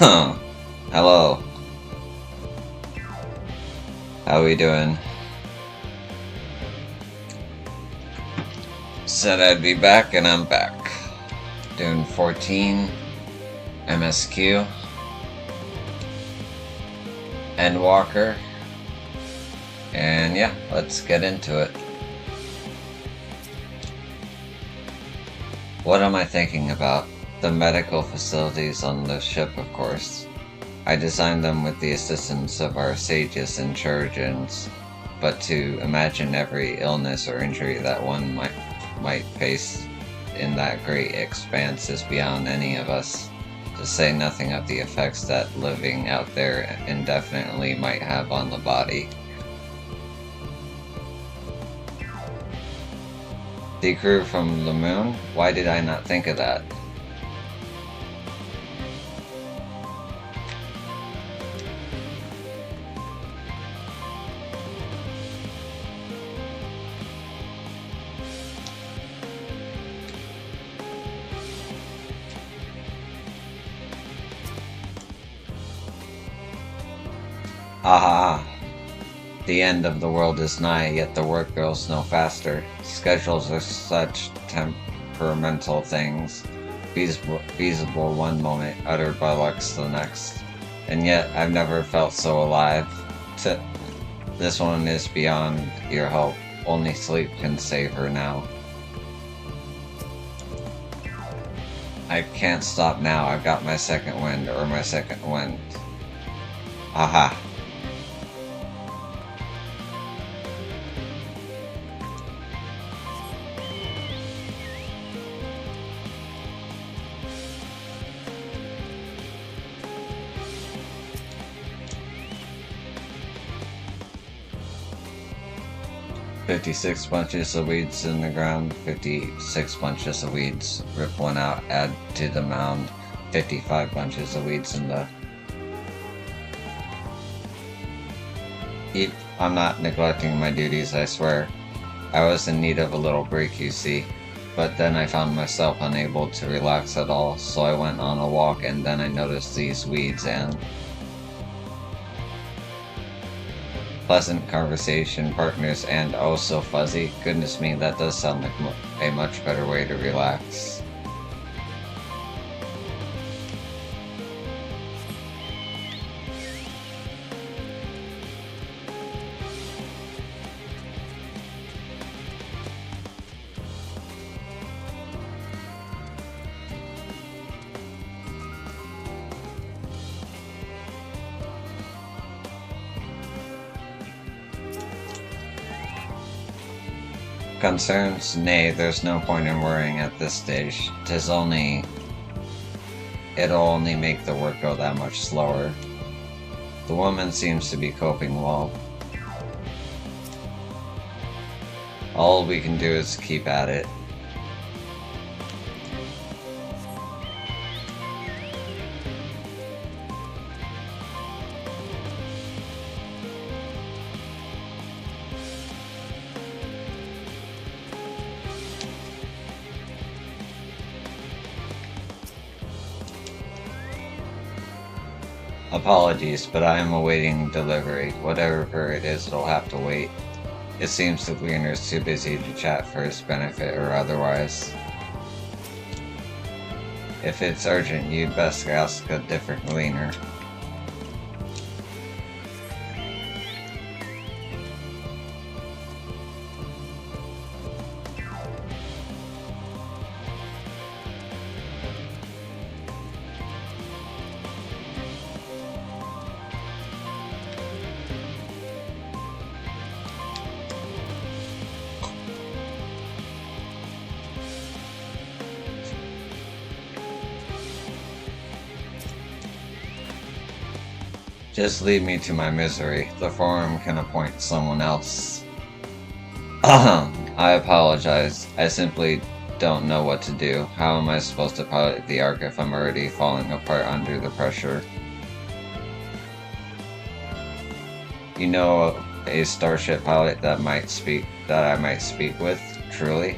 Hello. How we doing? Said I'd be back, and I'm back. Doing 14 MSQ, endwalker, and yeah, let's get into it. What am I thinking about? The medical facilities on the ship, of course. I designed them with the assistance of our sages and chirurgeons, but to imagine every illness or injury that one might face in that great expanse is beyond any of us, to say nothing of the effects that living out there indefinitely might have on the body. The crew from the moon? Why did I not think of that? Aha! The end of the world is nigh, yet the work goes no faster. Schedules are such temperamental things, feasible one moment, uttered by Lux the next. And yet, I've never felt so alive. This one is beyond your hope. Only sleep can save her now. I can't stop now. I've got my second wind, or my second wind. Aha! 56 bunches of weeds in the ground, 56 bunches of weeds, rip one out, add to the mound, 55 bunches of weeds in the... I'm not neglecting my duties, I swear. I was in need of a little break, you see, but then I found myself unable to relax at all, so I went on a walk and then I noticed these weeds and... Pleasant conversation partners and oh so fuzzy. Goodness me, that does sound like a much better way to relax. Concerns? Nay, there's no point in worrying at this stage. It'll only make the work go that much slower. The woman seems to be coping well. All we can do is keep at it. Apologies, but I am awaiting delivery. Whatever it is, it'll have to wait. It seems the cleaner's too busy to chat for his benefit or otherwise. If it's urgent, you'd best ask a different cleaner. Just leave me to my misery. The forum can appoint someone else. I apologize. I simply don't know what to do. How am I supposed to pilot the Ark if I'm already falling apart under the pressure? You know a starship pilot that I might speak with, truly?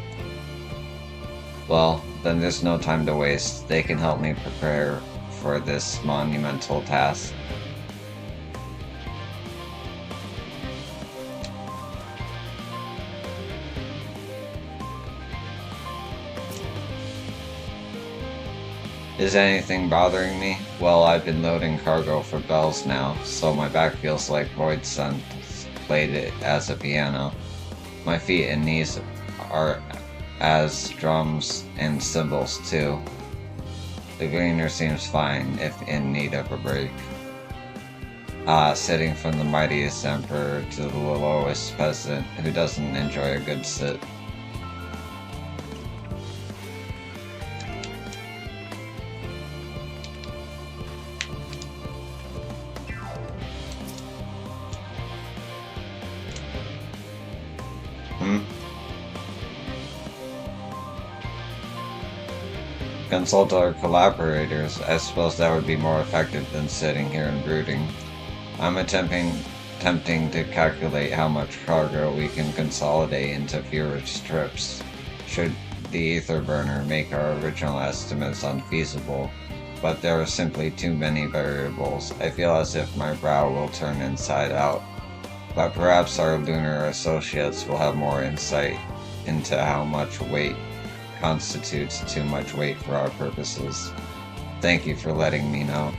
Well, then there's no time to waste. They can help me prepare for this monumental task. Is anything bothering me? Well, I've been loading cargo for bells now, so my back feels like Void Sun played it as a piano. My feet and knees are as drums and cymbals too. The greener seems fine if in need of a break. Sitting from the mightiest emperor to the lowest peasant who doesn't enjoy a good sit. Consult our collaborators. I suppose that would be more effective than sitting here and brooding. I'm attempting to calculate how much cargo we can consolidate into fewer trips. Should the ether burner make our original estimates unfeasible, but there are simply too many variables. I feel as if my brow will turn inside out. But perhaps our lunar associates will have more insight into how much weight constitutes too much weight for our purposes. Thank you for letting me know.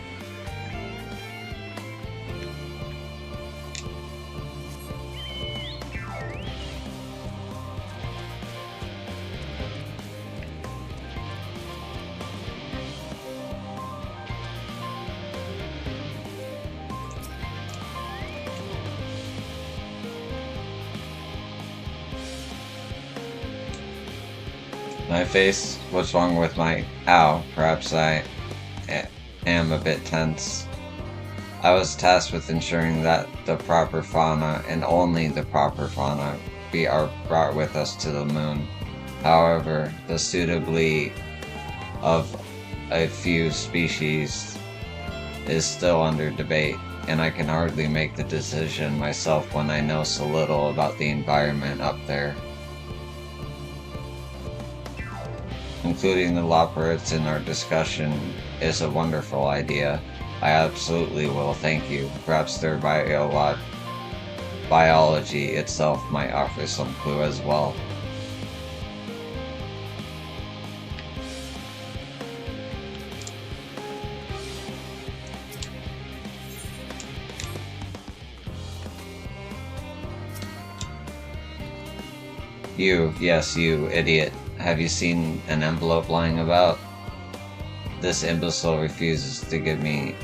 My face? What's wrong with my... Ow, perhaps I am a bit tense. I was tasked with ensuring that the proper fauna, and only the proper fauna, are brought with us to the moon. However, the suitability of a few species is still under debate, and I can hardly make the decision myself when I know so little about the environment up there. Including the Loporits in our discussion is a wonderful idea. I absolutely will, thank you. Perhaps their biology itself might offer some clue as well. Yes, you idiot. Have you seen an envelope lying about? This imbecile refuses to give me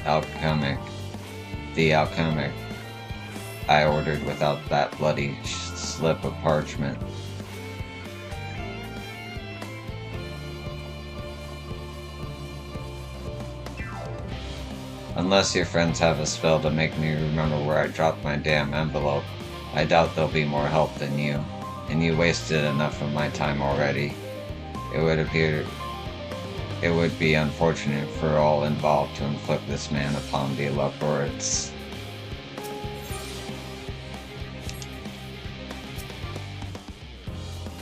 the alchemic I ordered without that bloody slip of parchment. Unless your friends have a spell to make me remember where I dropped my damn envelope, I doubt they'll be more help than you. And you wasted enough of my time already. It would be unfortunate for all involved to inflict this man upon the Loporits.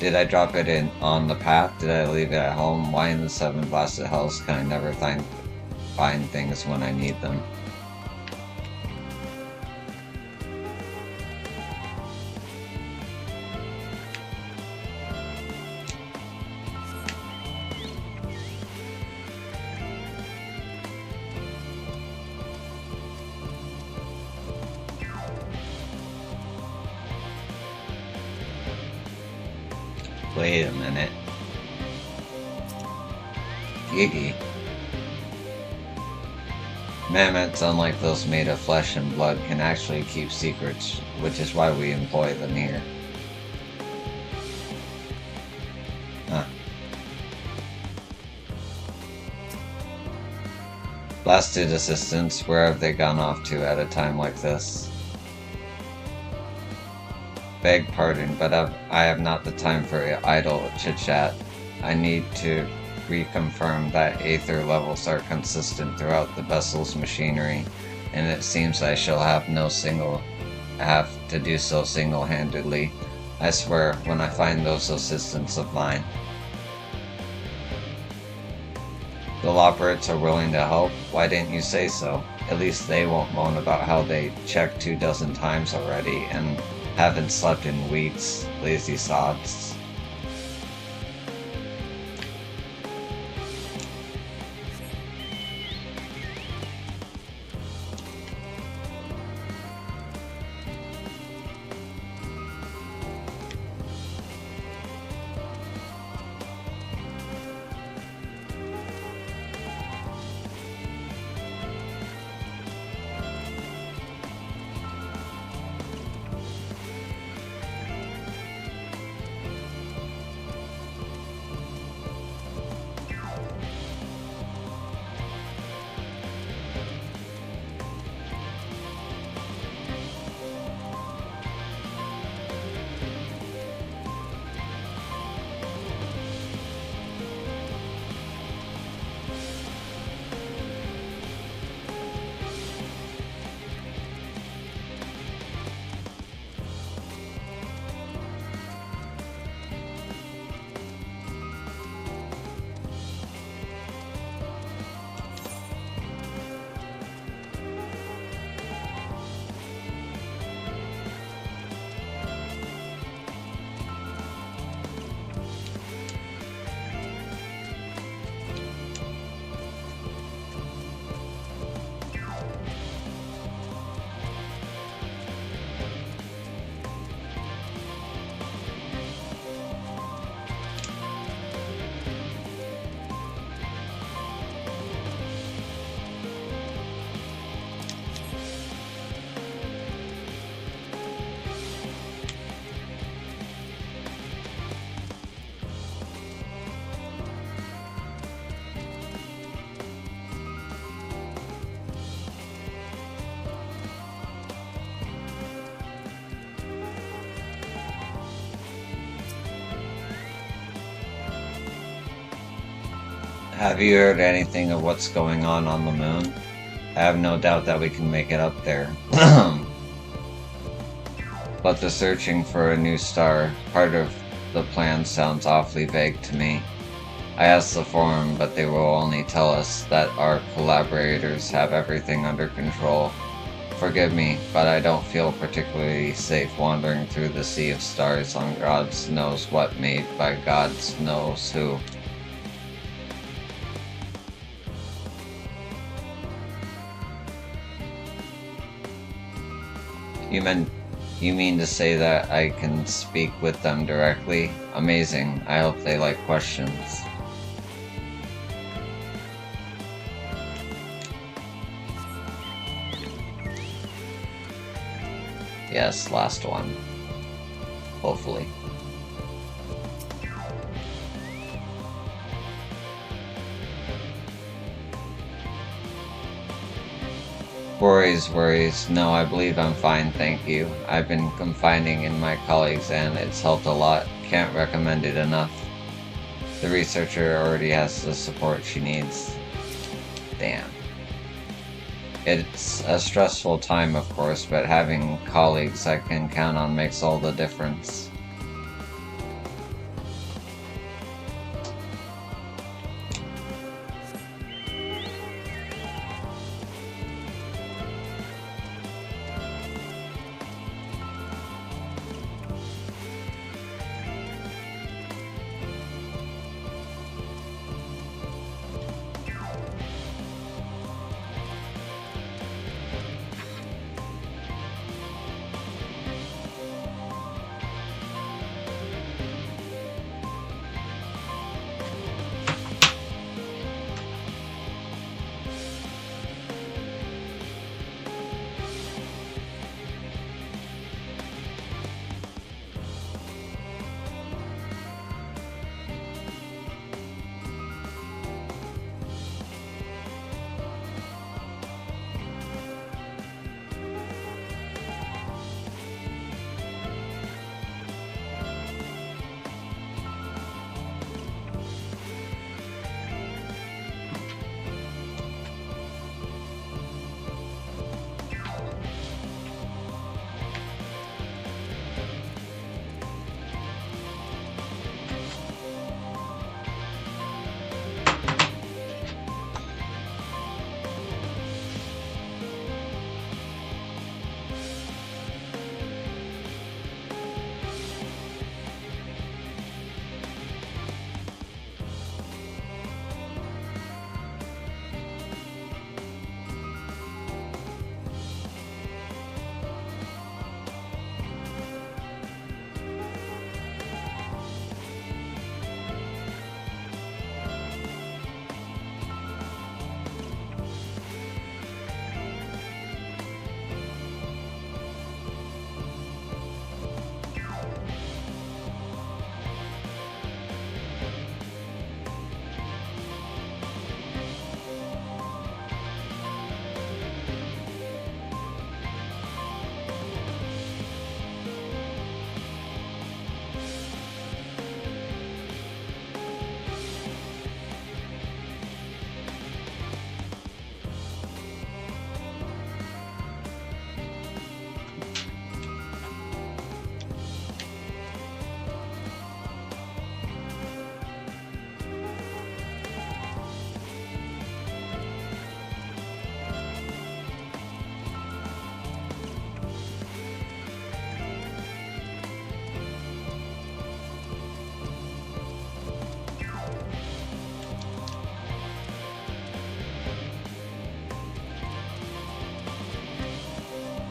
Did I drop it on the path? Did I leave it at home? Why in the seven blasted hells can I never find things when I need them? Wait a minute. Giggy. Mammoths, unlike those made of flesh and blood, can actually keep secrets, which is why we employ them here. Huh. Blasted assistants, where have they gone off to at a time like this? Beg pardon, but I have not the time for idle chit-chat. I need to reconfirm that aether levels are consistent throughout the vessel's machinery, and it seems I shall have to do so single-handedly. I swear, when I find those assistants of mine. The Loperates are willing to help. Why didn't you say so? At least they won't moan about how they checked 2 dozen times already and haven't slept in weeks. Lazy sods. Have you heard anything of what's going on the moon? I have no doubt that we can make it up there. But the searching for a new star, part of the plan sounds awfully vague to me. I asked the forum, but they will only tell us that our collaborators have everything under control. Forgive me, but I don't feel particularly safe wandering through the sea of stars on God's knows what made by God's knows who. You mean you mean to say that I can speak with them directly? Amazing. I hope they like questions. Yes, last one. Hopefully. Worries. No, I believe I'm fine, thank you. I've been confiding in my colleagues and it's helped a lot. Can't recommend it enough. The researcher already has the support she needs. Damn. It's a stressful time, of course, but having colleagues I can count on makes all the difference.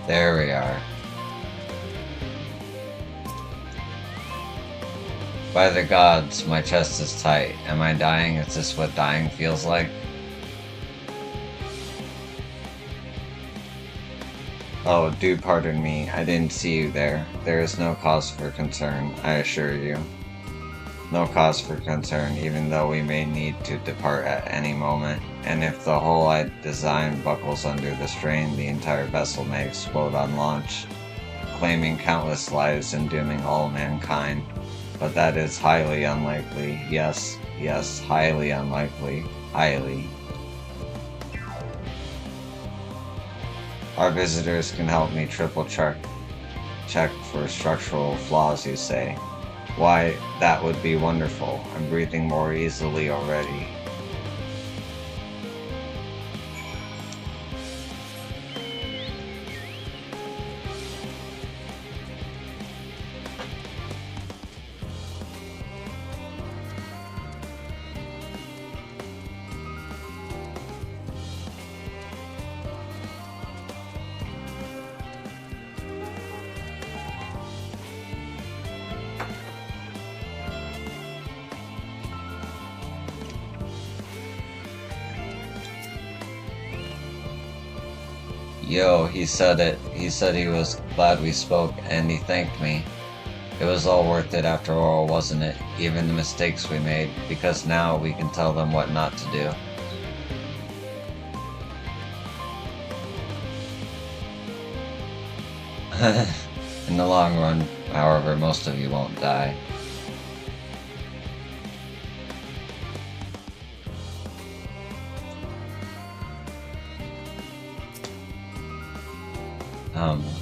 There we are. By the gods, my chest is tight. Am I dying? Is this what dying feels like? Oh, do pardon me. I didn't see you there. There is no cause for concern, I assure you. No cause for concern, even though we may need to depart at any moment. And if the whole design buckles under the strain, the entire vessel may explode on launch, claiming countless lives and dooming all mankind. But that is highly unlikely. Yes, highly unlikely. Highly. Our visitors can help me triple check for structural flaws, you say. Why, that would be wonderful. I'm breathing more easily already. Yo, he said it. He said he was glad we spoke, and he thanked me. It was all worth it after all, wasn't it? Even the mistakes we made, because now we can tell them what not to do. In the long run, however, most of you won't die.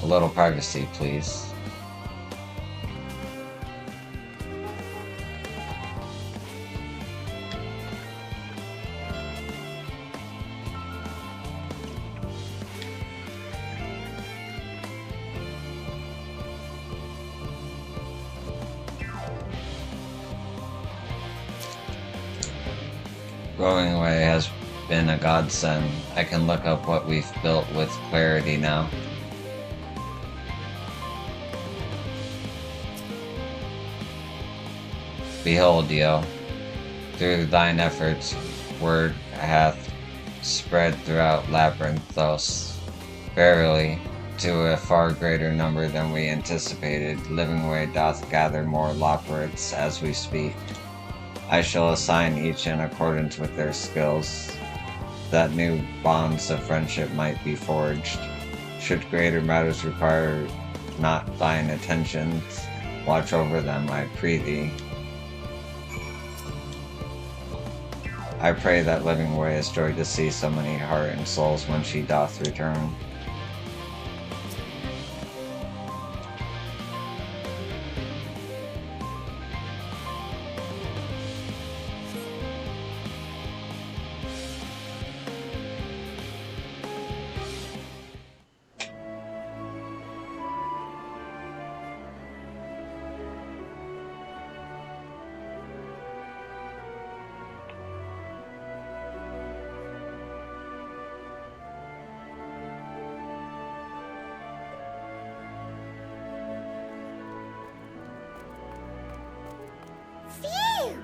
A little privacy, please. Going away has been a godsend. I can look up what we've built with clarity now. Behold, Dio, through thine efforts, word hath spread throughout Labyrinthos. Verily, to a far greater number than we anticipated, Livingway doth gather more loporits as we speak. I shall assign each in accordance with their skills, that new bonds of friendship might be forged. Should greater matters require not thine attentions, watch over them, I pray thee. I pray that Livingway is joyed to see so many heart and souls when she doth return. Phew!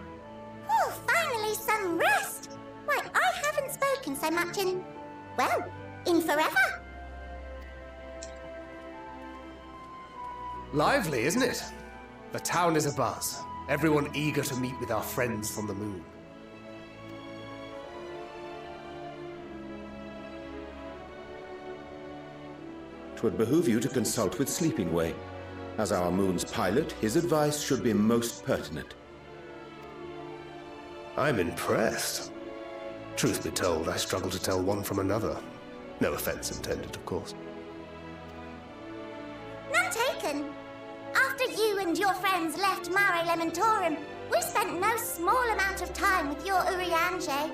Oh, finally some rest! Why, I haven't spoken so much in forever. Lively, isn't it? The town is abuzz. Everyone eager to meet with our friends from the moon. 'Twould behoove you to consult with Sleepingway. As our moon's pilot, his advice should be most pertinent. I'm impressed. Truth be told, I struggle to tell one from another. No offense intended, of course. None taken. After you and your friends left Mare Elementorum, we spent no small amount of time with your Urianger.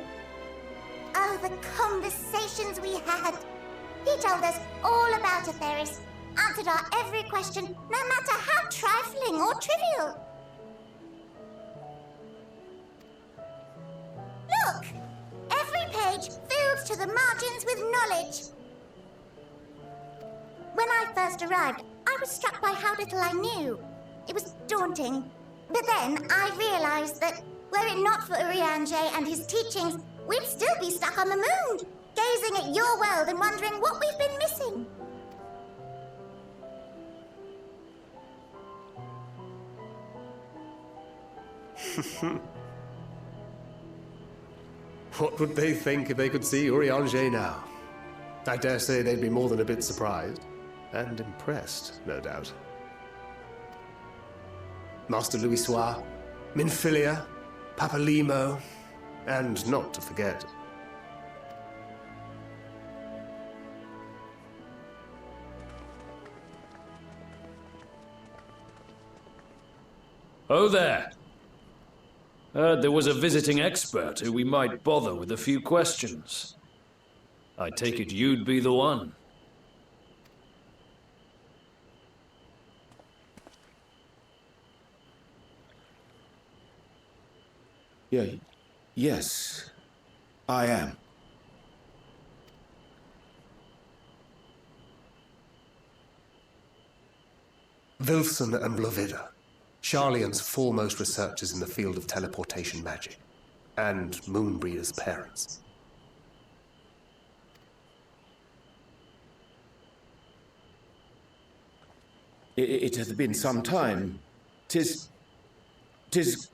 Oh, the conversations we had. He told us all about Atheris, answered our every question, no matter how trifling or trivial. Look! Every page filled to the margins with knowledge. When I first arrived, I was struck by how little I knew. It was daunting. But then I realized that were it not for Urianger and his teachings, we'd still be stuck on the moon, gazing at your world and wondering what we've been missing. What would they think if they could see Urianger now? I dare say they'd be more than a bit surprised. And impressed, no doubt. Master Louisoix, Minfilia, Papalimo, and not to forget... Oh there! Heard there was a visiting expert who we might bother with a few questions. I take it you'd be the one. Yes, I am. Wilson and Blovida, Charlian's foremost researchers in the field of teleportation magic, and Moonbreeder's parents. It hath been some time. Tis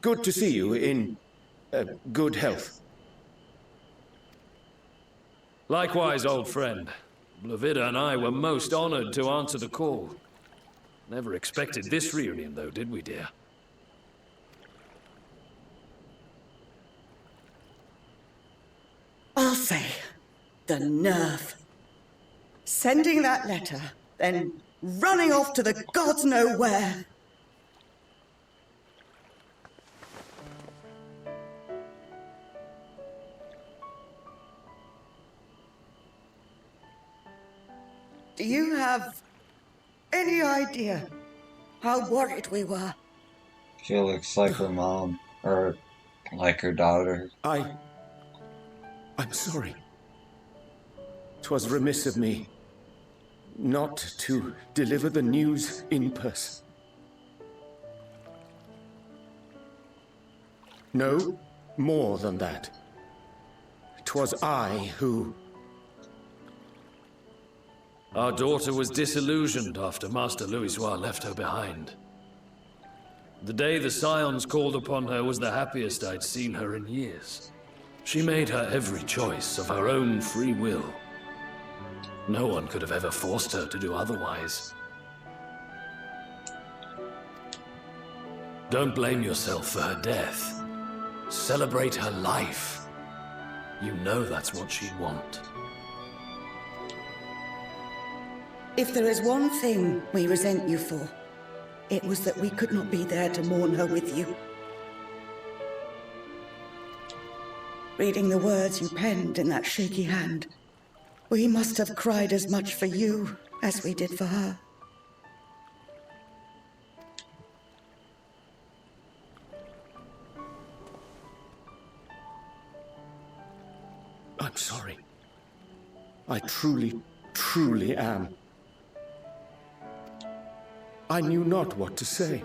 good to see you in good health. Likewise, old friend. Blovida and I were most honored to answer the call. Never expected this reunion, though, did we, dear? I'll say, the nerve. Sending that letter, then running off to the gods know where. Do you have any idea how worried we were? She looks like her mom, or like her daughter. I'm sorry. 'Twas remiss of me not to deliver the news in person. No, more than that. 'Twas I who... Our daughter was disillusioned after Master Louisoix left her behind. The day the Scions called upon her was the happiest I'd seen her in years. She made her every choice of her own free will. No one could have ever forced her to do otherwise. Don't blame yourself for her death. Celebrate her life. You know that's what she'd want. If there is one thing we resent you for, it was that we could not be there to mourn her with you. Reading the words you penned in that shaky hand, we must have cried as much for you as we did for her. I'm sorry. I truly, truly am. I knew not what to say,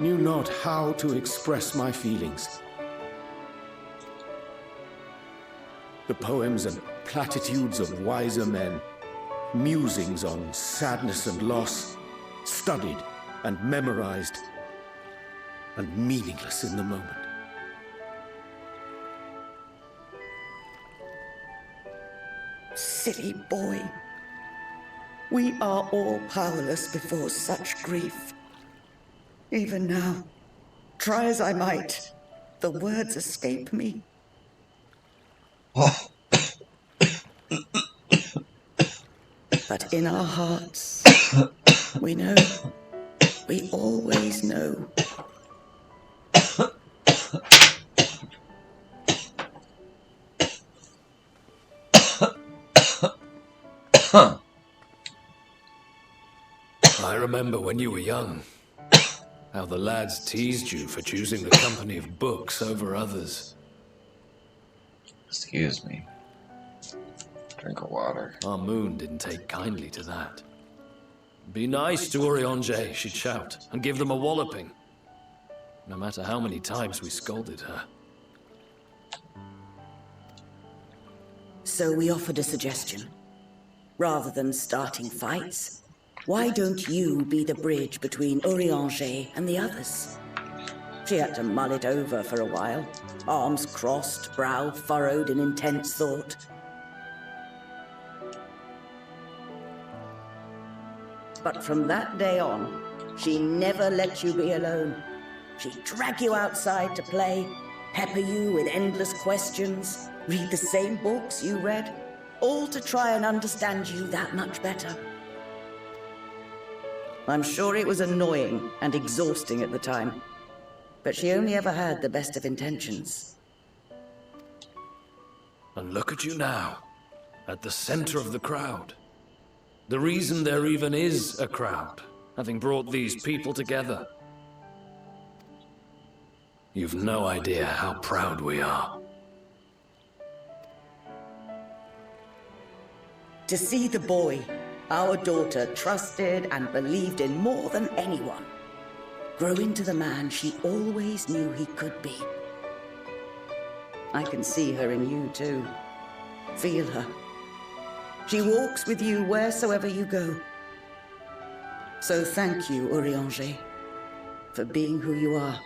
knew not how to express my feelings. The poems and platitudes of wiser men, musings on sadness and loss, studied and memorized, and meaningless in the moment. Silly boy. We are all powerless before such grief. Even now, try as I might, the words escape me. But in our hearts, we know, we always know. I remember when you were young, how the lads teased you for choosing the company of books over others. Excuse me. Drink of water. Our moon didn't take kindly to that. Be nice to Urianger, she'd shout, and give them a walloping. No matter how many times we scolded her. So we offered a suggestion. Rather than starting fights, why don't you be the bridge between Urianger and the others? She had to mull it over for a while, arms crossed, brow furrowed in intense thought. But from that day on, she never let you be alone. She'd drag you outside to play, pepper you with endless questions, read the same books you read, all to try and understand you that much better. I'm sure it was annoying and exhausting at the time, but she only ever had the best of intentions. And look at you now, at the center of the crowd. The reason there even is a crowd, having brought these people together. You've no idea how proud we are. To see the boy, our daughter, trusted and believed in more than anyone, grow into the man she always knew he could be. I can see her in you too. Feel her. She walks with you wheresoever you go. So thank you, Urianger, for being who you are.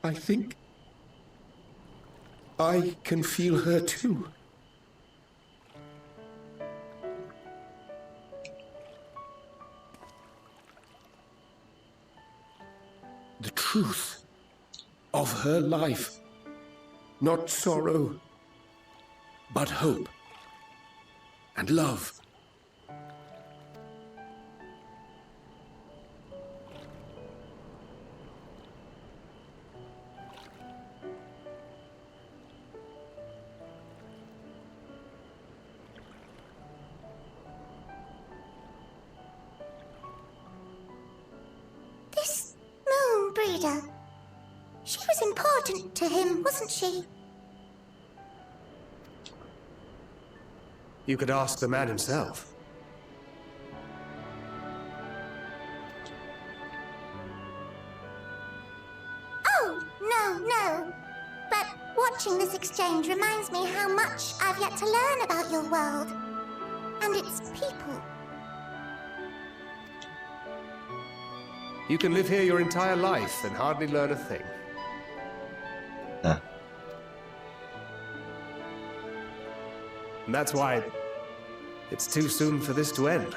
I think I can feel her too. The truth of her life. Not sorrow, but hope and love. This moon breeder. She was important to him, wasn't she? You could ask the man himself. Oh, no. But watching this exchange reminds me how much I've yet to learn about your world. And its people. You can live here your entire life and hardly learn a thing. Huh. And that's why it's too soon for this to end.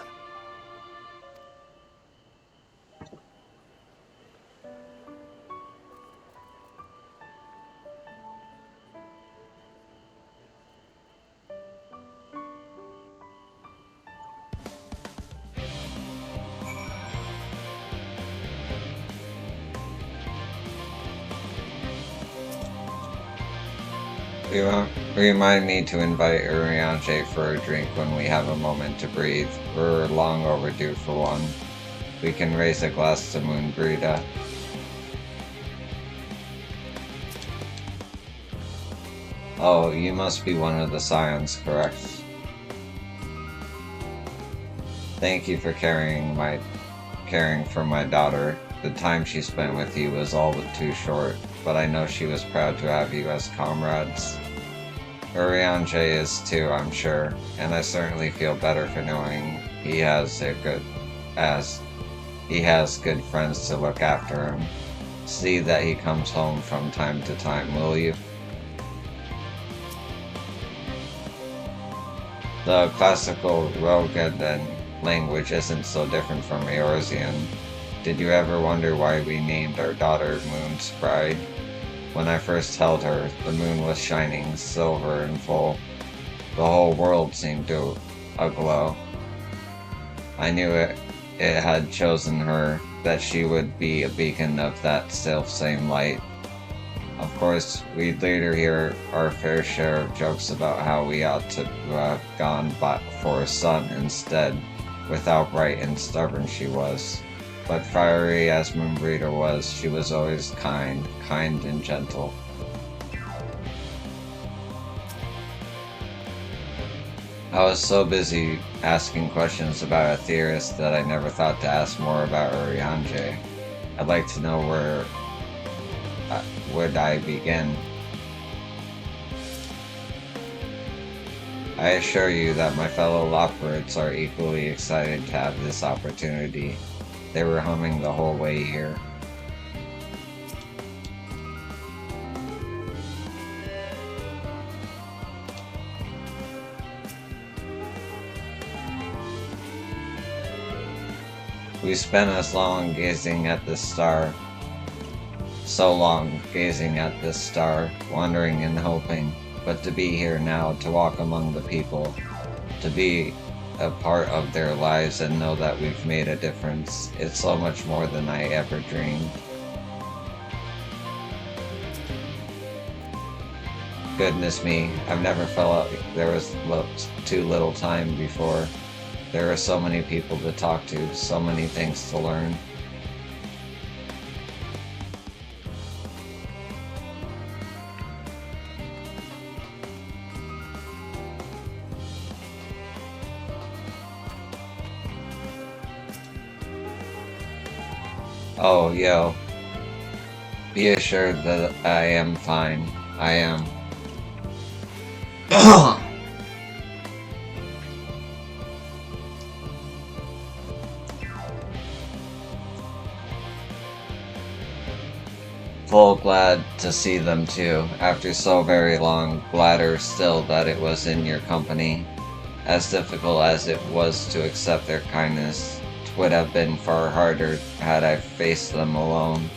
Remind me to invite Urianger for a drink when we have a moment to breathe. We're long overdue for one. We can raise a glass to Moon Brida. Oh, you must be one of the Scions, correct? Thank you for caring for my daughter. The time she spent with you was all but too short, but I know she was proud to have you as comrades. Urianger is too, I'm sure, and I certainly feel better for knowing he has good friends to look after him. See that he comes home from time to time, will you? The classical Rogadan language isn't so different from Eorzean. Did you ever wonder why we named our daughter Moon's Bride? When I first held her, the moon was shining, silver and full. The whole world seemed to aglow. I knew it had chosen her, that she would be a beacon of that self-same light. Of course, we'd later hear our fair share of jokes about how we ought to have gone for a son instead, with how bright and stubborn she was. But fiery as Moonbreeder was, she was always kind and gentle. I was so busy asking questions about a theorist that I never thought to ask more about Urianger. I'd like to know where would I begin? I assure you that my fellow Lockbirds are equally excited to have this opportunity. They were humming the whole way here. We spent so long gazing at this star, wondering and hoping, but to be here now, to walk among the people, to be a part of their lives and know that we've made a difference, it's so much more than I ever dreamed. Goodness me, I've never felt like there was too little time before. There are so many people to talk to, so many things to learn. Oh, yo. Be assured that I am fine. I am. Full glad to see them too, after so very long, gladder still that it was in your company. As difficult as it was to accept their kindness, 'twould have been far harder had I faced them alone.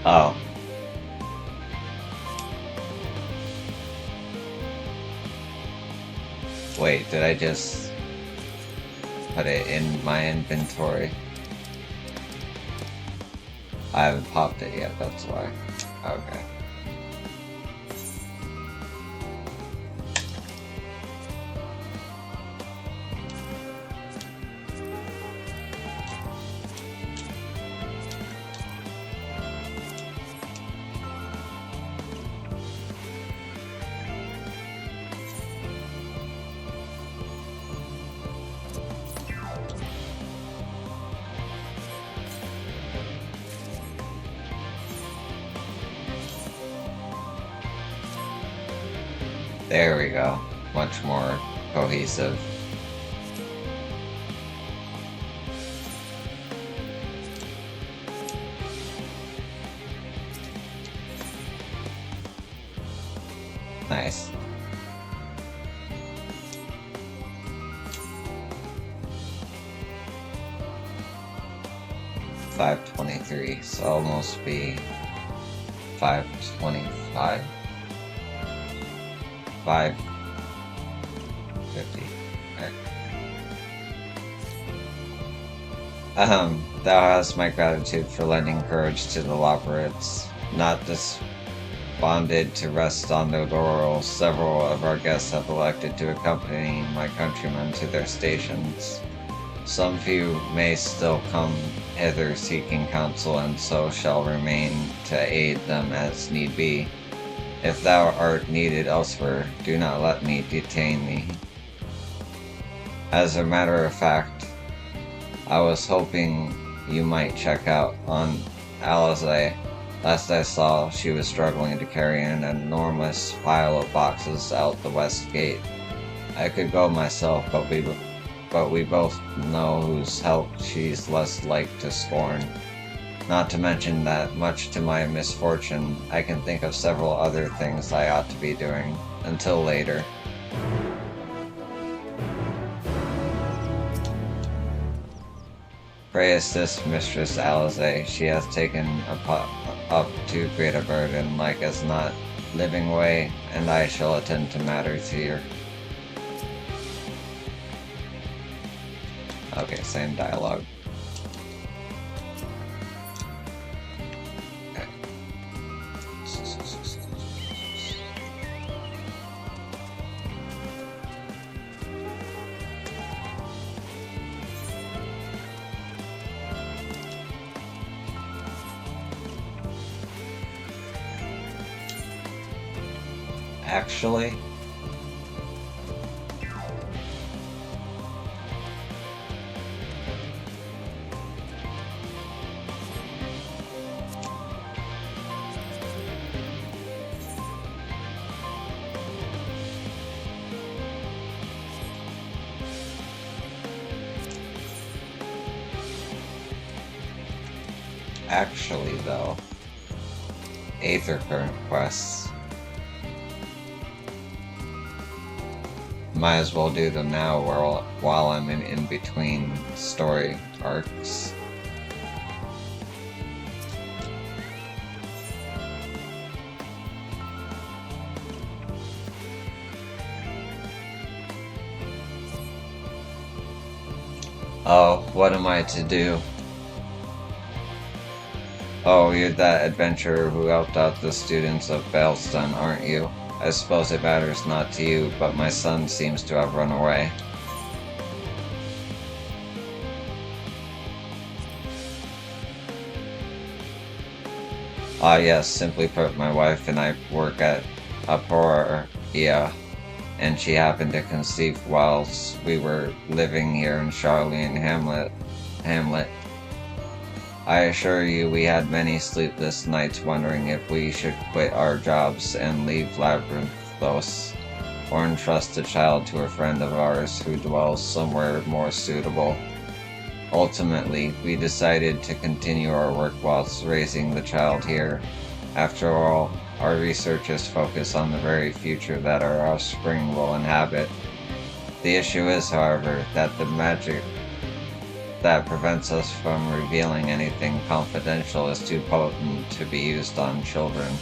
Oh. Wait, did I just put it in my inventory? I haven't popped it yet, that's why. Okay. There we go. Much more cohesive. Nice. $5.23, so almost be $5.25. 550. Alright. Thou hast my gratitude for lending courage to the Loperids. Not desponded to rest on their laurels, several of our guests have elected to accompany my countrymen to their stations. Some few may still come hither seeking counsel, and so shall remain to aid them as need be. If thou art needed elsewhere, do not let me detain thee. As a matter of fact, I was hoping you might check out on Alizé. Last I saw, she was struggling to carry an enormous pile of boxes out the west gate. I could go myself, but we both know whose help she's less like to scorn. Not to mention that, much to my misfortune, I can think of several other things I ought to be doing. Until later. Pray assist Mistress Alizé. She hath taken up too great a burden, like as not, living way, and I shall attend to matters here. Okay, same dialogue. Okay. Actually, though, Aether current quests. Might as well do them now while I'm in between story arcs. Oh, what am I to do? Oh, you're that adventurer who helped out the students of Baleston, aren't you? I suppose it matters not to you, but my son seems to have run away. Ah yes, simply put, my wife and I work at Aporia, and she happened to conceive whilst we were living here in Charlene Hamlet. I assure you we had many sleepless nights wondering if we should quit our jobs and leave Labyrinthos, or entrust the child to a friend of ours who dwells somewhere more suitable. Ultimately, we decided to continue our work whilst raising the child here. After all, our researches focus on the very future that our offspring will inhabit. The issue is, however, that the magic that prevents us from revealing anything confidential is too potent to be used on children.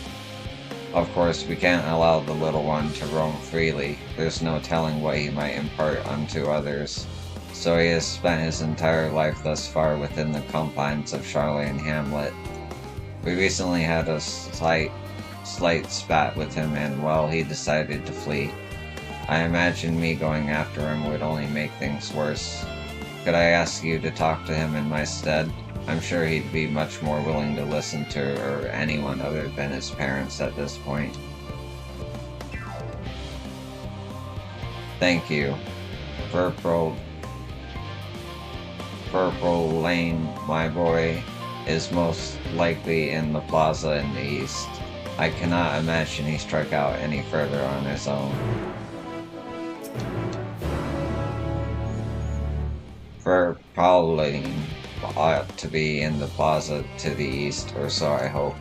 Of course, we can't allow the little one to roam freely. There's no telling what he might impart unto others. So he has spent his entire life thus far within the confines of Charlene Hamlet. We recently had a slight spat with him, and, well, he decided to flee. I imagine me going after him would only make things worse. Could I ask you to talk to him in my stead? I'm sure he'd be much more willing to listen to anyone other than his parents at this point. Thank you. Purple Lane, my boy, is most likely in the plaza in the east. I cannot imagine he struck out any further on his own. Pauline ought to be in the plaza to the east, or so I hope.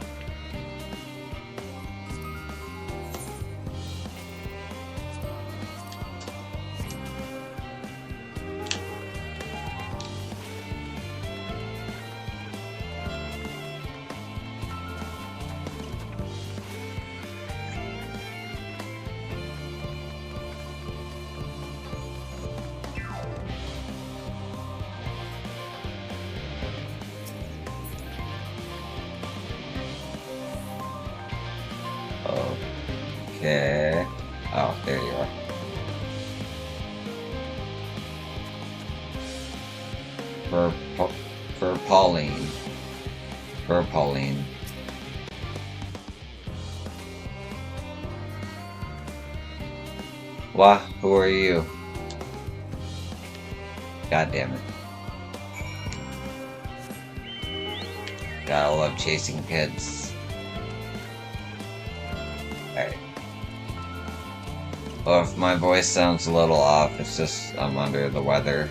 For, for Pauline. For Pauline. What? Who are you? God damn it. Gotta love chasing kids. Alright. Well, if my voice sounds a little off, it's just I'm under the weather.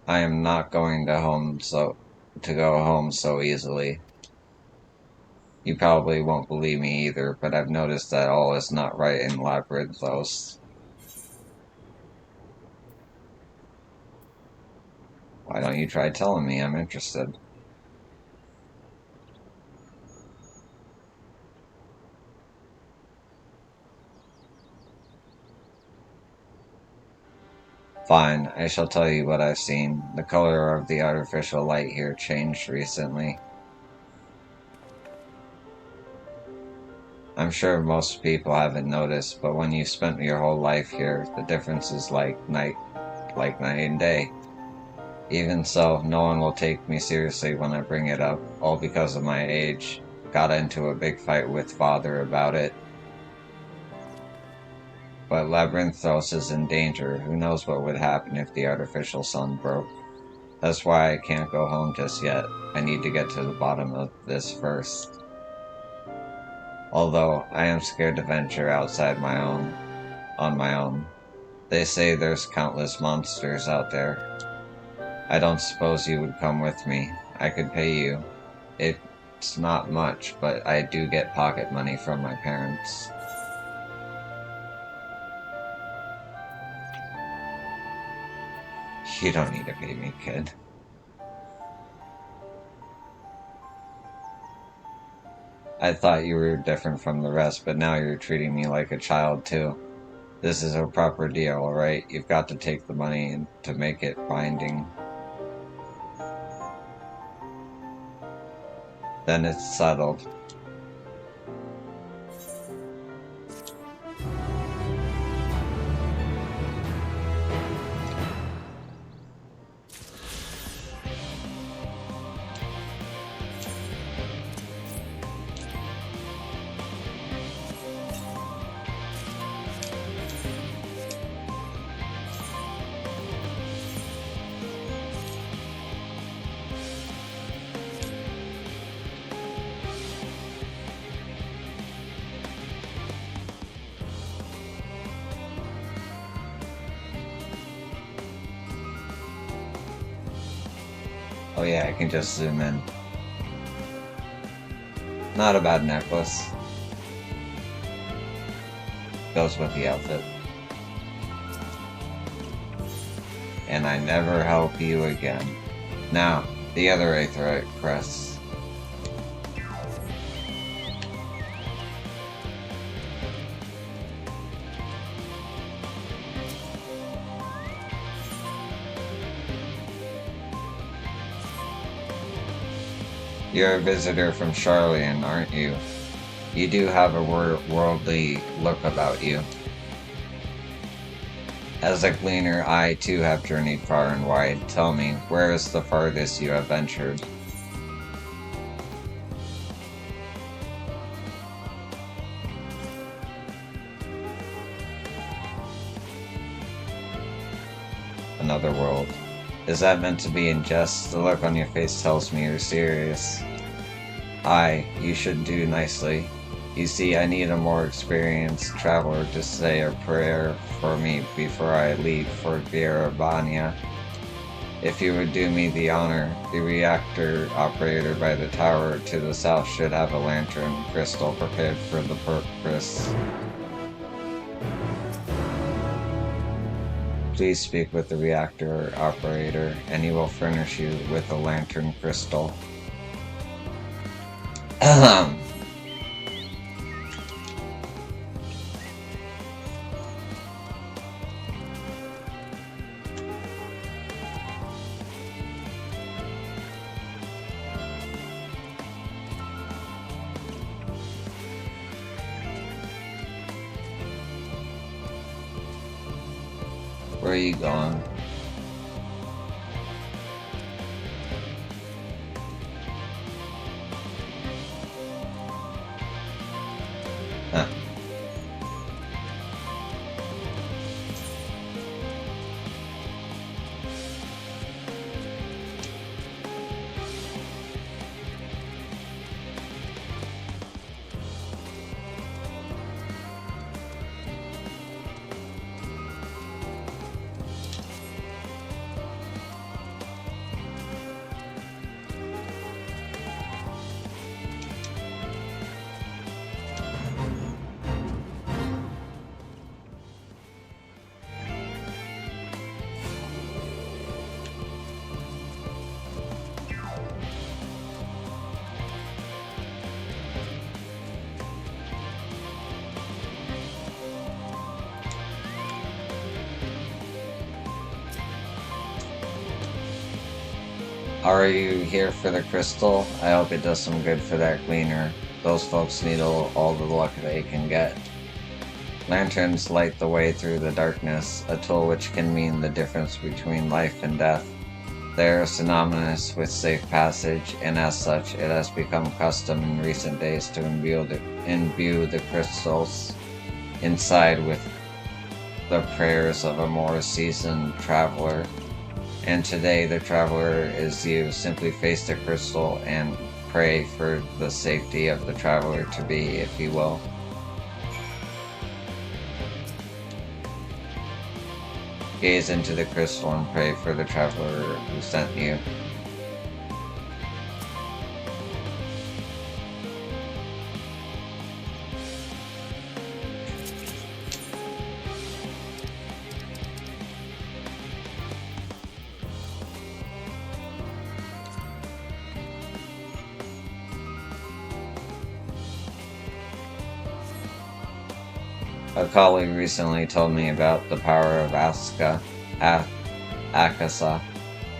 I am not going to go home so easily. You probably won't believe me either, but I've noticed that all is not right in Labyrinthos. Why don't you try telling me? I'm interested. Fine, I shall tell you what I've seen. The color of the artificial light here changed recently. I'm sure most people haven't noticed, but when you've spent your whole life here, the difference is like night and day. Even so, no one will take me seriously when I bring it up, all because of my age. Got into a big fight with father about it. But Labyrinthos is in danger. Who knows what would happen if the artificial sun broke. That's why I can't go home just yet. I need to get to the bottom of this first. Although, I am scared to venture outside on my own. They say there's countless monsters out there. I don't suppose you would come with me. I could pay you. It's not much, but I do get pocket money from my parents. You don't need to pay me, kid. I thought you were different from the rest, but now you're treating me like a child, too. This is a proper deal, alright? You've got to take the money to make it binding. Then it's settled. Oh yeah, I can just zoom in. Not a bad necklace. Goes with the outfit. And I never help you again. Now, the other Aetheryte crest. You're a visitor from Charlian, aren't you? You do have a worldly look about you. As a gleaner, I too have journeyed far and wide. Tell me, where is the farthest you have ventured? Another world. Is that meant to be in jest? The look on your face tells me you're serious. Aye, you should do nicely. You see, I need a more experienced traveler to say a prayer for me before I leave for Vierabania. If you would do me the honor, the reactor operator by the tower to the south should have a lantern crystal prepared for the purpose. Please speak with the reactor operator, and he will furnish you with a lantern crystal. Where are you going? Huh. Are you here for the crystal? I hope it does some good for that gleaner. Those folks need all the luck they can get. Lanterns light the way through the darkness, a tool which can mean the difference between life and death. They are synonymous with safe passage, and as such, it has become custom in recent days to imbue the crystals inside with the prayers of a more seasoned traveler. And today the traveler is you. Simply face the crystal and pray for the safety of the traveler to be, if you will. Gaze into the crystal and pray for the traveler who sent you. A colleague recently told me about the power of Akasa,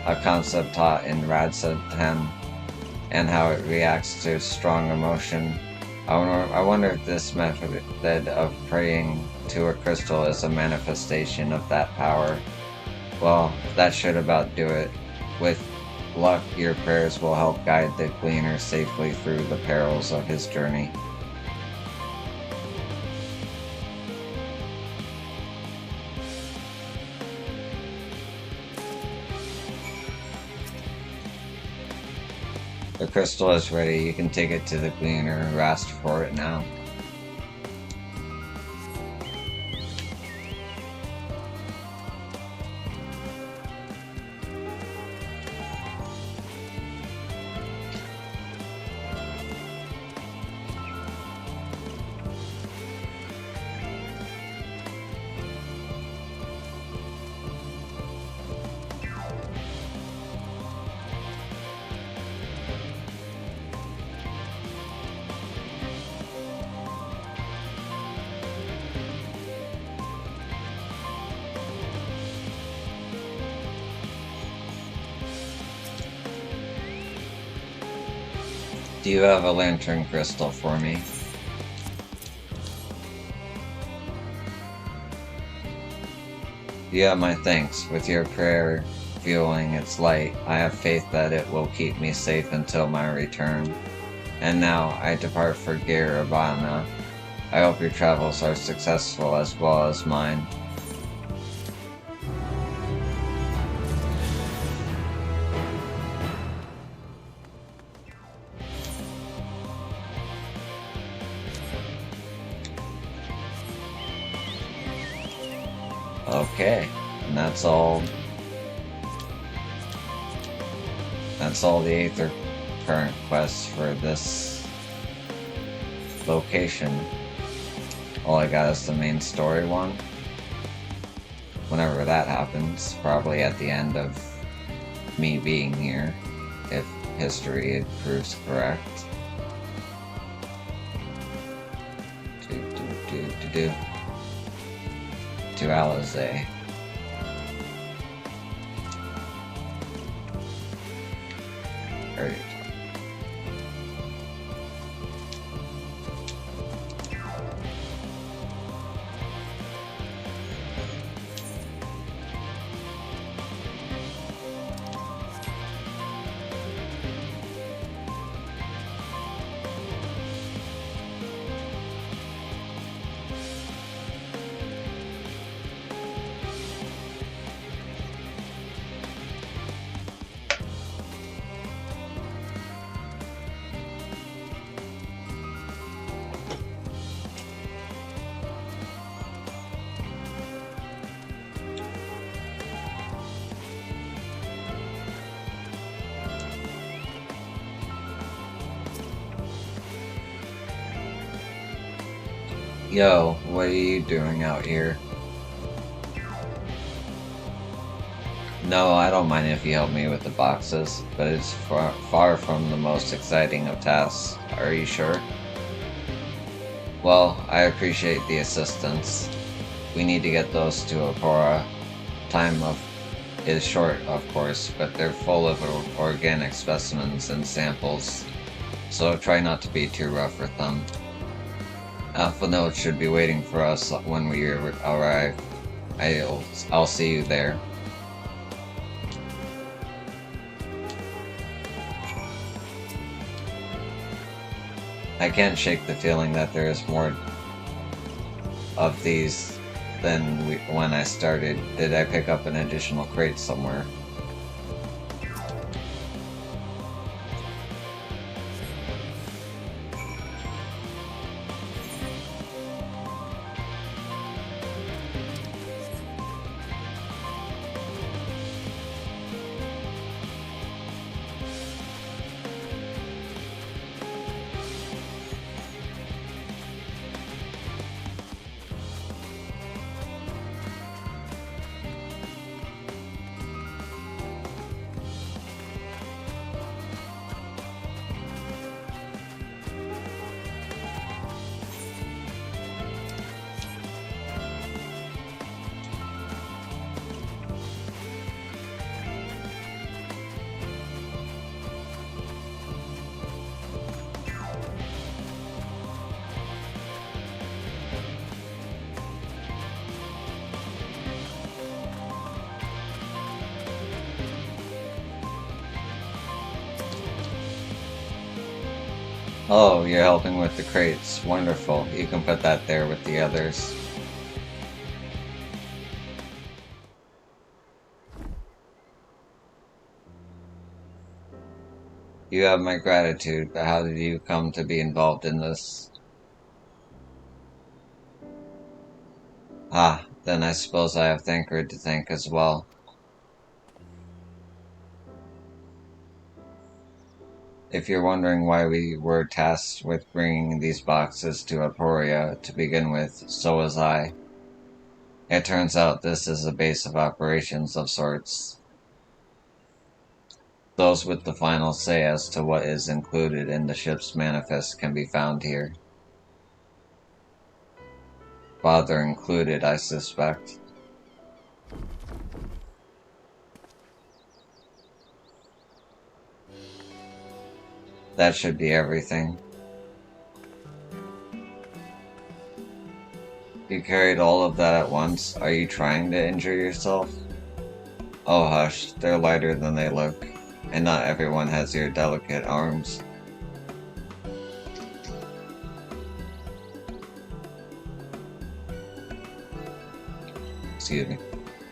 a concept taught in Radsa 10, and how it reacts to strong emotion. I wonder if this method of praying to a crystal is a manifestation of that power. Well, that should about do it. With luck, your prayers will help guide the gleaner safely through the perils of his journey. The crystal is ready. You can take it to the gleaner who asked for it now. Do you have a lantern crystal for me? You have my thanks. With your prayer fueling its light, I have faith that it will keep me safe until my return. And now I depart for Girabana. I hope your travels are successful as well as mine. Okay, and that's all the Aether Current quests for this location. All I got is the main story one. Whenever that happens, probably at the end of me being here, if history proves correct. To Alizé. Alright. Yo, what are you doing out here? No, I don't mind if you help me with the boxes, but it's far from the most exciting of tasks. Are you sure? Well, I appreciate the assistance. We need to get those to Apora. Is short, of course, but they're full of organic specimens and samples, so try not to be too rough with them. Alpha Note should be waiting for us when we arrive. I'll see you there. I can't shake the feeling that there is more of these than when I started. Did I pick up an additional crate somewhere? Oh, you're helping with the crates. Wonderful. You can put that there with the others. You have my gratitude, but how did you come to be involved in this? Ah, then I suppose I have Thancred to thank as well. If you're wondering why we were tasked with bringing these boxes to Aporia to begin with, so was I. It turns out this is a base of operations of sorts. Those with the final say as to what is included in the ship's manifest can be found here. Father included, I suspect. That should be everything. You carried all of that at once. Are you trying to injure yourself? Oh hush, they're lighter than they look, and not everyone has your delicate arms. Excuse me.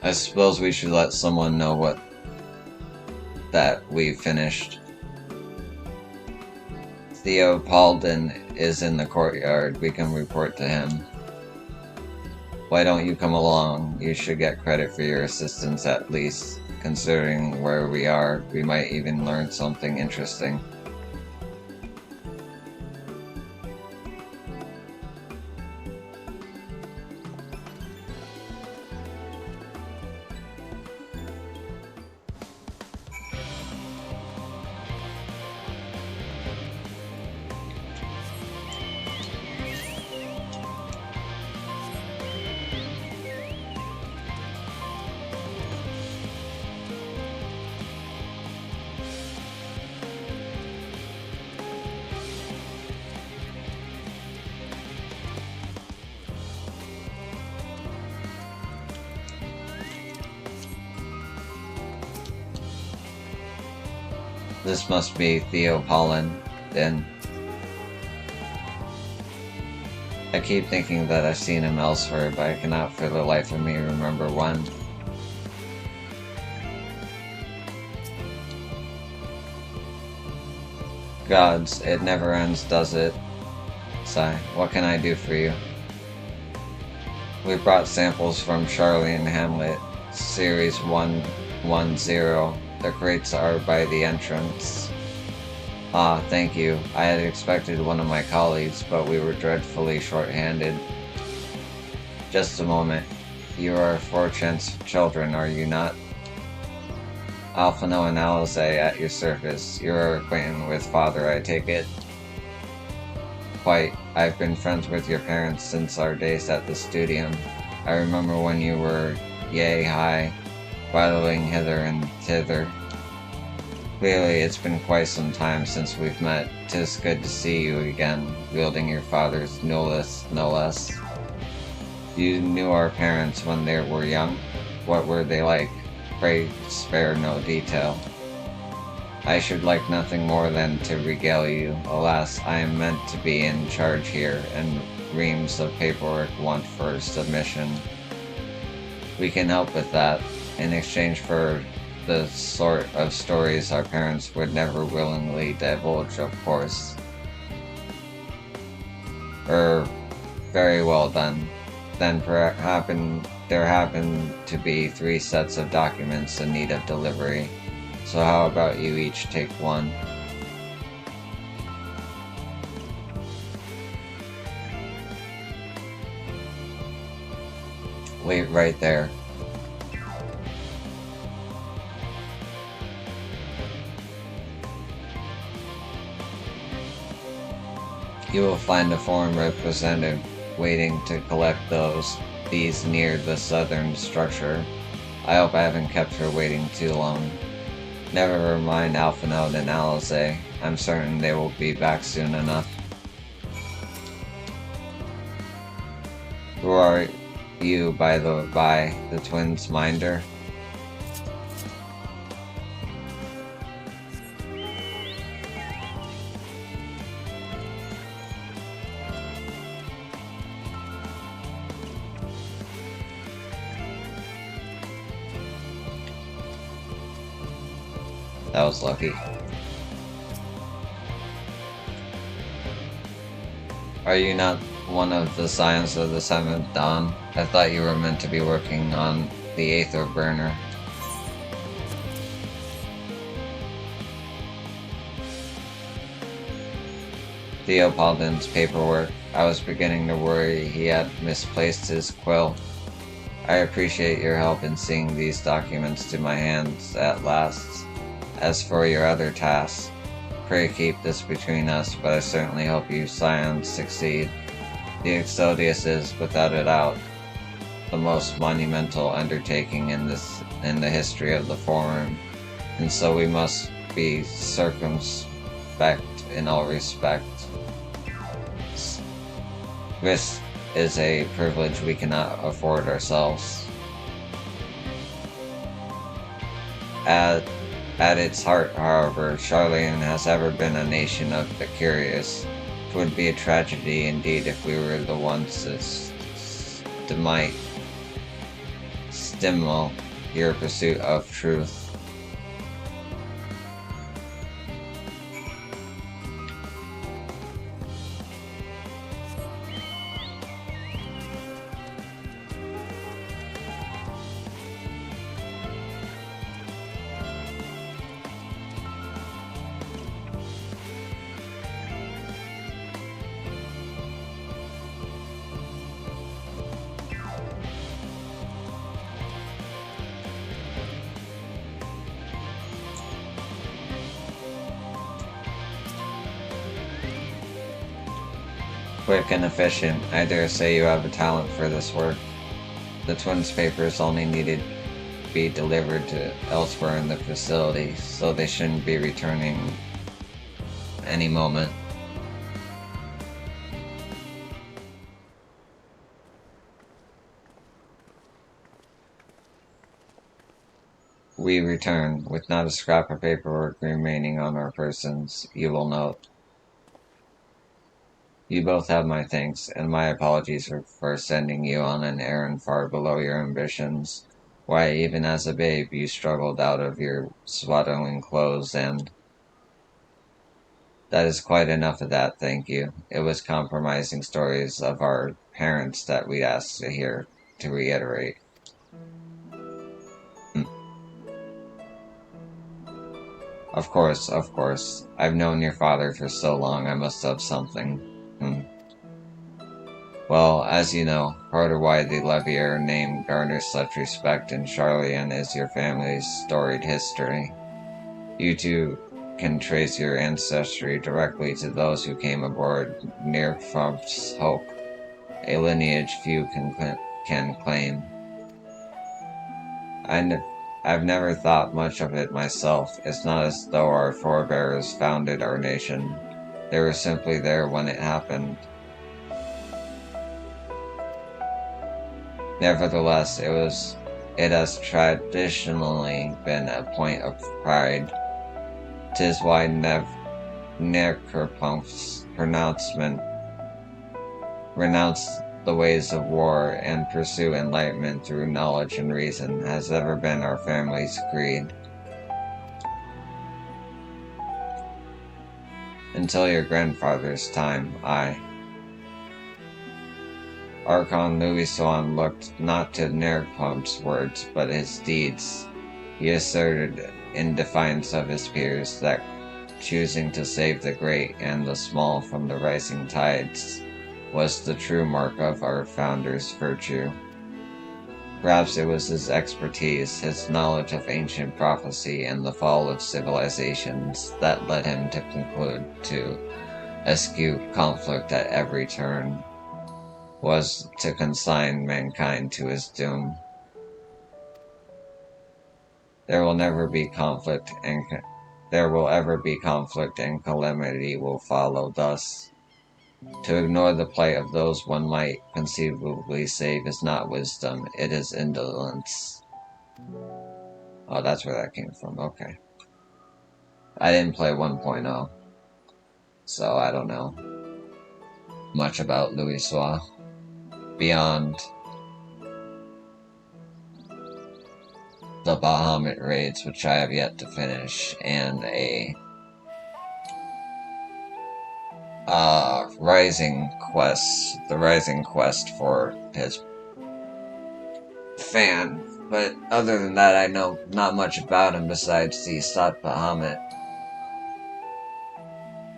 I suppose we should let someone know that we've finished. Theo Paulden is in the courtyard. We can report to him. Why don't you come along? You should get credit for your assistance at least. Considering where we are, we might even learn something interesting. This must be Theo Pollen, then. I keep thinking that I've seen him elsewhere, but I cannot for the life of me remember when. Gods, it never ends, does it? Sigh, what can I do for you? We brought samples from Charlie and Hamlet, Series 110. The crates are by the entrance. Ah, thank you. I had expected one of my colleagues, but we were dreadfully short-handed. Just a moment. You are Fortune's children, are you not? Alphino and Alice at your service. You are acquainted with father, I take it? Quite. I've been friends with your parents since our days at the studium. I remember when you were yea high, waddling hither and thither. Clearly, it's been quite some time since we've met. 'Tis good to see you again, wielding your father's nullis, no less. You knew our parents when they were young? What were they like? Pray spare no detail. I should like nothing more than to regale you. Alas, I am meant to be in charge here, and reams of paperwork want for submission. We can help with that, in exchange for the sort of stories our parents would never willingly divulge, of course. Very well then. Then there happen to be 3 sets of documents in need of delivery. So how about you each take one? Wait right there. You will find a foreign representative waiting to collect these near the southern structure. I hope I haven't kept her waiting too long. Never mind Alphino and Alice. I'm certain they will be back soon enough. Who are you, by the twins' minder? That was lucky. Are you not one of the Scions of the Seventh Dawn? I thought you were meant to be working on the Aether Burner. Theopoldin's paperwork. I was beginning to worry he had misplaced his quill. I appreciate your help in seeing these documents to my hands at last. As for your other tasks, pray keep this between us, but I certainly hope you Scions succeed. The Exodius is, without a doubt, the most monumental undertaking in the history of the Forum, and so we must be circumspect in all respects. Risk is a privilege we cannot afford ourselves. At its heart, however, Charlian has ever been a nation of the curious. It would be a tragedy indeed if we were the ones that stimulate your pursuit of truth. Quick and efficient. I dare say you have a talent for this work. The twins' papers only needed to be delivered to elsewhere in the facility, so they shouldn't be returning any moment. We return, with not a scrap of paperwork remaining on our persons, you will note. You both have my thanks, and my apologies for sending you on an errand far below your ambitions. Why, even as a babe, you struggled out of your swaddling clothes, and... That is quite enough of that, thank you. It was compromising stories of our parents that we asked to hear, to reiterate. Of course. I've known your father for so long, I must have something. Well, as you know, part of why the Levier name garners such respect in Charlian is your family's storied history. You two can trace your ancestry directly to those who came aboard Nirfump's Hope, a lineage few can claim. I've never thought much of it myself. It's not as though our forebears founded our nation. They were simply there when it happened. Nevertheless, it has traditionally been a point of pride. 'Tis why Necropunk's pronouncement renounce the ways of war and pursue enlightenment through knowledge and reason has ever been our family's creed. Until your grandfather's time, Archon Louis Swan looked not to Nerpump's words, but his deeds. He asserted, in defiance of his peers, that choosing to save the great and the small from the rising tides was the true mark of our founder's virtue. Perhaps it was his expertise, his knowledge of ancient prophecy and the fall of civilizations that led him to conclude to eschew conflict at every turn, was to consign mankind to his doom. There will ever be conflict and calamity will follow thus. To ignore the plight of those one might conceivably save is not wisdom, it is indolence. Oh, that's where that came from, okay. I didn't play 1.0, so I don't know much about Louis Soir beyond the Bahamut raids, which I have yet to finish, and a the Rising Quest for his fan. But other than that, I know not much about him besides the Sat Bahamut.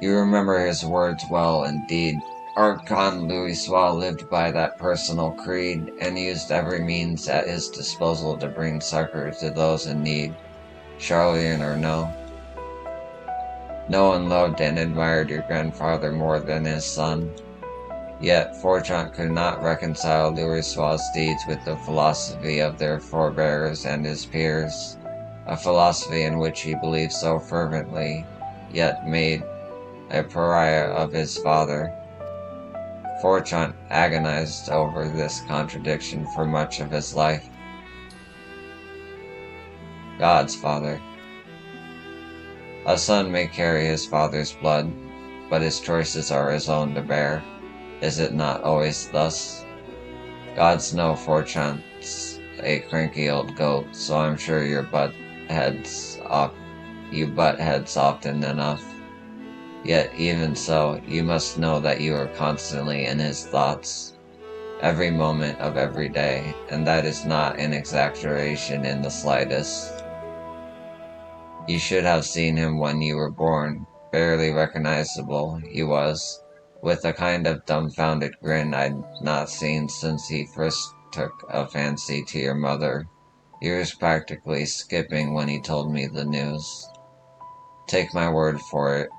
You remember his words well indeed. Archon Louis Soir lived by that personal creed, and used every means at his disposal to bring succor to those in need, Charlian or no. No one loved and admired your grandfather more than his son. Yet Forchant could not reconcile Louis Soir's deeds with the philosophy of their forebears and his peers, a philosophy in which he believed so fervently, yet made a pariah of his father. Forchant agonized over this contradiction for much of his life. God's father. A son may carry his father's blood, but his choices are his own to bear. Is it not always thus? God's no Forchant's a cranky old goat, so I'm sure you butt heads often enough. Yet even so, you must know that you are constantly in his thoughts, every moment of every day, and that is not an exaggeration in the slightest. You should have seen him when you were born. Barely recognizable he was, with a kind of dumbfounded grin I'd not seen since he first took a fancy to your mother. He was practically skipping when he told me the news. Take my word for it,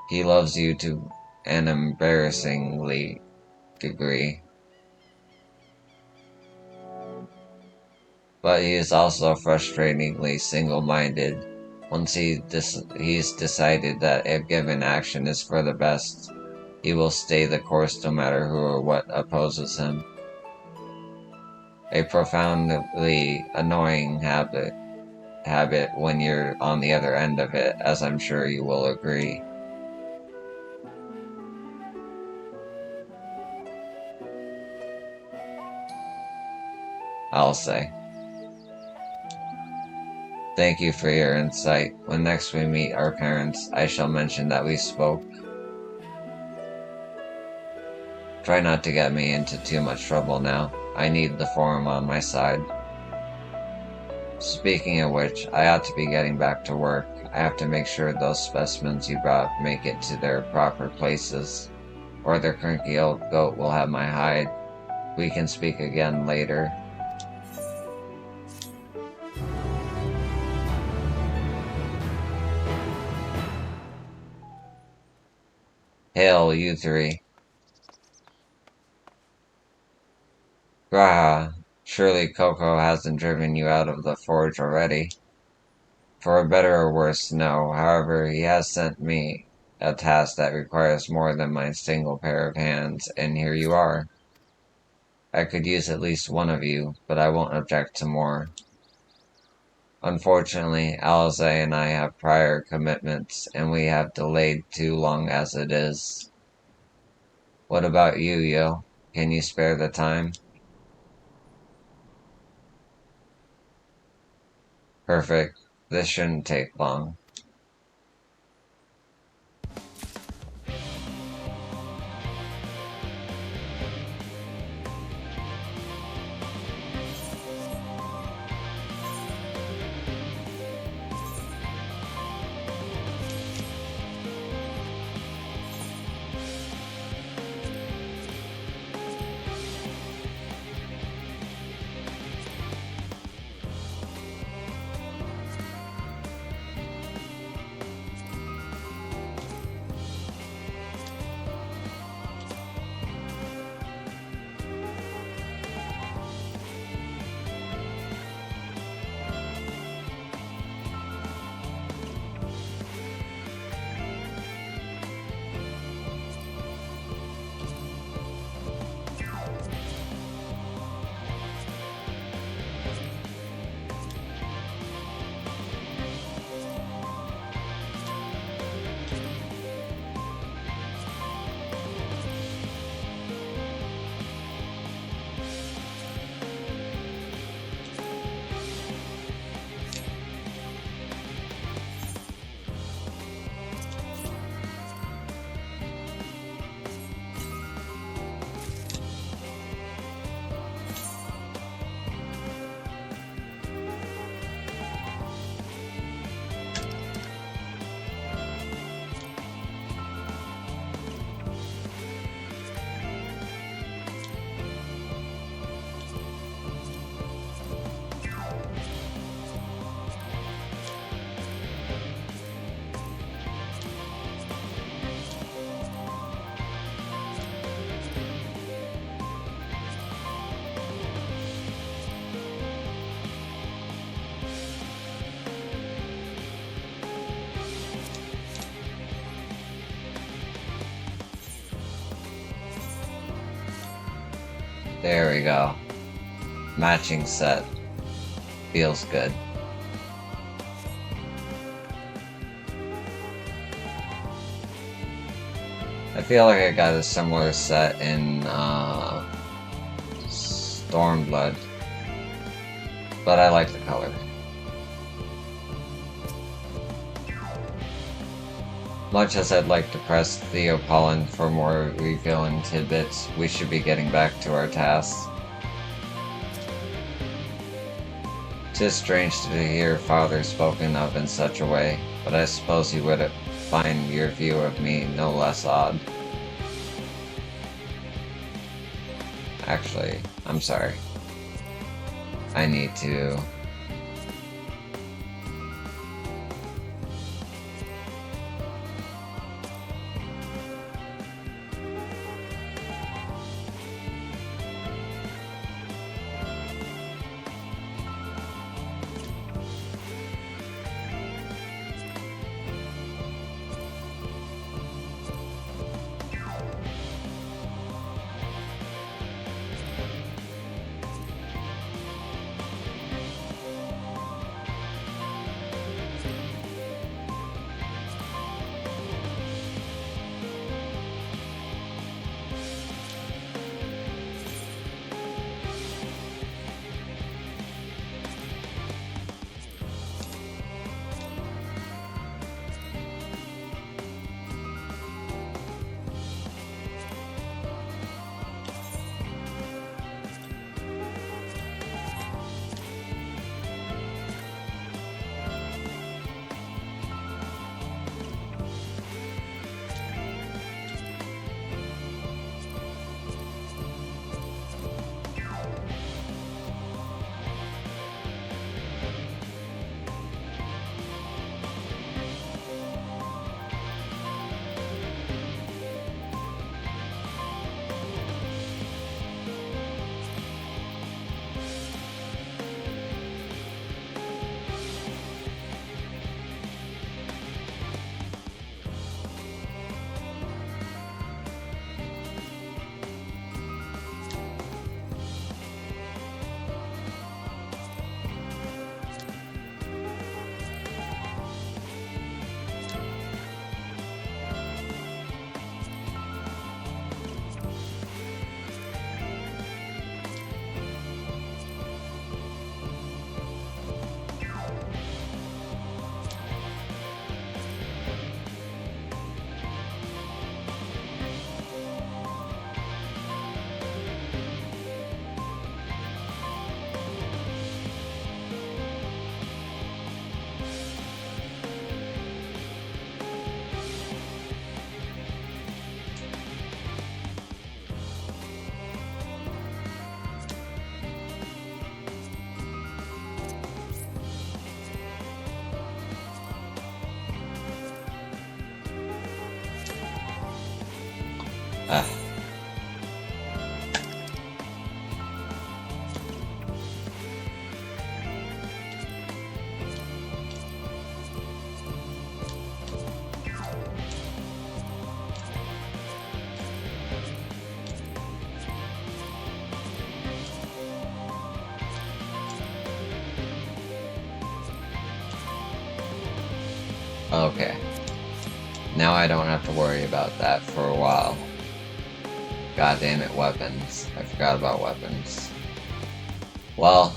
he loves you to an embarrassingly degree. But he is also frustratingly single-minded. Once he's decided that a given action is for the best, he will stay the course no matter who or what opposes him. A profoundly annoying habit when you're on the other end of it, as I'm sure you will agree. I'll say. Thank you for your insight. When next we meet our parents, I shall mention that we spoke. Try not to get me into too much trouble now. I need the forum on my side. Speaking of which, I ought to be getting back to work. I have to make sure those specimens you brought make it to their proper places, or the cranky old goat will have my hide. We can speak again later. Hail, you three. Graha, surely Coco hasn't driven you out of the forge already. For better or worse, no. However, he has sent me a task that requires more than my single pair of hands, and here you are. I could use at least one of you, but I won't object to more. Unfortunately, Alize and I have prior commitments, and we have delayed too long as it is. What about you, Yo? Can you spare the time? Perfect. This shouldn't take long. There we go. Matching set. Feels good. I feel like I got a similar set in Stormblood, but I like the color. Much as I'd like to press Theopollen for more revealing tidbits, we should be getting back to our tasks. 'Tis strange to hear father spoken of in such a way, but I suppose you would find your view of me no less odd. Actually, I'm sorry. I need to... Okay. Now I don't have to worry about that for a while. God damn it, weapons. I forgot about weapons. Well...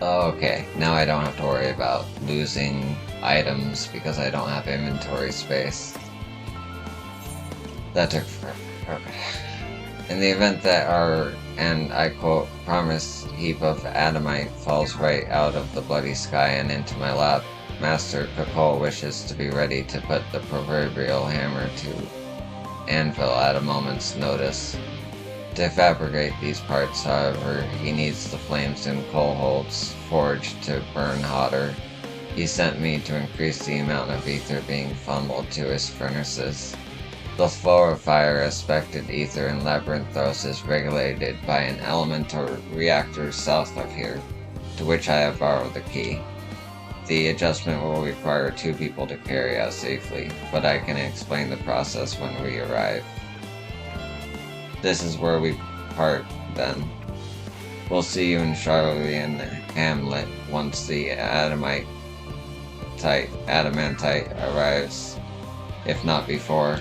Okay, now I don't have to worry about losing items because I don't have inventory space. That took forever. In the event that our, and I quote, promised heap of adamite falls right out of the bloody sky and into my lap, Master Kakol wishes to be ready to put the proverbial hammer to anvil at a moment's notice. To fabricate these parts, however, he needs the flames in Coalhold's forge to burn hotter. He sent me to increase the amount of ether being funneled to his furnaces. The flow of fire aspected ether in Labyrinthos is regulated by an elemental reactor south of here, to which I have borrowed the key. The adjustment will require 2 people to carry out safely, but I can explain the process when we arrive. This is where we part, then. We'll see you in Charlottean Hamlet once the adamantite arrives, if not before.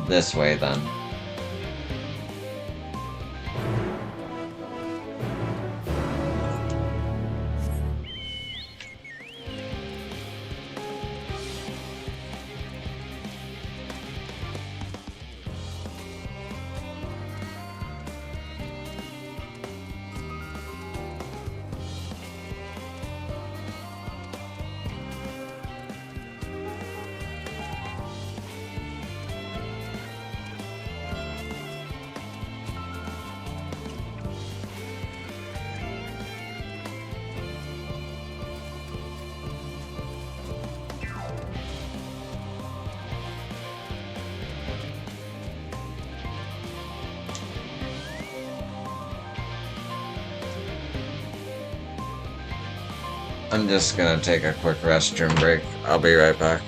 This way, then. I'm just gonna take a quick restroom break. I'll be right back.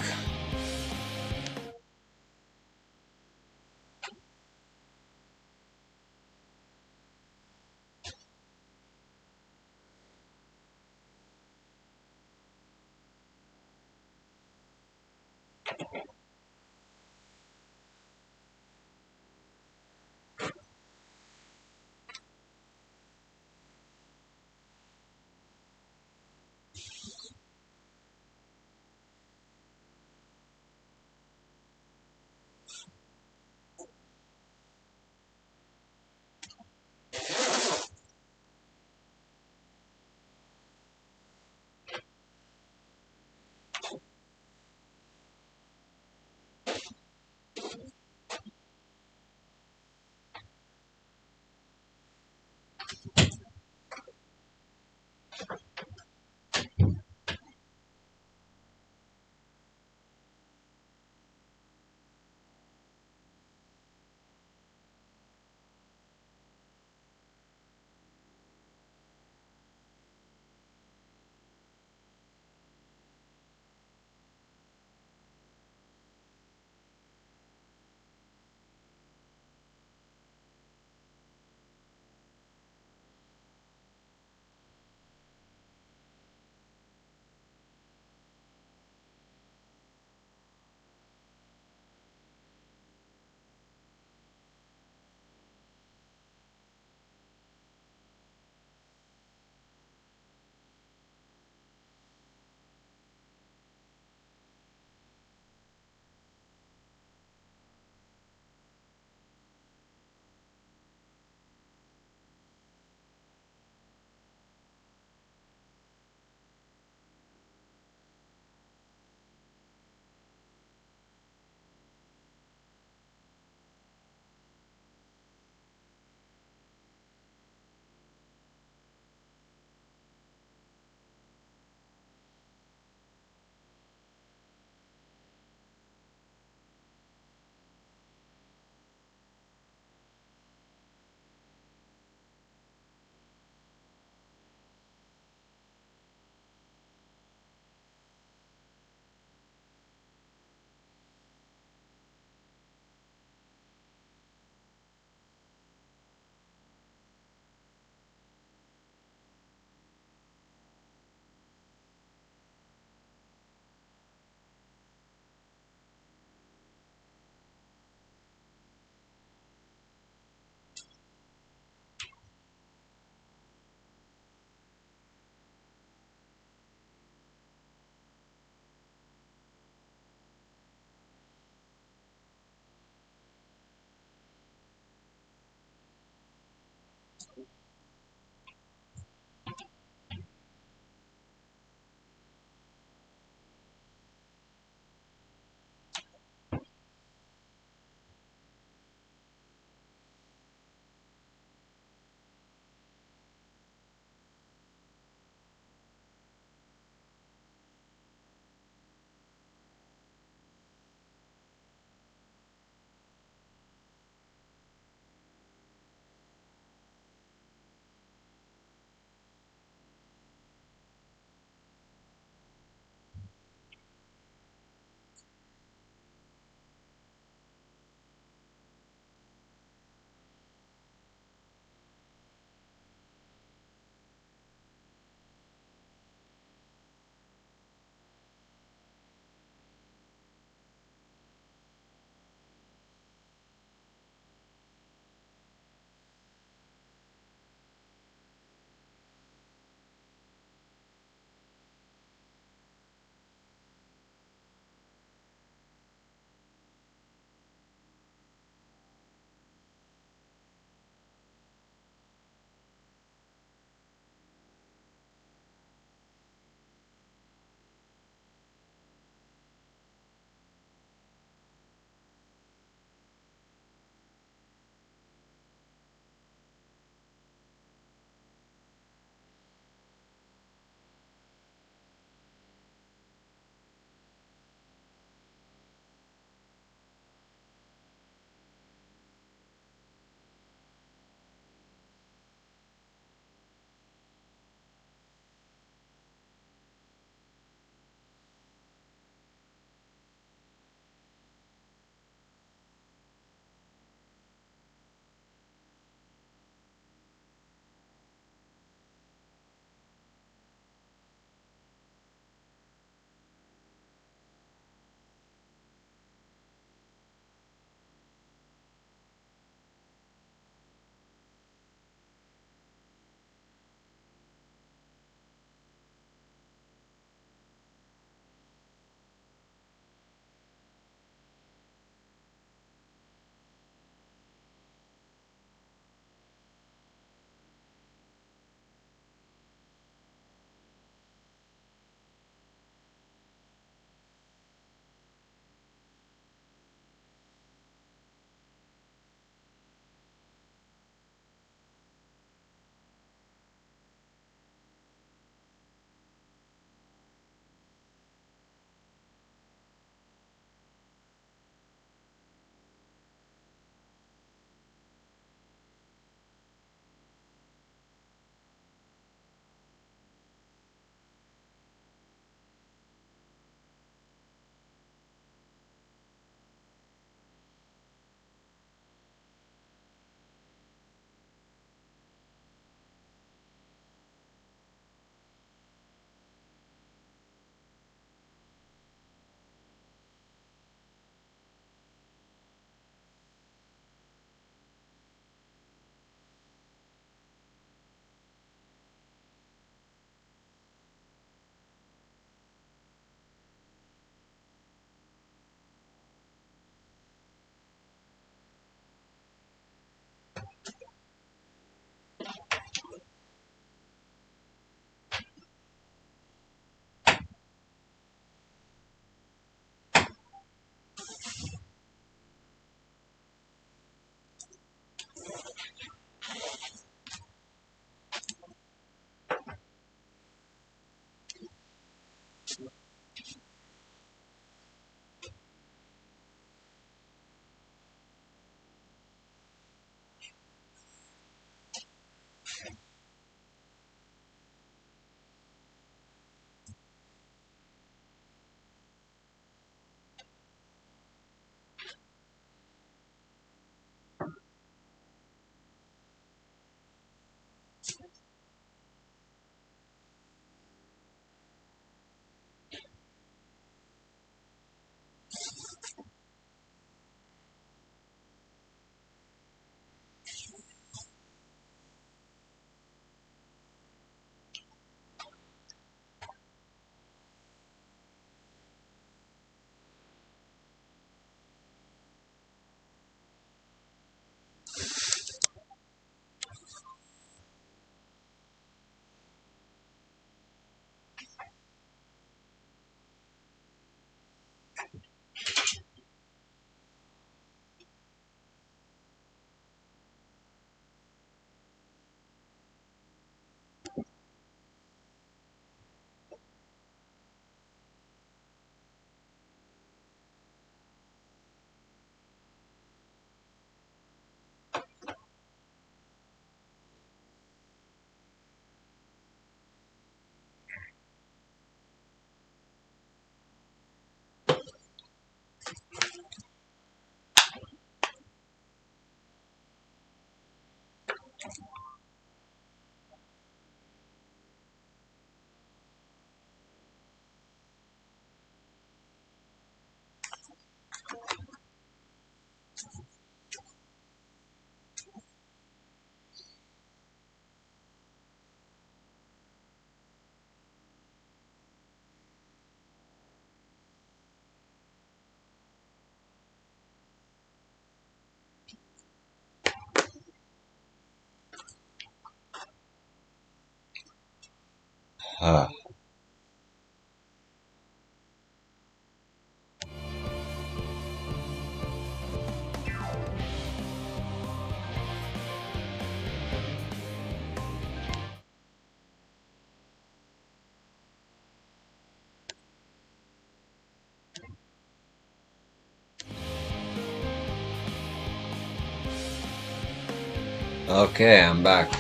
Okay, I'm back.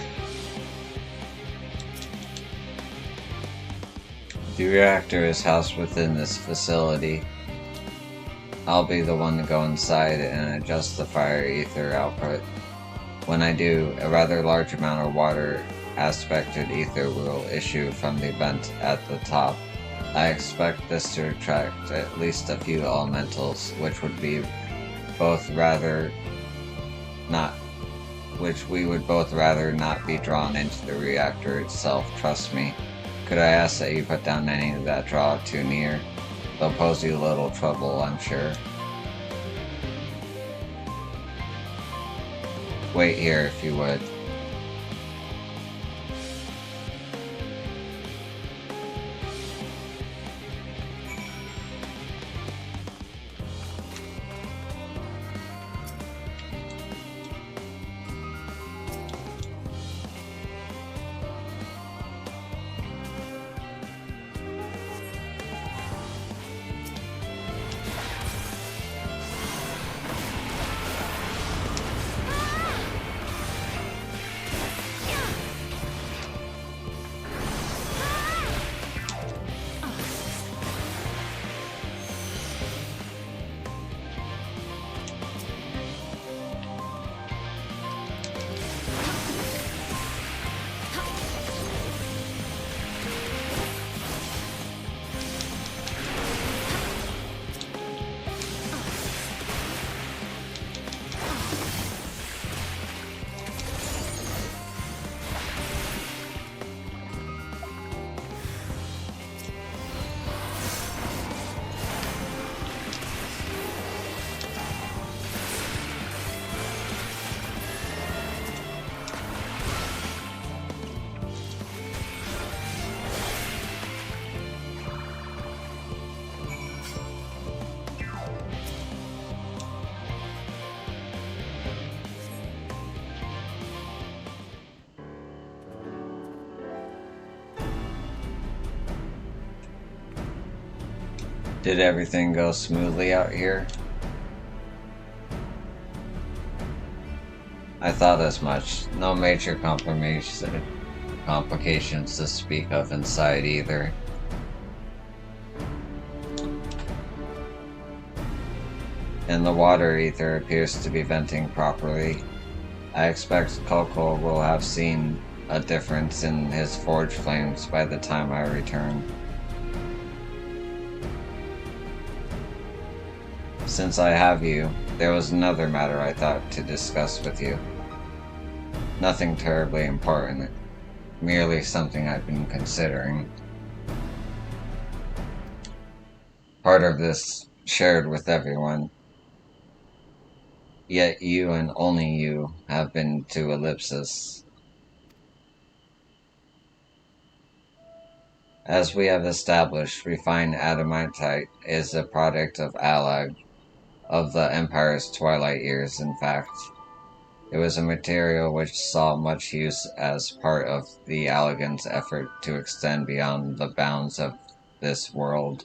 The reactor is housed within this facility. I'll be the one to go inside and adjust the fire ether output. When I do, a rather large amount of water aspected ether will issue from the vent at the top. I expect this to attract at least a few elementals, which we would both rather not be drawn into the reactor itself, trust me. Could I ask that you put down any that draw too near? They'll pose you a little trouble, I'm sure. Wait here if you would. Did everything go smoothly out here? I thought as much. No major complications to speak of inside either. And the water ether appears to be venting properly. I expect Coco will have seen a difference in his forge flames by the time I return. Since I have you, there was another matter I thought to discuss with you. Nothing terribly important, merely something I've been considering. Part of this shared with everyone. Yet you and only you have been to Ellipsis. As we have established, refined adamantite is a product of Alag, of the Empire's twilight years, in fact. It was a material which saw much use as part of the Allagan's effort to extend beyond the bounds of this world.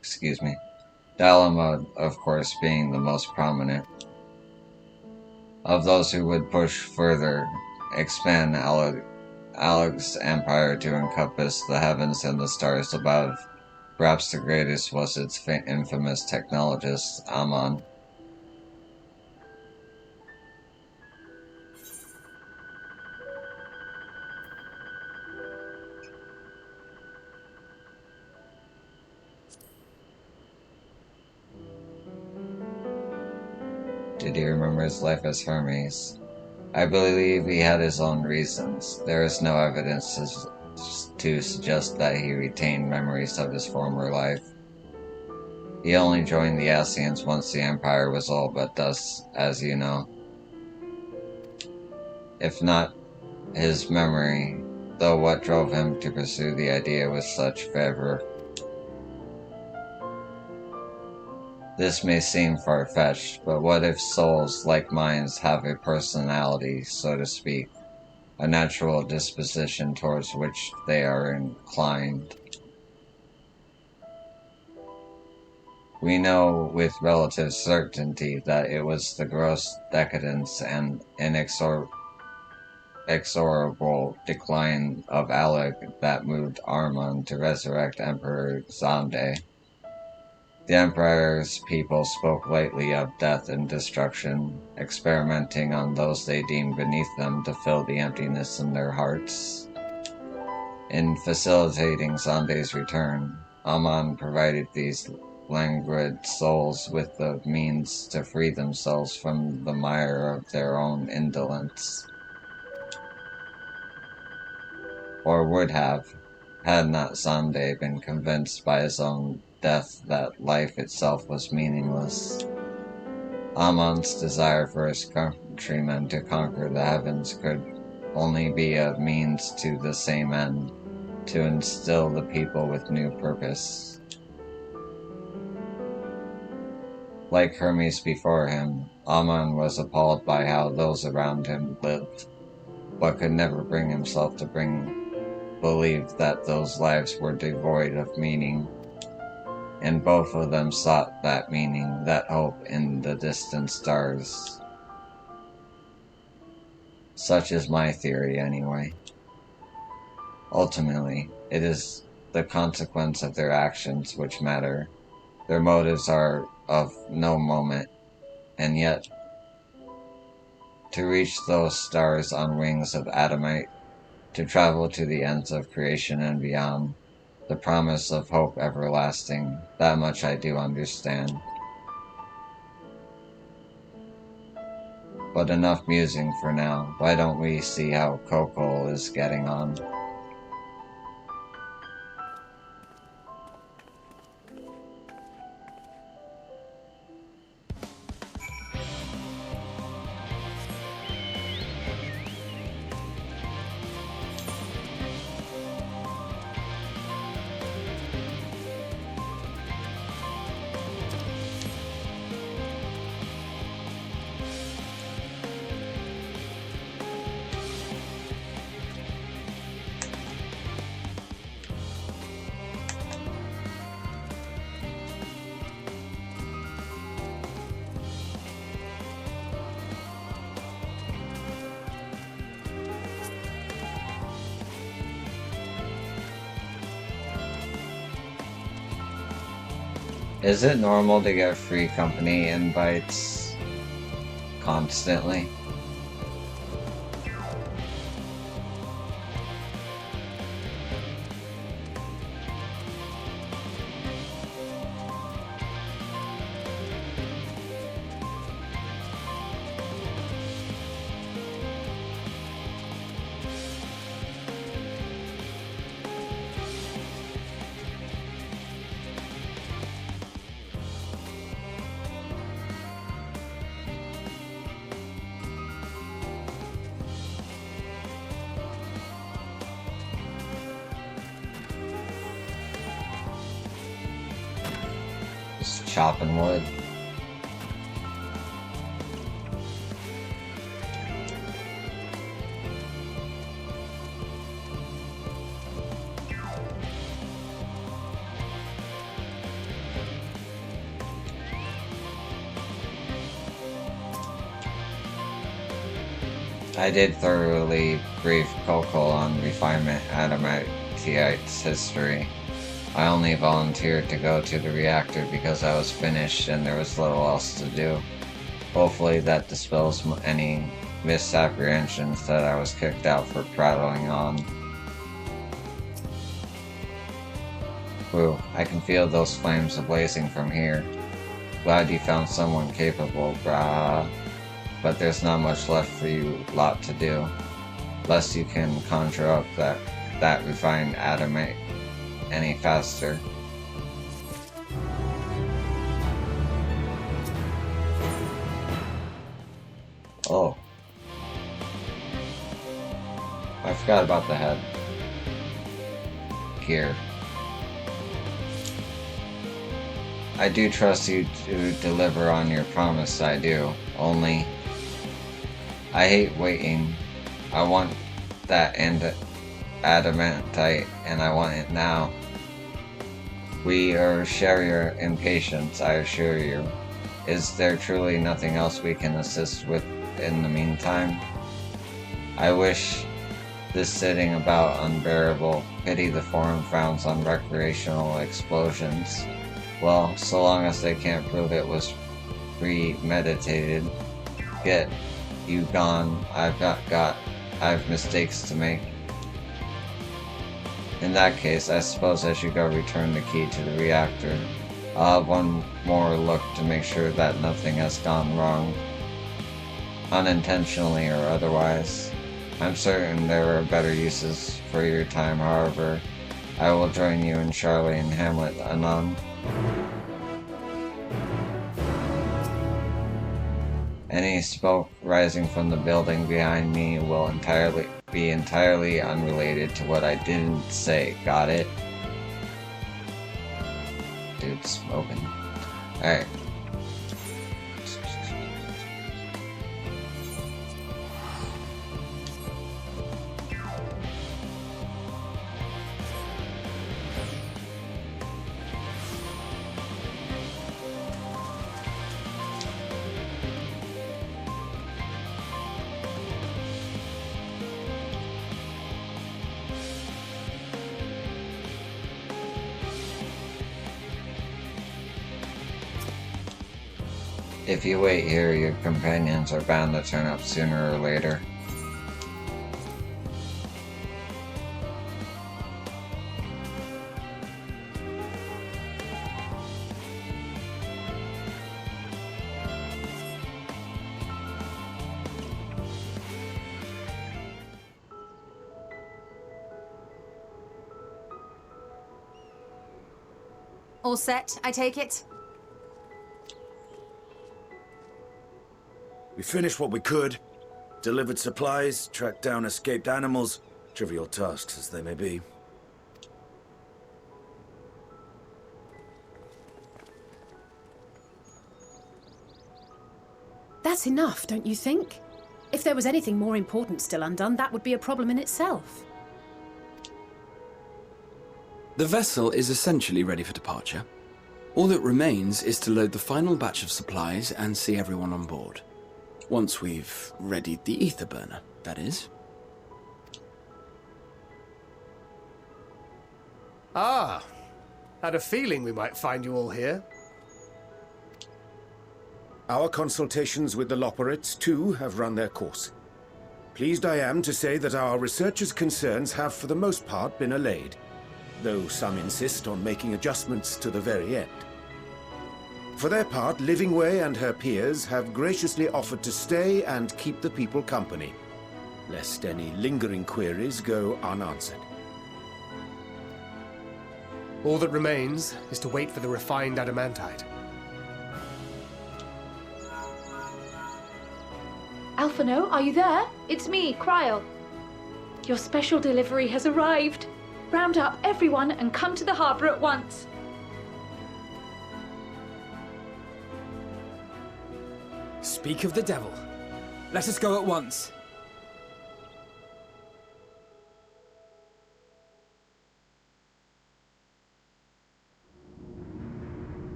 Excuse me. Dalamud, of course, being the most prominent. Of those who would push further, expand Alag's empire to encompass the heavens and the stars above, perhaps the greatest was its infamous technologist, Amon. Did he remember his life as Hermes? I believe he had his own reasons. There is no evidence to suggest that he retained memories of his former life. He only joined the Ascians once the Empire was all but dust, as you know. If not his memory, though what drove him to pursue the idea with such fervor. This may seem far-fetched, but what if souls like minds have a personality, so to speak, a natural disposition towards which they are inclined? We know with relative certainty that it was the gross decadence and inexorable decline of Alec that moved Armand to resurrect Emperor Xande. The Empire's people spoke lightly of death and destruction, experimenting on those they deemed beneath them to fill the emptiness in their hearts. In facilitating Xande's return, Aman provided these languid souls with the means to free themselves from the mire of their own indolence. Or would have, had not Xande been convinced by his own death that life itself was meaningless. Amon's desire for his countrymen to conquer the heavens could only be a means to the same end, to instill the people with new purpose. Like Hermes before him, Amon was appalled by how those around him lived, but could never bring himself to believe that those lives were devoid of meaning. And both of them sought that meaning, that hope in the distant stars. Such is my theory, anyway. Ultimately, it is the consequence of their actions which matter. Their motives are of no moment, and yet, to reach those stars on wings of adamite, to travel to the ends of creation and beyond, the promise of hope everlasting, that much I do understand. But enough musing for now. Why don't we see how Kokol is getting on? Is it normal to get free company invites constantly? Just chopping wood. I did thoroughly brief Kokol on refinement Adamite's history. I only volunteered to go to the reactor because I was finished and there was little else to do. Hopefully that dispels any misapprehensions that I was kicked out for prattling on. Whew, I can feel those flames ablazing from here. Glad you found someone capable, brah. But there's not much left for you lot to do, lest you can conjure up that refined adamite any faster. Oh. I forgot about the head. Here. I do trust you to deliver on your promise, I do. Only, I hate waiting. I want that adamantite, and I want it now. We share your impatience, I assure you. Is there truly nothing else we can assist with in the meantime? I wish this sitting about unbearable. Pity the forum frowns on recreational explosions. Well, so long as they can't prove it was premeditated. Get you gone. I've mistakes to make. In that case, I suppose I should go return the key to the reactor. I'll have one more look to make sure that nothing has gone wrong, unintentionally or otherwise. I'm certain there are better uses for your time, however. I will join you and Charlie and Hamlet anon. Any smoke rising from the building behind me will be entirely unrelated to what I didn't say. Got it? Dude, smoking. Alright. If you wait here, your companions are bound to turn up sooner or later. All set, I take it? We finished what we could. Delivered supplies, tracked down escaped animals. Trivial tasks as they may be. That's enough, don't you think? If there was anything more important still undone, that would be a problem in itself. The vessel is essentially ready for departure. All that remains is to load the final batch of supplies and see everyone on board. Once we've readied the ether burner, that is. Ah, had a feeling we might find you all here. Our consultations with the Loperates, too, have run their course. Pleased I am to say that our researchers' concerns have for the most part been allayed, though some insist on making adjustments to the very end. For their part, Livingway and her peers have graciously offered to stay and keep the people company, lest any lingering queries go unanswered. All that remains is to wait for the refined adamantite. Alphino, are you there? It's me, Cryle. Your special delivery has arrived. Round up everyone and come to the harbour at once. Speak of the devil. Let us go at once.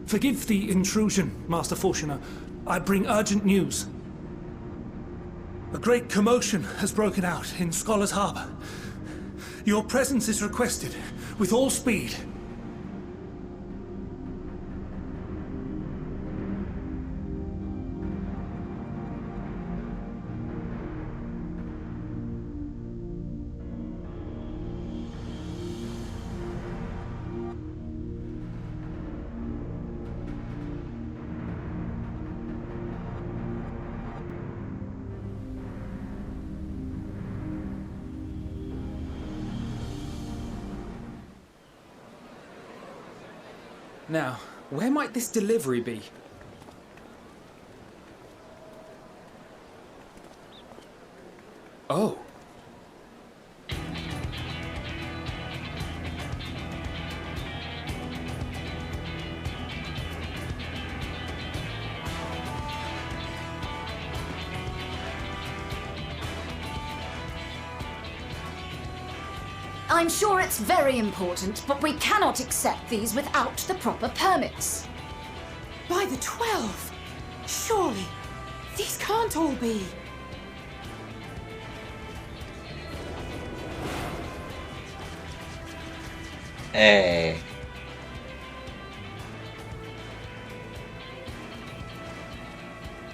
Forgive the intrusion, Master Fortuner. I bring urgent news. A great commotion has broken out in Scholar's Harbour. Your presence is requested with all speed. Now, where might this delivery be? Oh. I'm sure it's very important, but we cannot accept these without the proper permits. By the 12! Surely, these can't all be. Hey.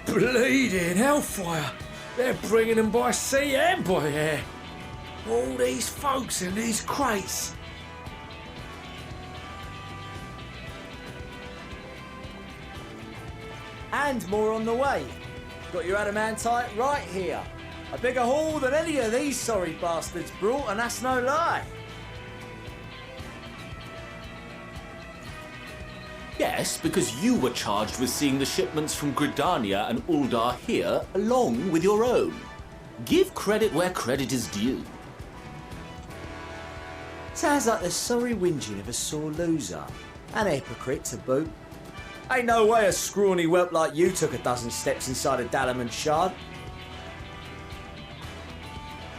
Bleeding hellfire! They're bringing them by sea and by air. All these folks in these crates. And more on the way. Got your adamantite right here. A bigger haul than any of these sorry bastards brought, and that's no lie. Yes, because you were charged with seeing the shipments from Gridania and Uldar here, along with your own. Give credit where credit is due. Sounds like the sorry whinging of a sore loser. An hypocrite to boot. Ain't no way a scrawny whelp like you took a dozen steps inside a Dalaman shard.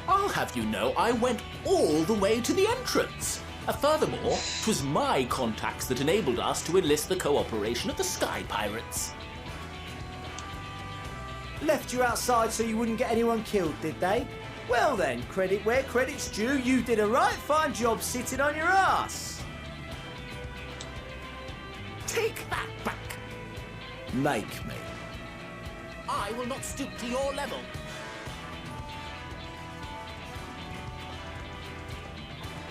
I'll have you know I went all the way to the entrance. Furthermore, 'twas my contacts that enabled us to enlist the cooperation of the Sky Pirates. Left you outside so you wouldn't get anyone killed, did they? Well then, credit where credit's due, you did a right fine job sitting on your ass. Take that back. Make me. I will not stoop to your level.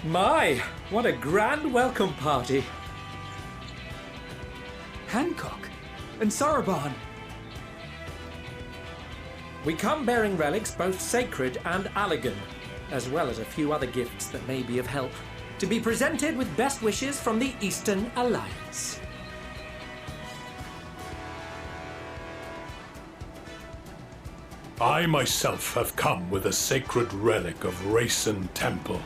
My, what a grand welcome party. Hancock and Saraban. We come bearing relics both sacred and Allagan, as well as a few other gifts that may be of help, to be presented with best wishes from the Eastern Alliance. I myself have come with a sacred relic of Rayson Temple.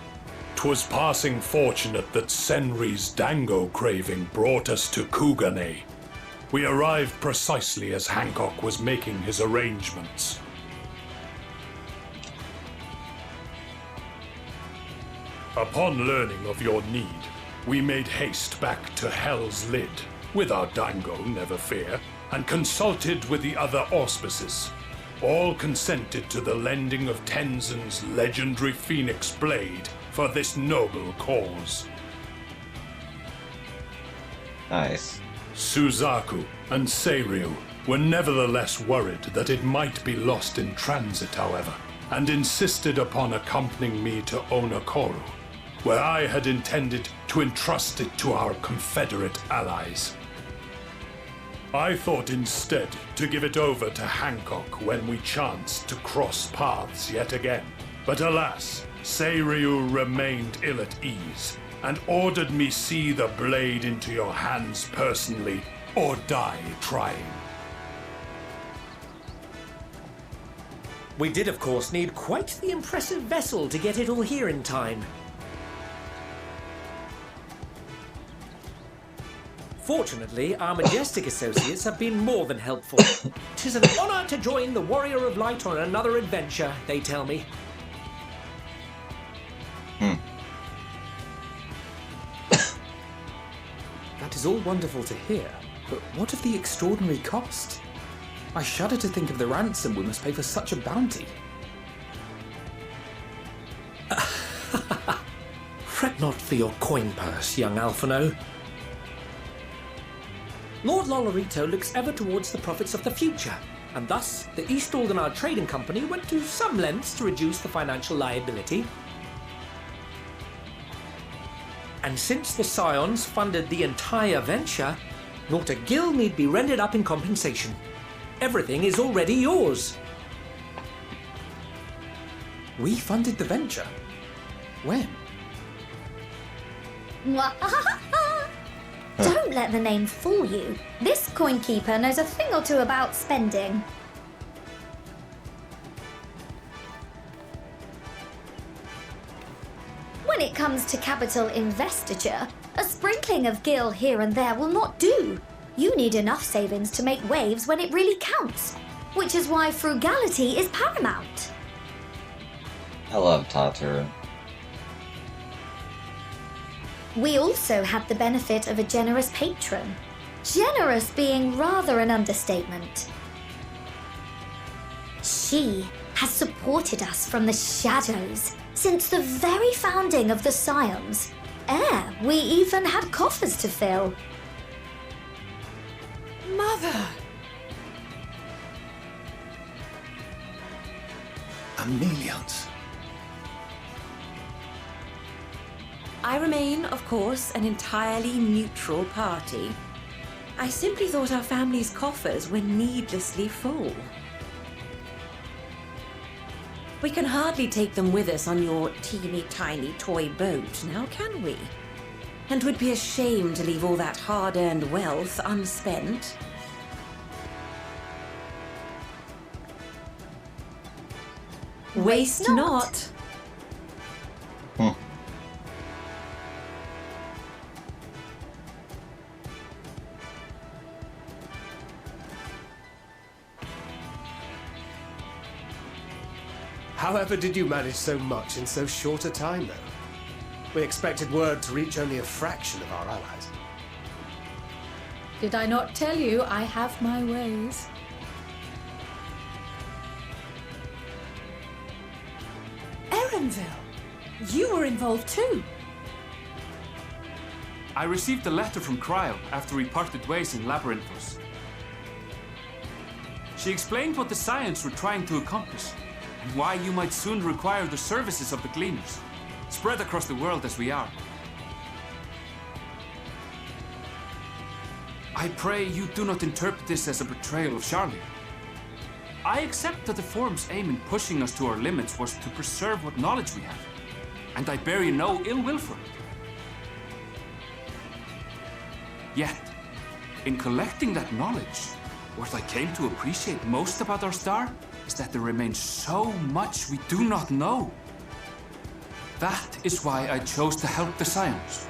'Twas passing fortunate that Senri's dango craving brought us to Kugane. We arrived precisely as Hancock was making his arrangements. Upon learning of your need, we made haste back to Hell's Lid, with our dango, never fear, and consulted with the other auspices. All consented to the lending of Tenzin's legendary Phoenix Blade for this noble cause. Nice. Suzaku and Seiryu were nevertheless worried that it might be lost in transit, however, and insisted upon accompanying me to Onakoru, where I had intended to entrust it to our Confederate allies. I thought instead to give it over to Hancock when we chanced to cross paths yet again. But alas, Seiryu remained ill at ease and ordered me see the blade into your hands personally or die trying. We did, of course, need quite the impressive vessel to get it all here in time. Fortunately, our majestic associates have been more than helpful. 'Tis an honor to join the Warrior of Light on another adventure, they tell me. That is all wonderful to hear, but what of the extraordinary cost? I shudder to think of the ransom we must pay for such a bounty. Fret not for your coin purse, young Alphino. Lord Lolorito looks ever towards the profits of the future, and thus the East Aldenar Trading Company went to some lengths to reduce the financial liability. And since the Scions funded the entire venture, not a gill need be rendered up in compensation. Everything is already yours. We funded the venture? When? Don't let the name fool you. This coin keeper knows a thing or two about spending. it comes to capital investiture, a sprinkling of gil here and there will not do. You need enough savings to make waves when it really counts, which is why frugality is paramount. I love Tataru. We also had the benefit of a generous patron. Generous being rather an understatement. She has supported us from the shadows since the very founding of the Scions. We even had coffers to fill. Mother! Amelians. I remain, of course, an entirely neutral party. I simply thought our family's coffers were needlessly full. We can hardly take them with us on your teeny-tiny toy boat, now can we? And would be ashamed to leave all that hard-earned wealth unspent. Waste not. However did you manage so much in so short a time, though? We expected word to reach only a fraction of our allies. Did I not tell you I have my ways? Erenville, you were involved too. I received a letter from Cryo after we parted ways in Labyrinthos. She explained what the Scions were trying to accomplish, and why you might soon require the services of the Gleaners, spread across the world as we are. I pray you do not interpret this as a betrayal of Charlie. I accept that the Forum's aim in pushing us to our limits was to preserve what knowledge we have, and I bear you no ill will for it. Yet, in collecting that knowledge, what I came to appreciate most about our star is that there remains so much we do not know. That is why I chose to help the Scions,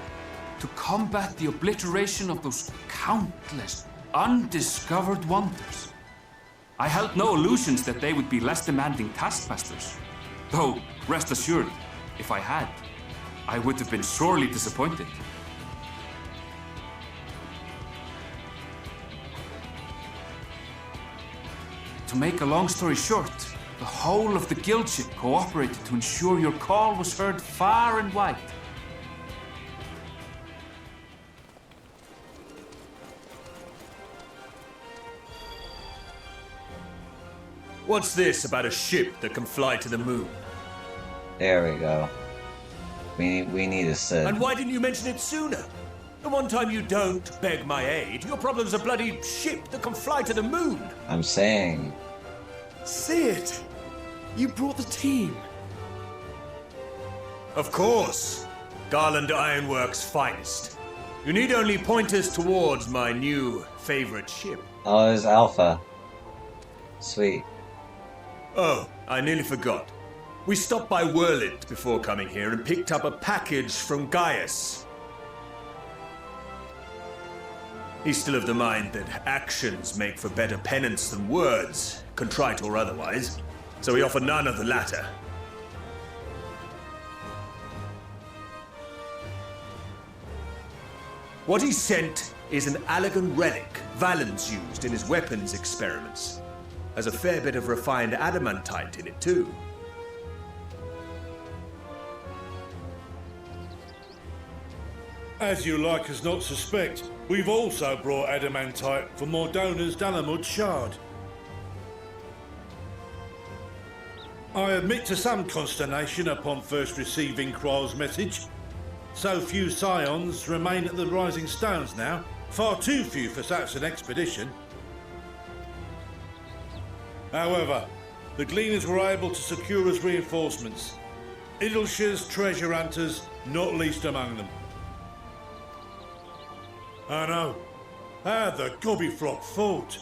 to combat the obliteration of those countless undiscovered wonders. I held no illusions that they would be less demanding taskmasters, though, rest assured, if I had, I would have been sorely disappointed. To make a long story short, the whole of the guildship cooperated to ensure your call was heard far and wide. What's this about a ship that can fly to the moon? There we go. We need a Sid. And why didn't you mention it sooner? The one time you don't beg my aid, your problem's a bloody ship that can fly to the moon. I'm saying. Sid, you brought the team. Of course. Garland Ironworks' finest. You need only point us towards my new favorite ship. Oh, it's Alpha. Sweet. Oh, I nearly forgot. We stopped by Whirlint before coming here and picked up a package from Gaius. He's still of the mind that actions make for better penance than words, contrite or otherwise, so we offer none of the latter. What he sent is an Allegan relic Valens used in his weapons experiments. Has a fair bit of refined adamantite in it, too. As you like us not suspect, we've also brought adamantite for Mordona's Dalamud shard. I admit to some consternation upon first receiving Kryle's message. So few Scions remain at the Rising Stones now, far too few for such an expedition. However, the Gleaners were able to secure us reinforcements. Idleshire's treasure hunters, not least among them. I know. How the Gobbyflock fought.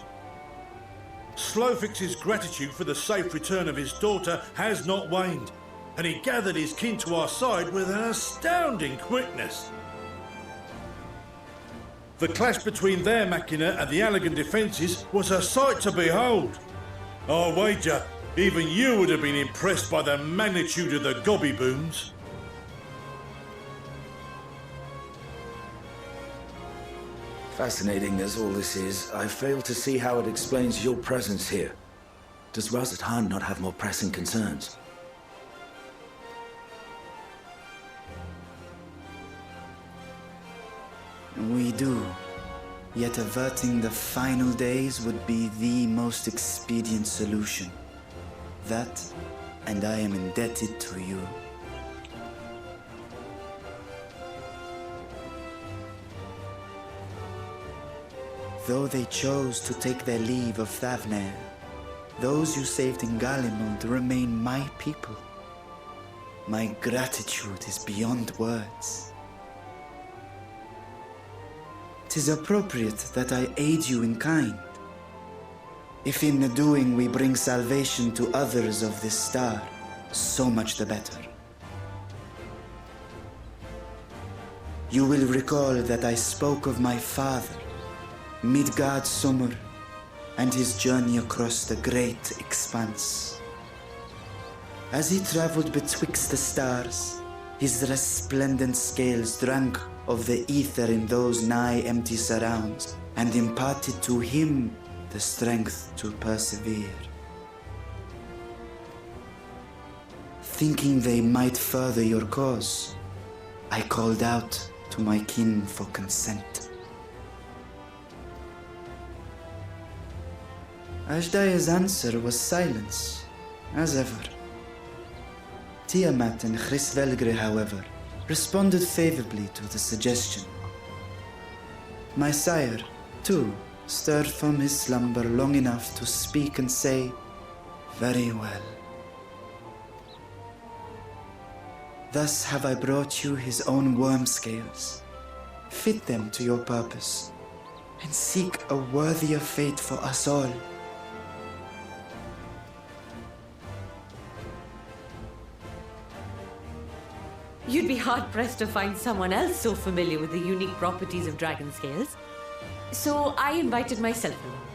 Slowfix's gratitude for the safe return of his daughter has not waned. and he gathered his kin to our side with an astounding quickness. The clash between their machina and the Allagan defences was a sight to behold. I wager even you would have been impressed by the magnitude of the gobby booms. Fascinating as all this is, I fail to see how it explains your presence here. Does Razat not have more pressing concerns? We do. Yet averting the final days would be the most expedient solution. That, and I am indebted to you. Though they chose to take their leave of Thavnair, those you saved in Galimund remain my people. My gratitude is beyond words. 'Tis appropriate that I aid you in kind. If in the doing we bring salvation to others of this star, so much the better. You will recall that I spoke of my father, Midgard Sommer, and his journey across the great expanse. As he traveled betwixt the stars, his resplendent scales drank of the ether in those nigh empty surrounds, and imparted to him the strength to persevere. Thinking they might further your cause, I called out to my kin for consent. Ashdaya's answer was silence, as ever. Tiamat and Chrisvelgre, however, responded favorably to the suggestion. My sire, too, stirred from his slumber long enough to speak and say, "Very well." Thus have I brought you his own worm scales. Fit them to your purpose, and seek a worthier fate for us all. You'd be hard-pressed to find someone else so familiar with the unique properties of dragon scales. So I invited myself along.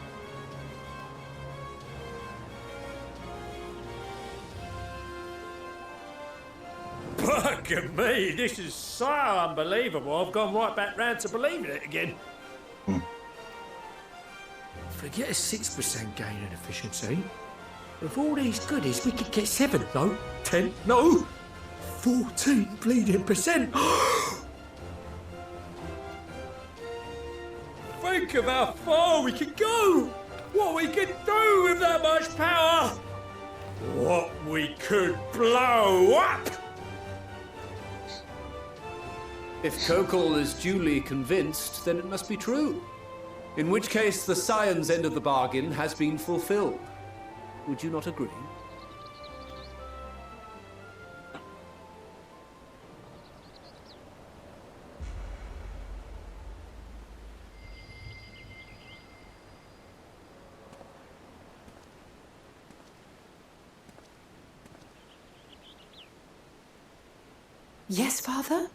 Bugger me, this is so unbelievable. I've gone right back round to believing it again. Forget a 6% gain in efficiency. With all these goodies, we could get 7, no, 10, no, 14 bleeding percent. Think of how far we could go. What we could do with that much power. What we could blow up. If Kokol is duly convinced, then it must be true. In which case, the Scion's end of the bargain has been fulfilled. Would you not agree? Yes, Father?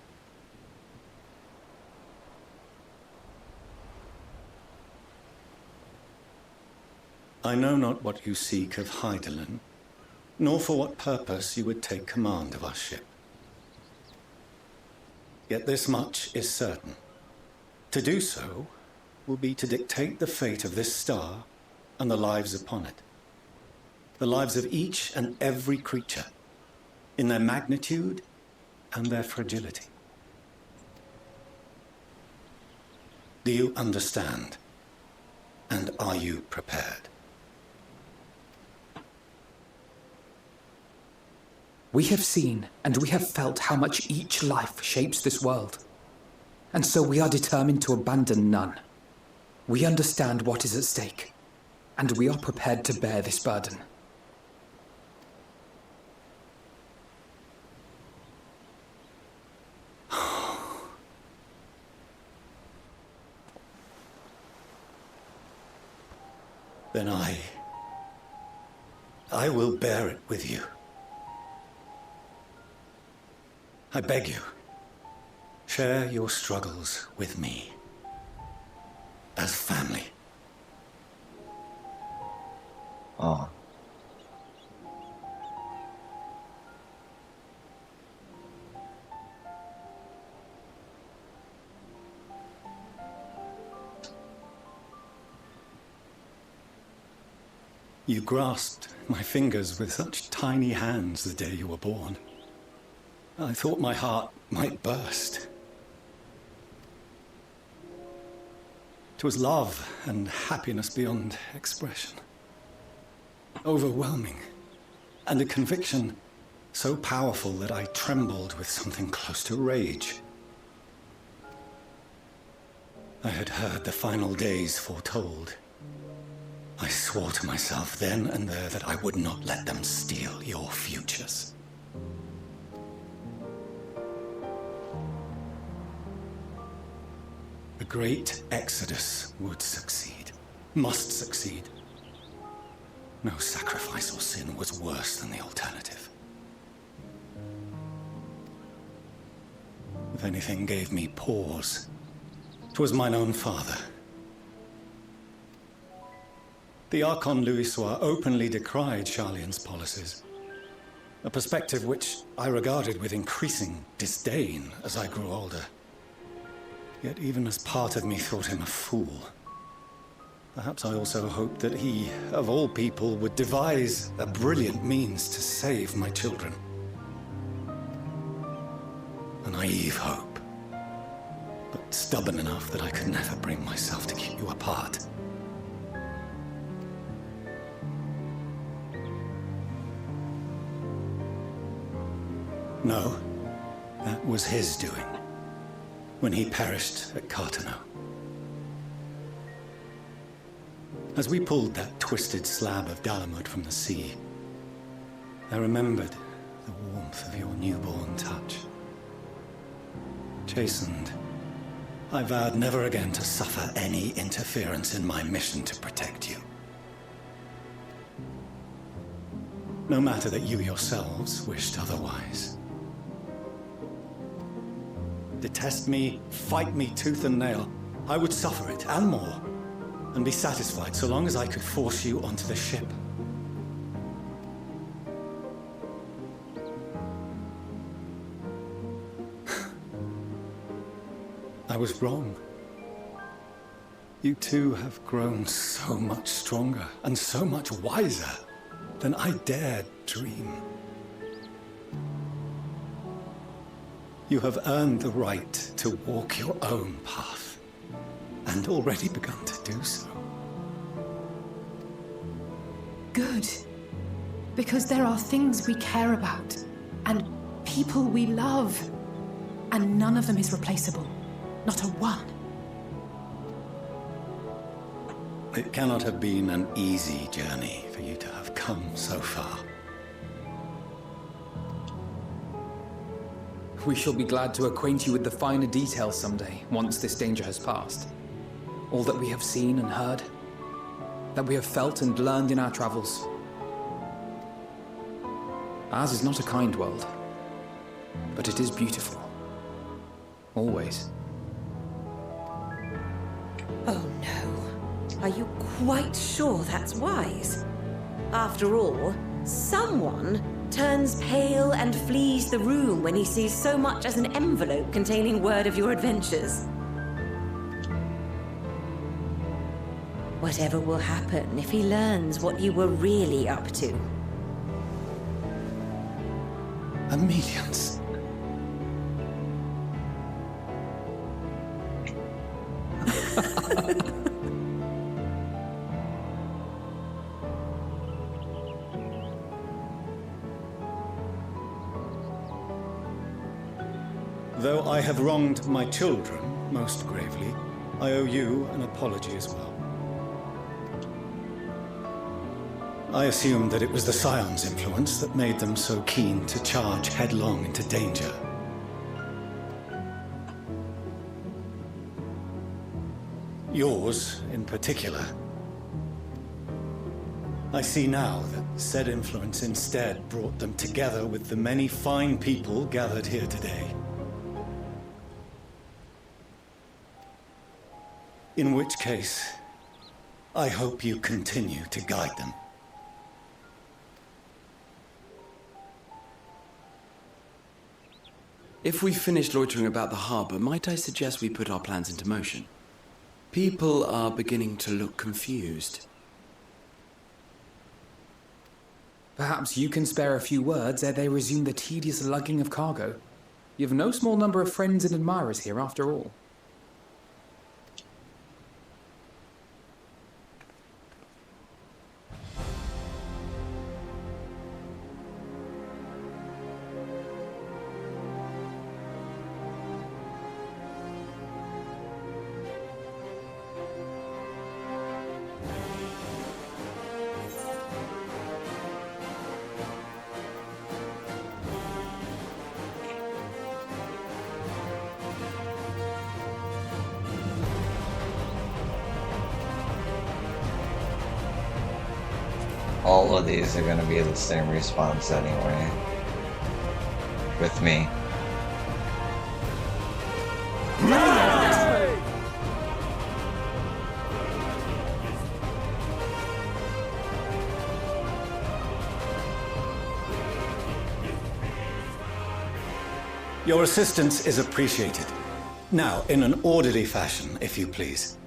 I know not what you seek of Hydaelyn, nor for what purpose you would take command of our ship. Yet this much is certain. To do so will be to dictate the fate of this star and the lives upon it. The lives of each and every creature, in their magnitude and their fragility. Do you understand? And are you prepared? We have seen and we have felt how much each life shapes this world. And so we are determined to abandon none. We understand what is at stake, and we are prepared to bear this burden. Then I will bear it with you. I beg you, share your struggles with me. As family. Oh. You grasped my fingers with such tiny hands the day you were born. I thought my heart might burst. It was love and happiness beyond expression. Overwhelming. And a conviction so powerful that I trembled with something close to rage. I had heard the final days foretold. I swore to myself then and there that I would not let them steal your futures. The great exodus would succeed, must succeed. No sacrifice or sin was worse than the alternative. If anything gave me pause, 'twas mine own father. The Archon Louisois openly decried Charlian's policies, a perspective which I regarded with increasing disdain as I grew older. Yet even as part of me thought him a fool, perhaps I also hoped that he, of all people, would devise a brilliant means to save my children. A naive hope, but stubborn enough that I could never bring myself to keep you apart. No, that was his doing, when he perished at Cartano. As we pulled that twisted slab of Dalamud from the sea, I remembered the warmth of your newborn touch. Chastened, I vowed never again to suffer any interference in my mission to protect you. No matter that you yourselves wished otherwise. Detest me, fight me tooth and nail, I would suffer it, and more, and be satisfied so long as I could force you onto the ship. I was wrong. You two have grown so much stronger and so much wiser than I dared dream. You have earned the right to walk your own path, and already begun to do so. Good. Because there are things we care about, and people we love, and none of them is replaceable. Not a one. It cannot have been an easy journey for you to have come so far. We shall be glad to acquaint you with the finer details someday, once this danger has passed. All that we have seen and heard, that we have felt and learned in our travels. Ours is not a kind world, but it is beautiful. Always. Oh no. Are you quite sure that's wise? After all, someone turns pale and flees the room when he sees so much as an envelope containing word of your adventures. Whatever will happen if he learns what you were really up to? Millions. Though I have wronged my children most gravely, I owe you an apology as well. I assumed that it was the Scion's influence that made them so keen to charge headlong into danger. Yours, in particular. I see now that said influence instead brought them together with the many fine people gathered here today. In which case, I hope you continue to guide them. If we've finished loitering about the harbour, might I suggest we put our plans into motion? People are beginning to look confused. Perhaps you can spare a few words ere they resume the tedious lugging of cargo. You have no small number of friends and admirers here, after all. All of these are going to be the same response anyway. With me. Your assistance is appreciated. Now, in an orderly fashion, if you please.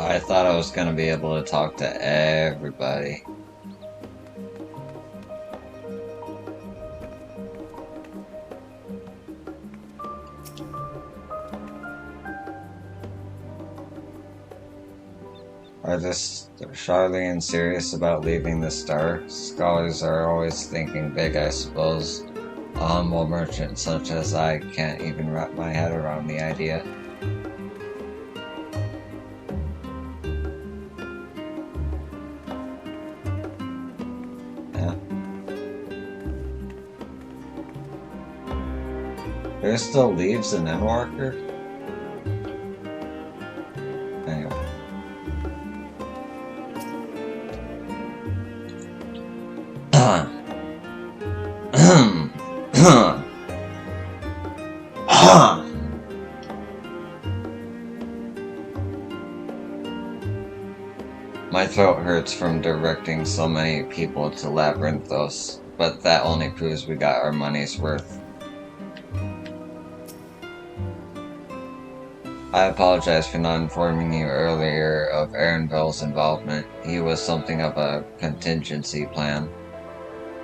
I thought I was gonna be able to talk to everybody. Are Charlene serious about leaving the star? Scholars are always thinking big, I suppose. A humble merchant such as I can't even wrap my head around the idea. There's still leaves in endwalker? Anyway. My throat hurts from directing so many people to Labyrinthos, but that only proves we got our money's worth. I apologize for not informing you earlier of Aaronville's involvement. He was something of a contingency plan.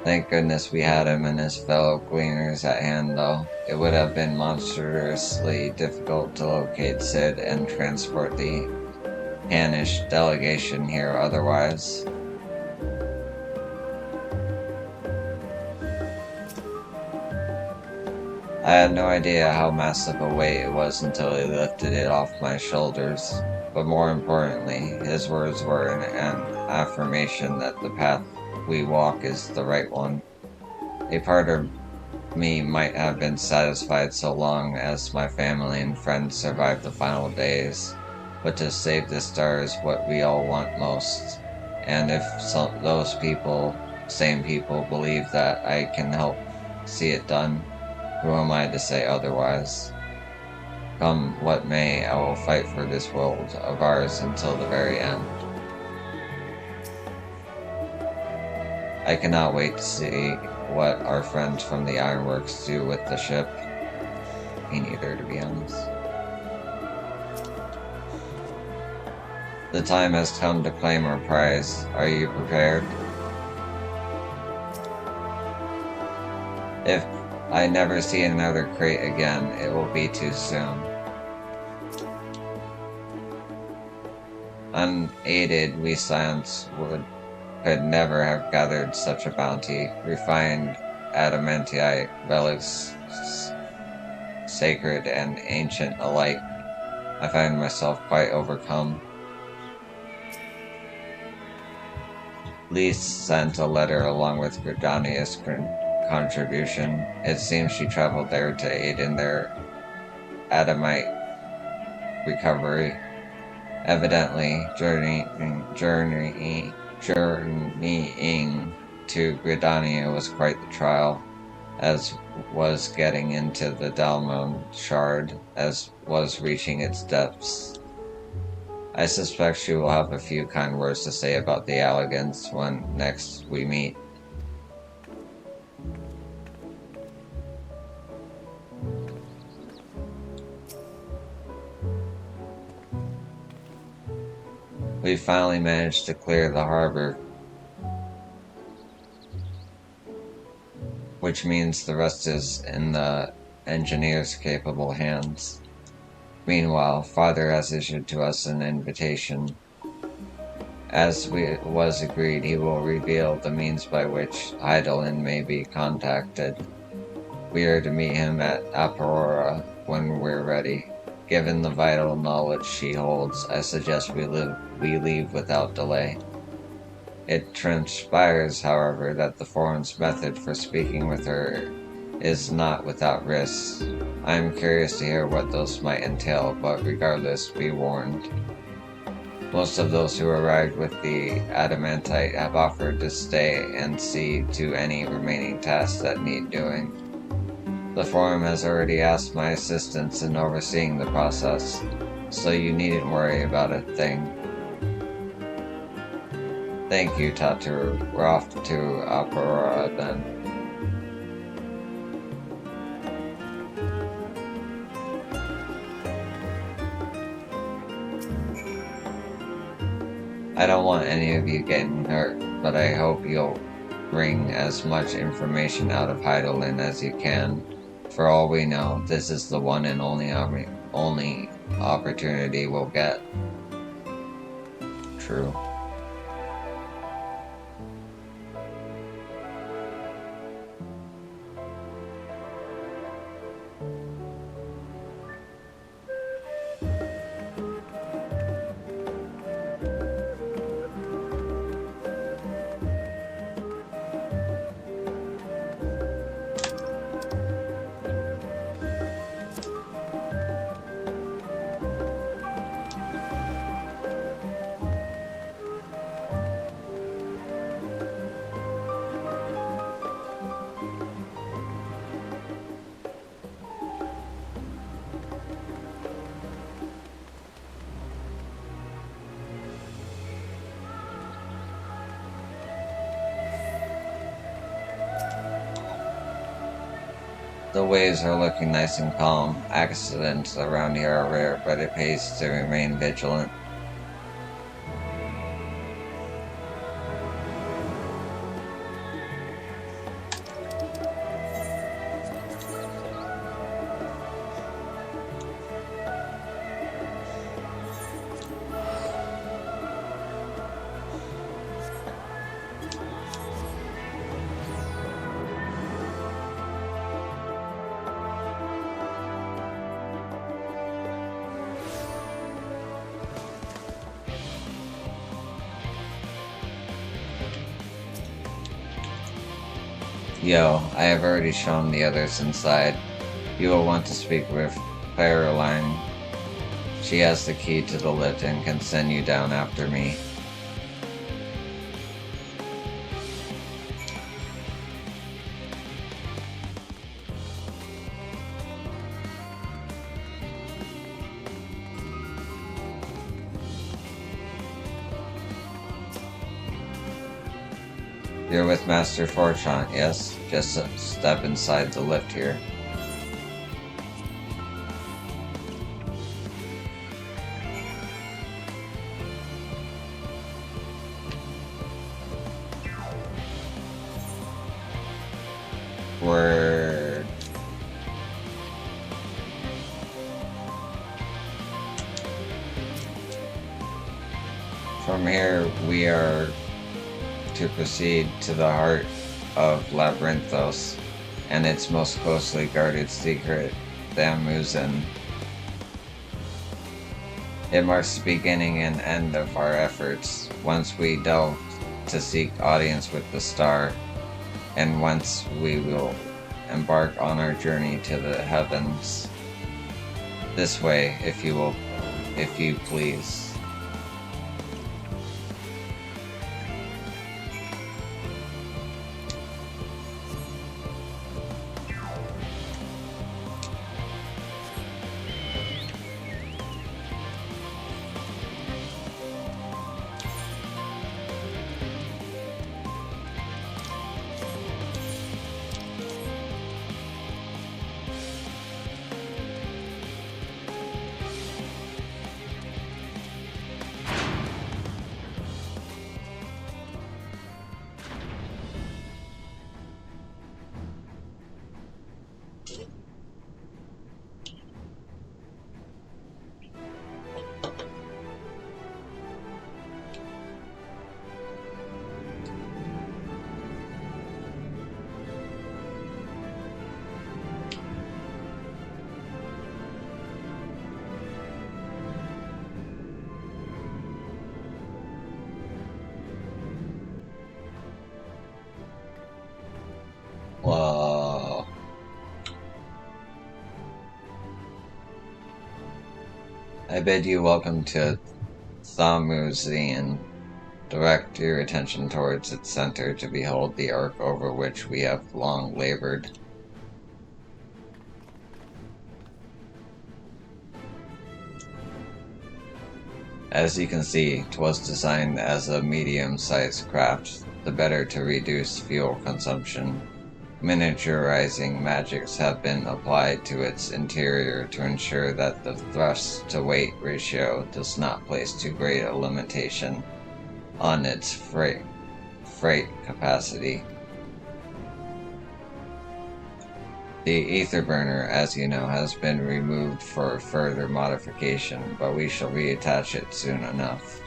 Thank goodness we had him and his fellow gleaners at hand, though. It would have been monstrously difficult to locate Sid and transport the Hanish delegation here otherwise. I had no idea how massive a weight it was until he lifted it off my shoulders, but more importantly, his words were an affirmation that the path we walk is the right one. A part of me might have been satisfied so long as my family and friends survived the final days, but to save the star is what we all want most, and if those same people believe that I can help see it done, who am I to say otherwise? Come what may, I will fight for this world of ours until the very end. I cannot wait to see what our friends from the Ironworks do with the ship. Me neither, to be honest. The time has come to claim our prize. Are you prepared? If I never see another crate again, it will be too soon. Unaided, we Scions could never have gathered such a bounty. Refined adamantite relics, sacred and ancient alike. I find myself quite overcome. Lise sent a letter along with Gridania's contribution. It seems she traveled there to aid in their adamite recovery. Evidently, journeying to Gridania was quite the trial, as was getting into the Dalmon shard, as was reaching its depths. I suspect she will have a few kind words to say about the Alligans when next we meet. We finally managed to clear the harbor, which means the rest is in the engineer's capable hands. Meanwhile, Father has issued to us an invitation. As was agreed, he will reveal the means by which Heidelin may be contacted. We are to meet him at Aperora when we're ready. Given the vital knowledge she holds, I suggest we leave without delay. It transpires, however, that the Foreign's method for speaking with her is not without risks. I am curious to hear what those might entail, but regardless, be warned. Most of those who arrived with the adamantite have offered to stay and see to any remaining tasks that need doing. The Forum has already asked my assistance in overseeing the process, so you needn't worry about a thing. Thank you, Tatu. We're off to Aperora then. I don't want any of you getting hurt, but I hope you'll wring as much information out of Heidelin as you can. For all we know, this is the one and only opportunity we'll get. True. The waves are looking nice and calm. Accidents around here are rare, but it pays to remain vigilant. Yo, I have already shown the others inside. You will want to speak with Caroline. She has the key to the lift and can send you down after me. You're with Master Forchant, yes? Just step inside the lift here. Word. From here, we are to proceed to the heart of Labyrinthos and its most closely guarded secret, the Amuzen. It marks the beginning and end of our efforts, once we delve to seek audience with the star, and once we will embark on our journey to the heavens. This way, if you please. Whoa. I bid you welcome to Thamuzian. Direct your attention towards its center to behold the arc over which we have long labored. As you can see, 'twas designed as a medium-sized craft, the better to reduce fuel consumption. Miniaturizing magics have been applied to its interior to ensure that the thrust-to-weight ratio does not place too great a limitation on its freight capacity. The ether burner, as you know, has been removed for further modification, but we shall reattach it soon enough.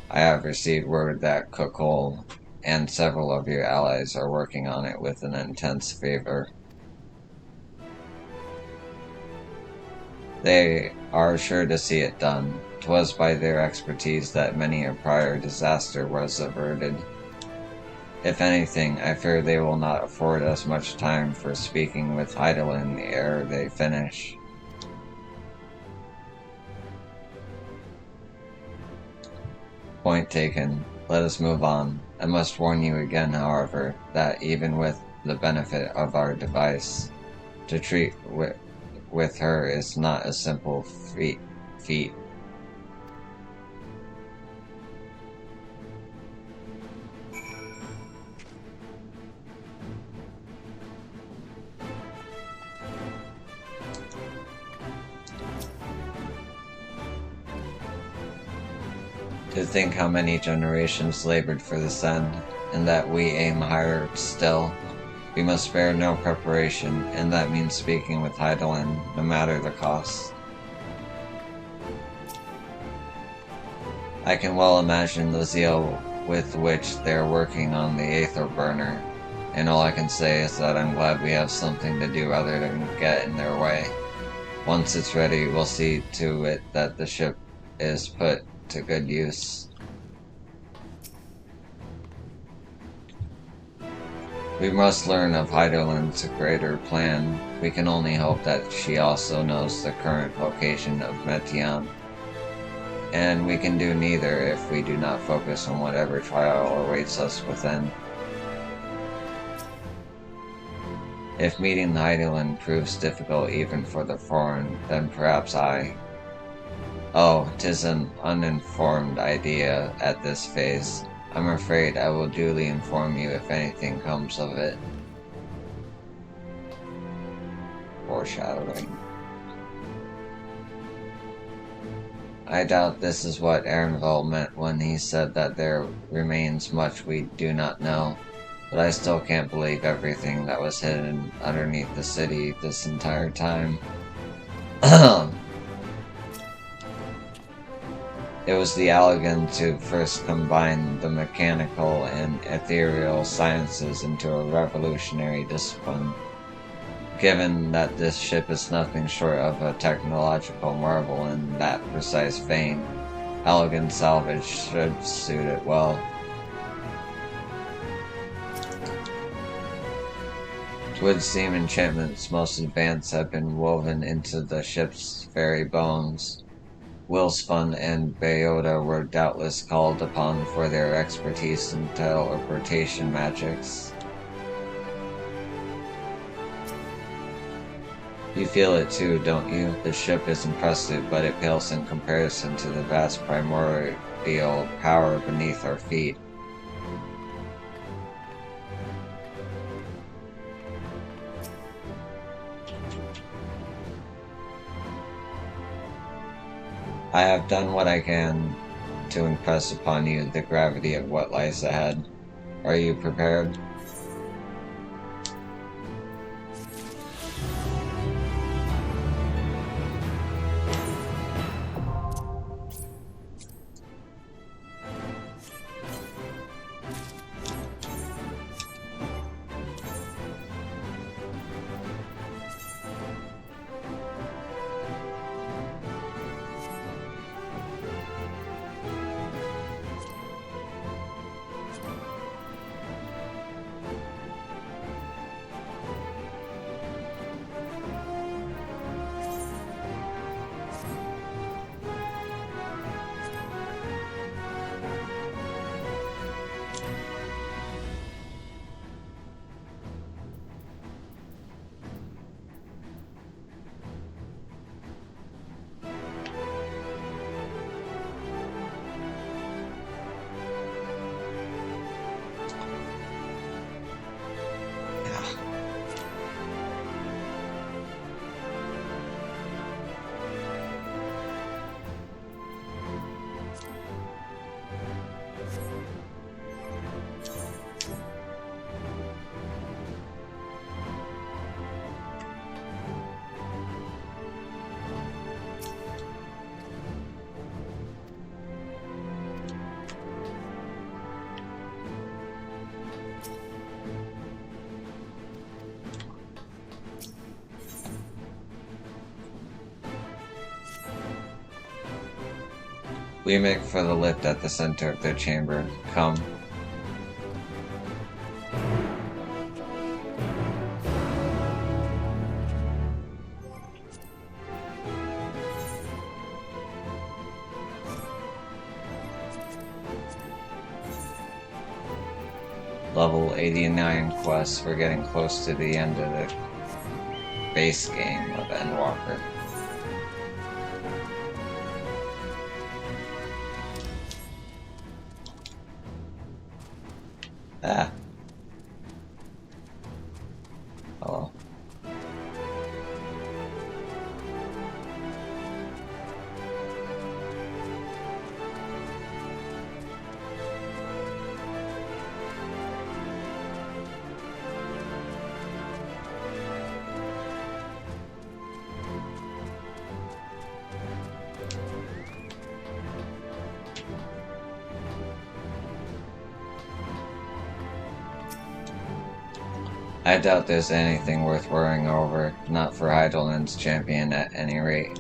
I have received word that Kokol and several of your allies are working on it with an intense favor. They are sure to see it done. 'Twas by their expertise that many a prior disaster was averted. If anything, I fear they will not afford us much time for speaking with Heidelin ere they finish. Point taken. Let us move on. I must warn you again, however, that even with the benefit of our device, to treat with her is not a simple feat. To think how many generations labored for this end, and that we aim higher still. We must spare no preparation, and that means speaking with Heidelin, no matter the cost. I can well imagine the zeal with which they are working on the Aether Burner, and all I can say is that I'm glad we have something to do other than get in their way. Once it's ready, we'll see to it that the ship is put to good use. We must learn of Heidelin's greater plan. We can only hope that she also knows the current location of Meteon. And we can do neither if we do not focus on whatever trial awaits us within. If meeting Heidelin proves difficult even for the foreign, then perhaps Oh, 'tis an uninformed idea at this phase. I'm afraid I will duly inform you if anything comes of it. Foreshadowing. I doubt this is what Ehrenveld meant when he said that there remains much we do not know, but I still can't believe everything that was hidden underneath the city this entire It was the Allegan to first combine the mechanical and ethereal sciences into a revolutionary discipline. Given that this ship is nothing short of a technological marvel in that precise vein, Allegan salvage should suit it well. Wood steam enchantments most advanced have been woven into the ship's very bones. Willspun and Bayota were doubtless called upon for their expertise in teleportation magics. You feel it too, don't you? The ship is impressive, but it pales in comparison to the vast primordial power beneath our feet. I have done what I can to impress upon you the gravity of what lies ahead. Are you prepared? We make for the lift at the center of their chamber. Come. Level 89 quest. We're getting close to the end of the base game of Endwalker. Ah. Oh. I doubt there's anything worth worrying over, not for Heidelman's champion at any rate.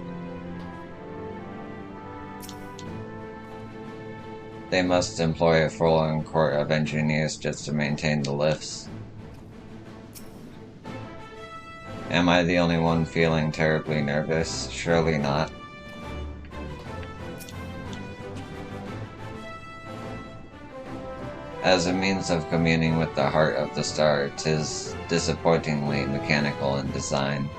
They must employ a full-on court of engineers just to maintain the lifts. Am I the only one feeling terribly nervous? Surely not. As a means of communing with the heart of the star, 'tis disappointingly mechanical in design.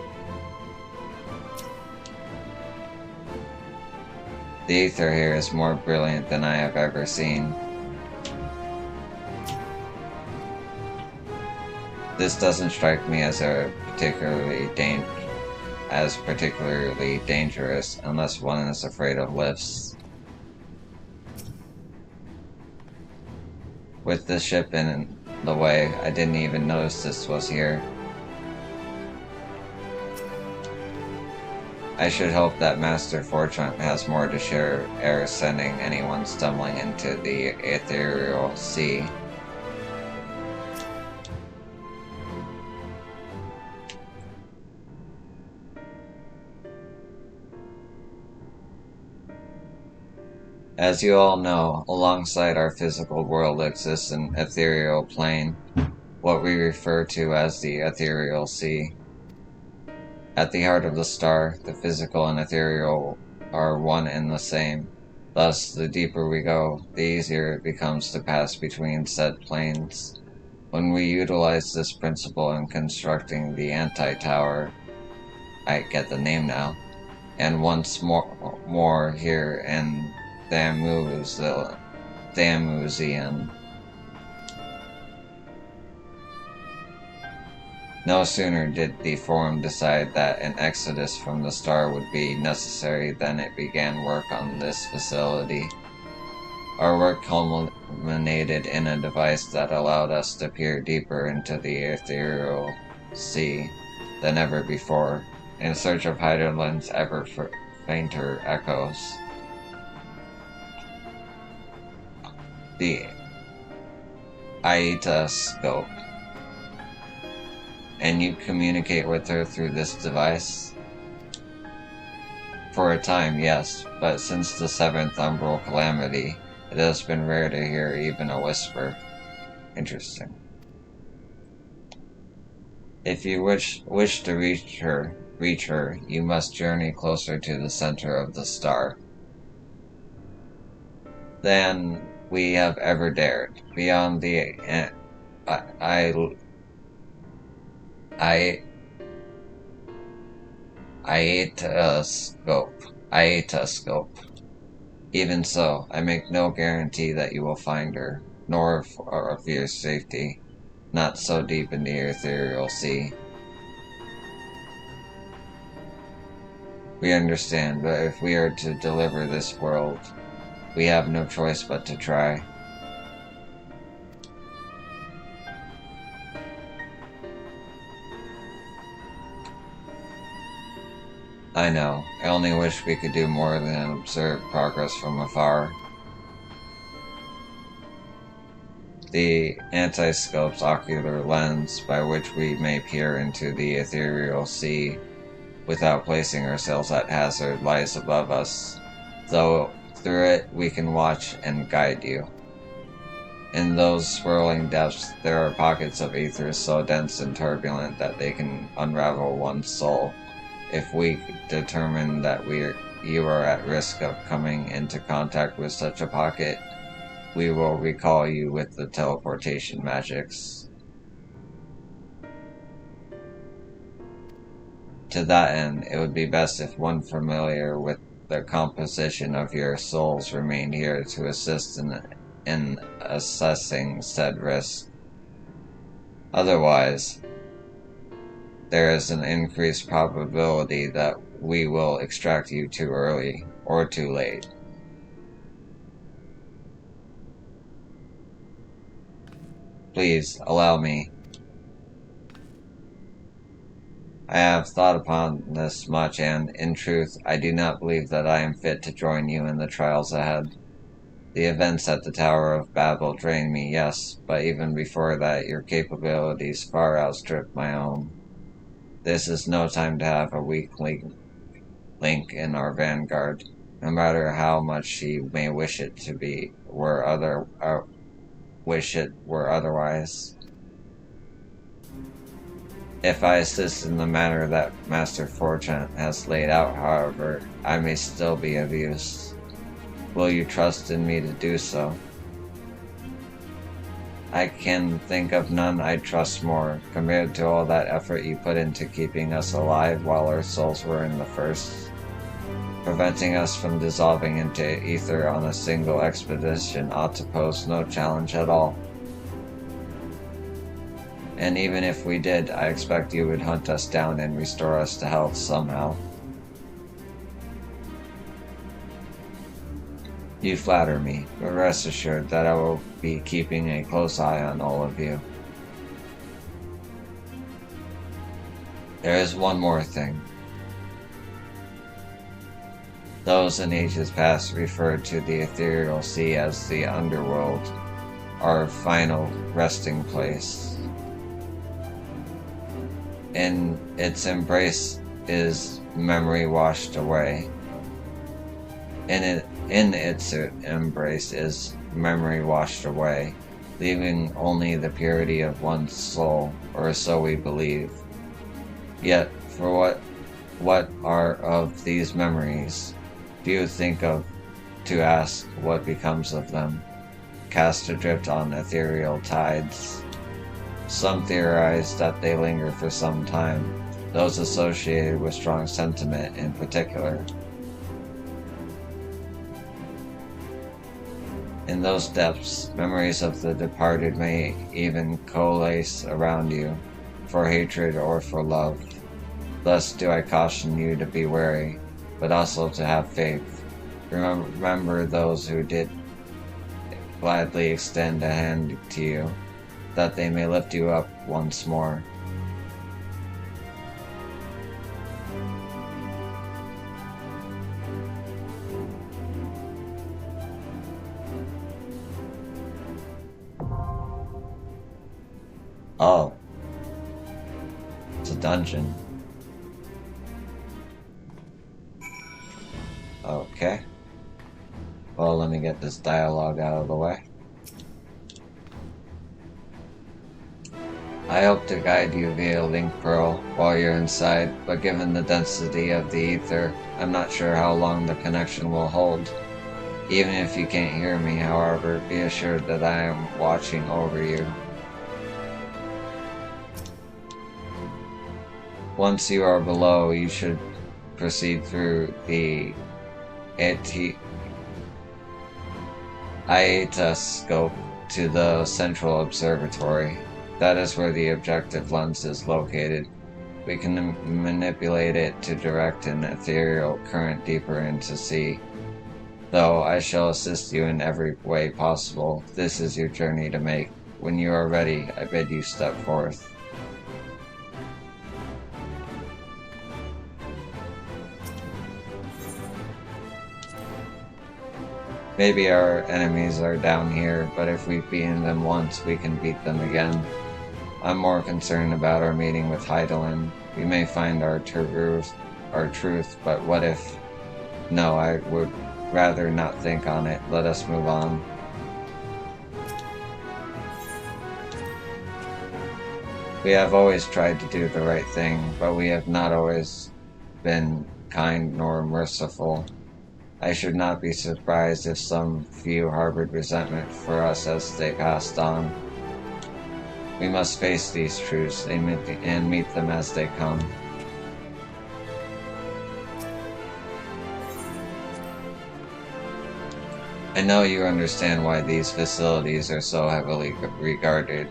The ether here is more brilliant than I have ever seen. This doesn't strike me as particularly dangerous unless one is afraid of lifts. With the ship in the way, I didn't even notice this was here. I should hope that Master Fortune has more to share ere sending anyone stumbling into the ethereal sea. As you all know, alongside our physical world exists an ethereal plane, what we refer to as the ethereal sea. At the heart of the star, the physical and ethereal are one and the same. Thus, the deeper we go, the easier it becomes to pass between said planes. When we utilize this principle in constructing the anti-tower, I get the name now, and once more here in Thamuzian. No sooner did the Forum decide that an exodus from the star would be necessary than it began work on this facility. Our work culminated in a device that allowed us to peer deeper into the ethereal sea than ever before, in search of Heiderland's ever fainter echoes. The Aita scope. And you communicate with her through this device? For a time, yes, but since the 7th Umbral Calamity, it has been rare to hear even a whisper. Interesting. If you wish to reach her, you must journey closer to the center of the star than we have ever dared, beyond the Aetascope. Even so, I make no guarantee that you will find her, nor of your safety, not so deep in the ethereal sea. We understand, but if we are to deliver this world, we have no choice but to try. I know. I only wish we could do more than observe progress from afar. The anti-scope's ocular lens, by which we may peer into the ethereal sea without placing ourselves at hazard, lies above us, though through it we can watch and guide you. In those swirling depths, there are pockets of ether so dense and turbulent that they can unravel one's soul. If we determine that you are at risk of coming into contact with such a pocket, we will recall you with the teleportation magics. To that end, it would be best if one familiar with the composition of your souls remained here to assist in assessing said risk. Otherwise, there is an increased probability that we will extract you too early or too late. Please, allow me. I have thought upon this much, and, in truth, I do not believe that I am fit to join you in the trials ahead. The events at the Tower of Babel drained me, yes, but even before that, your capabilities far outstripped my own. This is no time to have a weak link in our vanguard, no matter how much she may wish it to be, wish it were otherwise. If I assist in the manner that Master Fortune has laid out, however, I may still be of use. Will you trust in me to do so? I can think of none I trust more, compared to all that effort you put into keeping us alive while our souls were in the first. Preventing us from dissolving into ether on a single expedition ought to pose no challenge at all. And even if we did, I expect you would hunt us down and restore us to health somehow. You flatter me, but rest assured that I will be keeping a close eye on all of you. There is one more thing. Those in ages past referred to the ethereal sea as the underworld, our final resting place. In its embrace is memory washed away. In its embrace is memory washed away, leaving only the purity of one's soul, or so we believe. Yet, for what are of these memories? Do you think of to ask what becomes of them, cast adrift on ethereal tides? Some theorize that they linger for some time, those associated with strong sentiment in particular. In those depths, memories of the departed may even coalesce around you, for hatred or for love. Thus do I caution you to be wary, but also to have faith. Remember those who did gladly extend a hand to you, that they may lift you up once more. Oh. It's a dungeon. Okay. Well, let me get this dialogue out of the way. I hope to guide you via Link Pearl while you're inside, but given the density of the ether, I'm not sure how long the connection will hold. Even if you can't hear me, however, be assured that I am watching over you. Once you are below, you should proceed through the Iatascope to the central observatory. That is where the objective lens is located. We can manipulate it to direct an ethereal current deeper into sea. Though I shall assist you in every way possible, this is your journey to make. When you are ready, I bid you step forth. Maybe our enemies are down here, but if we've beaten them once, we can beat them again. I'm more concerned about our meeting with Heidelin. We may find our truth, but what if... No, I would rather not think on it. Let us move on. We have always tried to do the right thing, but we have not always been kind nor merciful. I should not be surprised if some few harbored resentment for us as they passed on. We must face these truths and meet them as they come. I know you understand why these facilities are so heavily guarded.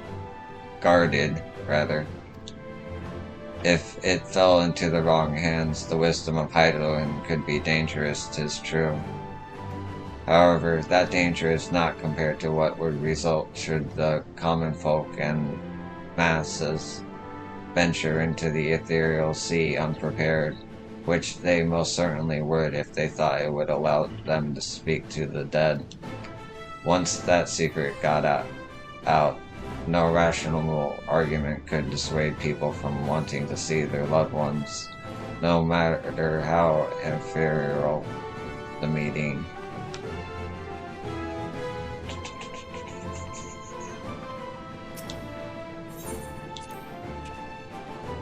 If it fell into the wrong hands, the wisdom of Heidelin could be dangerous, 'tis true. However, that danger is not compared to what would result should the common folk and masses venture into the ethereal sea unprepared, which they most certainly would if they thought it would allow them to speak to the dead. Once that secret got out, no rational argument could dissuade people from wanting to see their loved ones, no matter how inferior the meeting.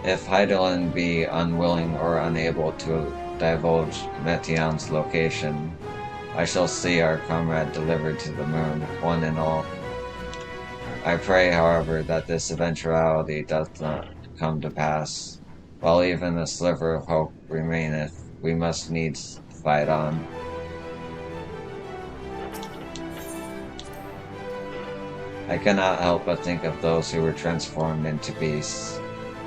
If Heidelin be unwilling or unable to divulge Metion's location, I shall see our comrade delivered to the moon, one and all. I pray, however, that this eventuality doth not come to pass. While even a sliver of hope remaineth, we must needs fight on. I cannot help but think of those who were transformed into beasts.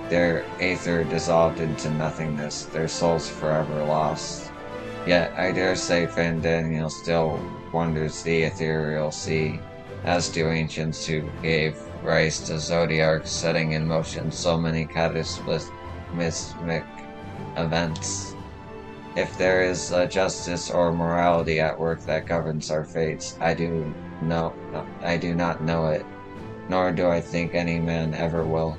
Their aether dissolved into nothingness, their souls forever lost. Yet I dare say Fandaniel still wonders the ethereal sea, as do ancients who gave rise to zodiacs, setting in motion so many cataclysmic events. If there is a justice or morality at work that governs our fates, I do not know it, nor do I think any man ever will.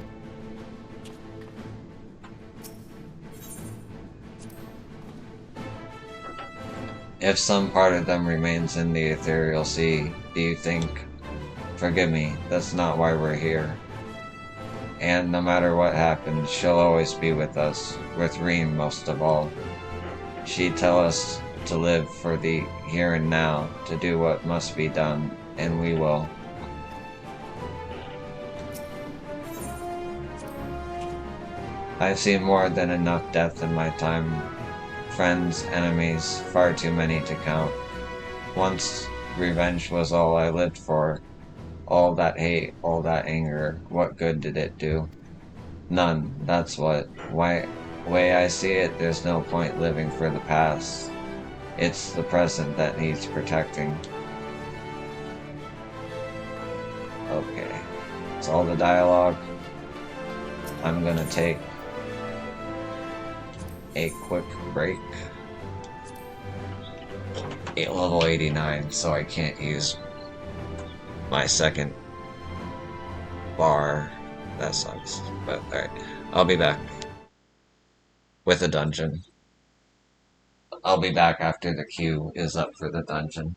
If some part of them remains in the ethereal sea, do you think... Forgive me, that's not why we're here. And no matter what happens, she'll always be with us, with Reem most of all. She'd tell us to live for the here and now, to do what must be done, and we will. I've seen more than enough death in my time. Friends, enemies, far too many to count. Once, revenge was all I lived for. All that hate, all that anger, what good did it do? None, that's what. Way I see it, there's no point living for the past. It's the present that needs protecting. Okay, that's all the dialogue. I'm gonna take a quick break. Level 89, so I can't use my second bar. That sucks, but alright. I'll be back with a dungeon. I'll be back after the queue is up for the dungeon.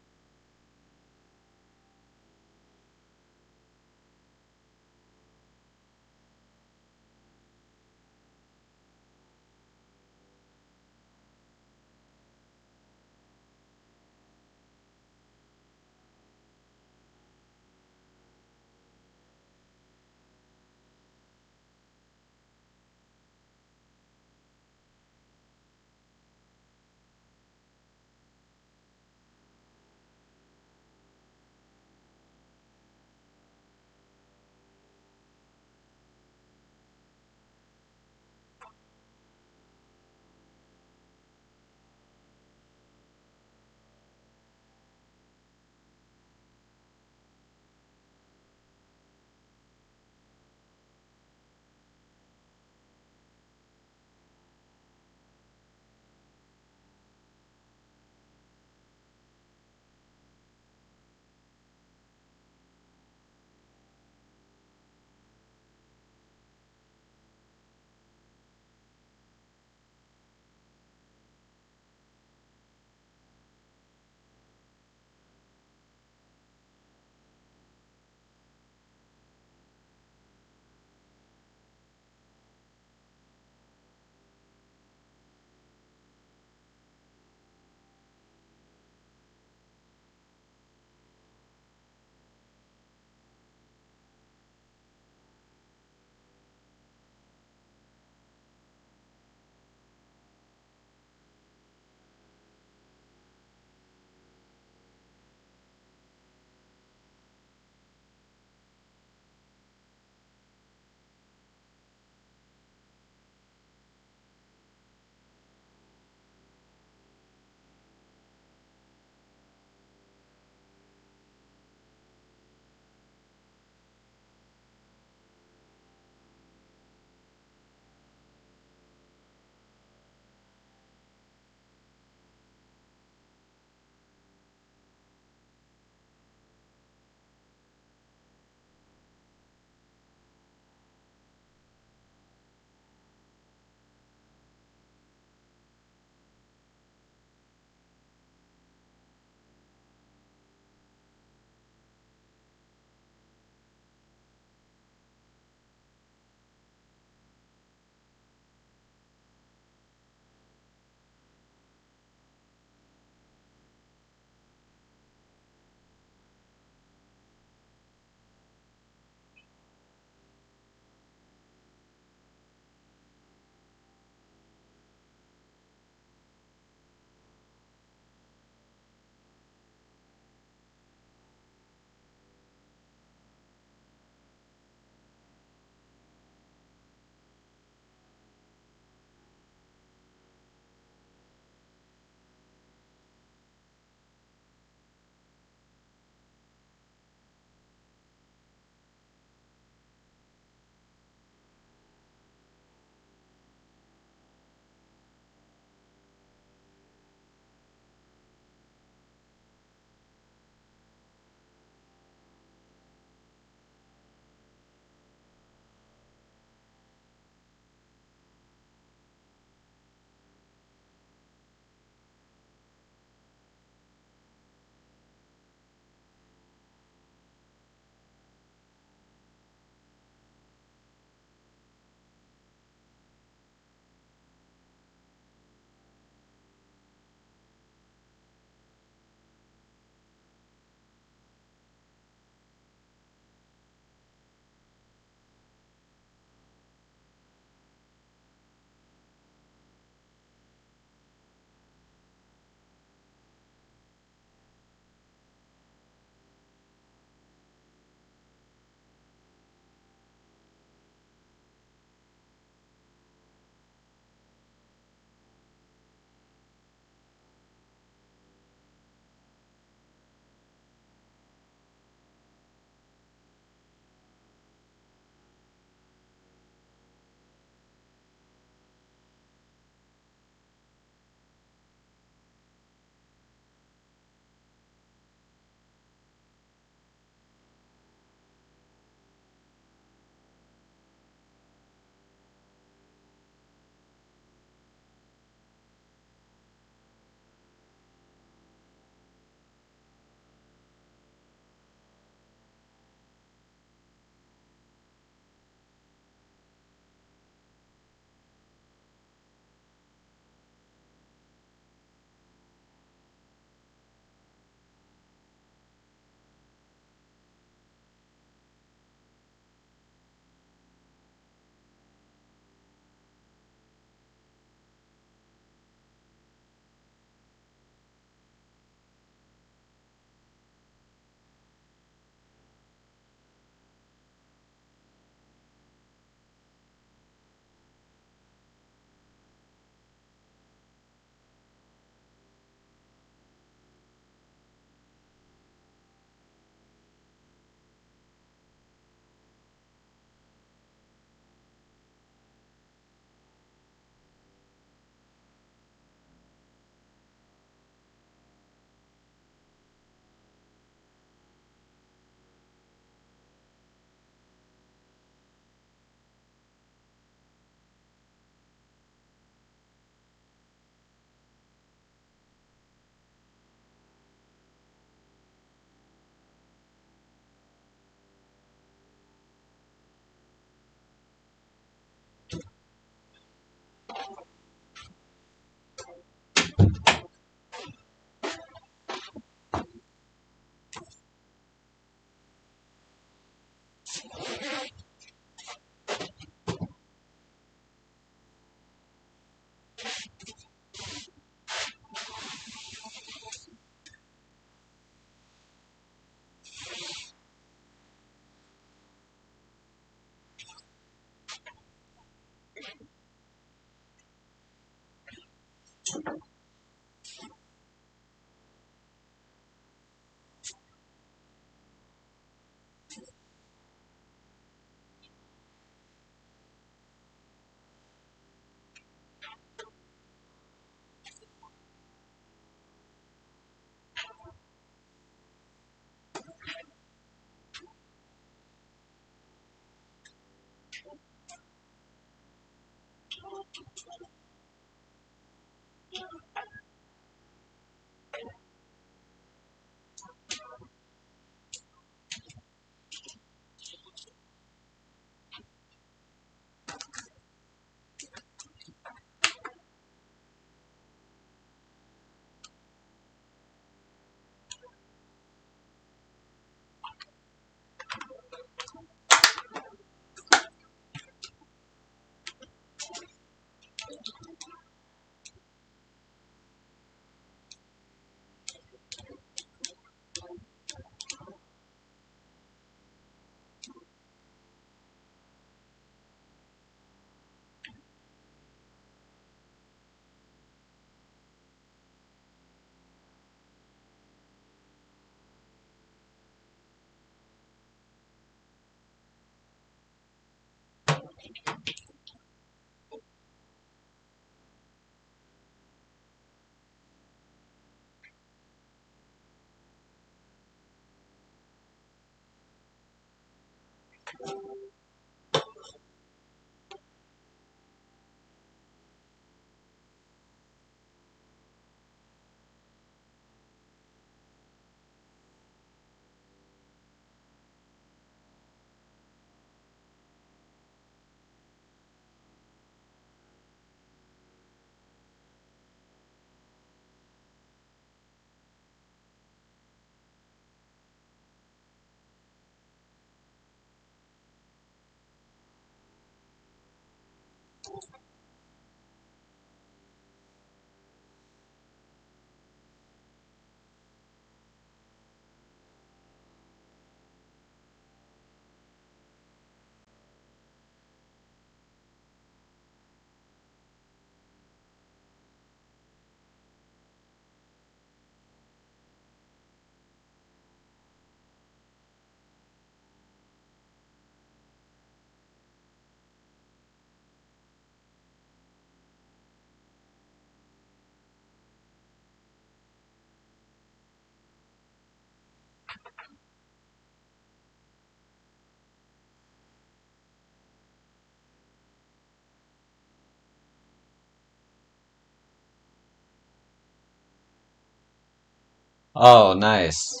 Oh, nice.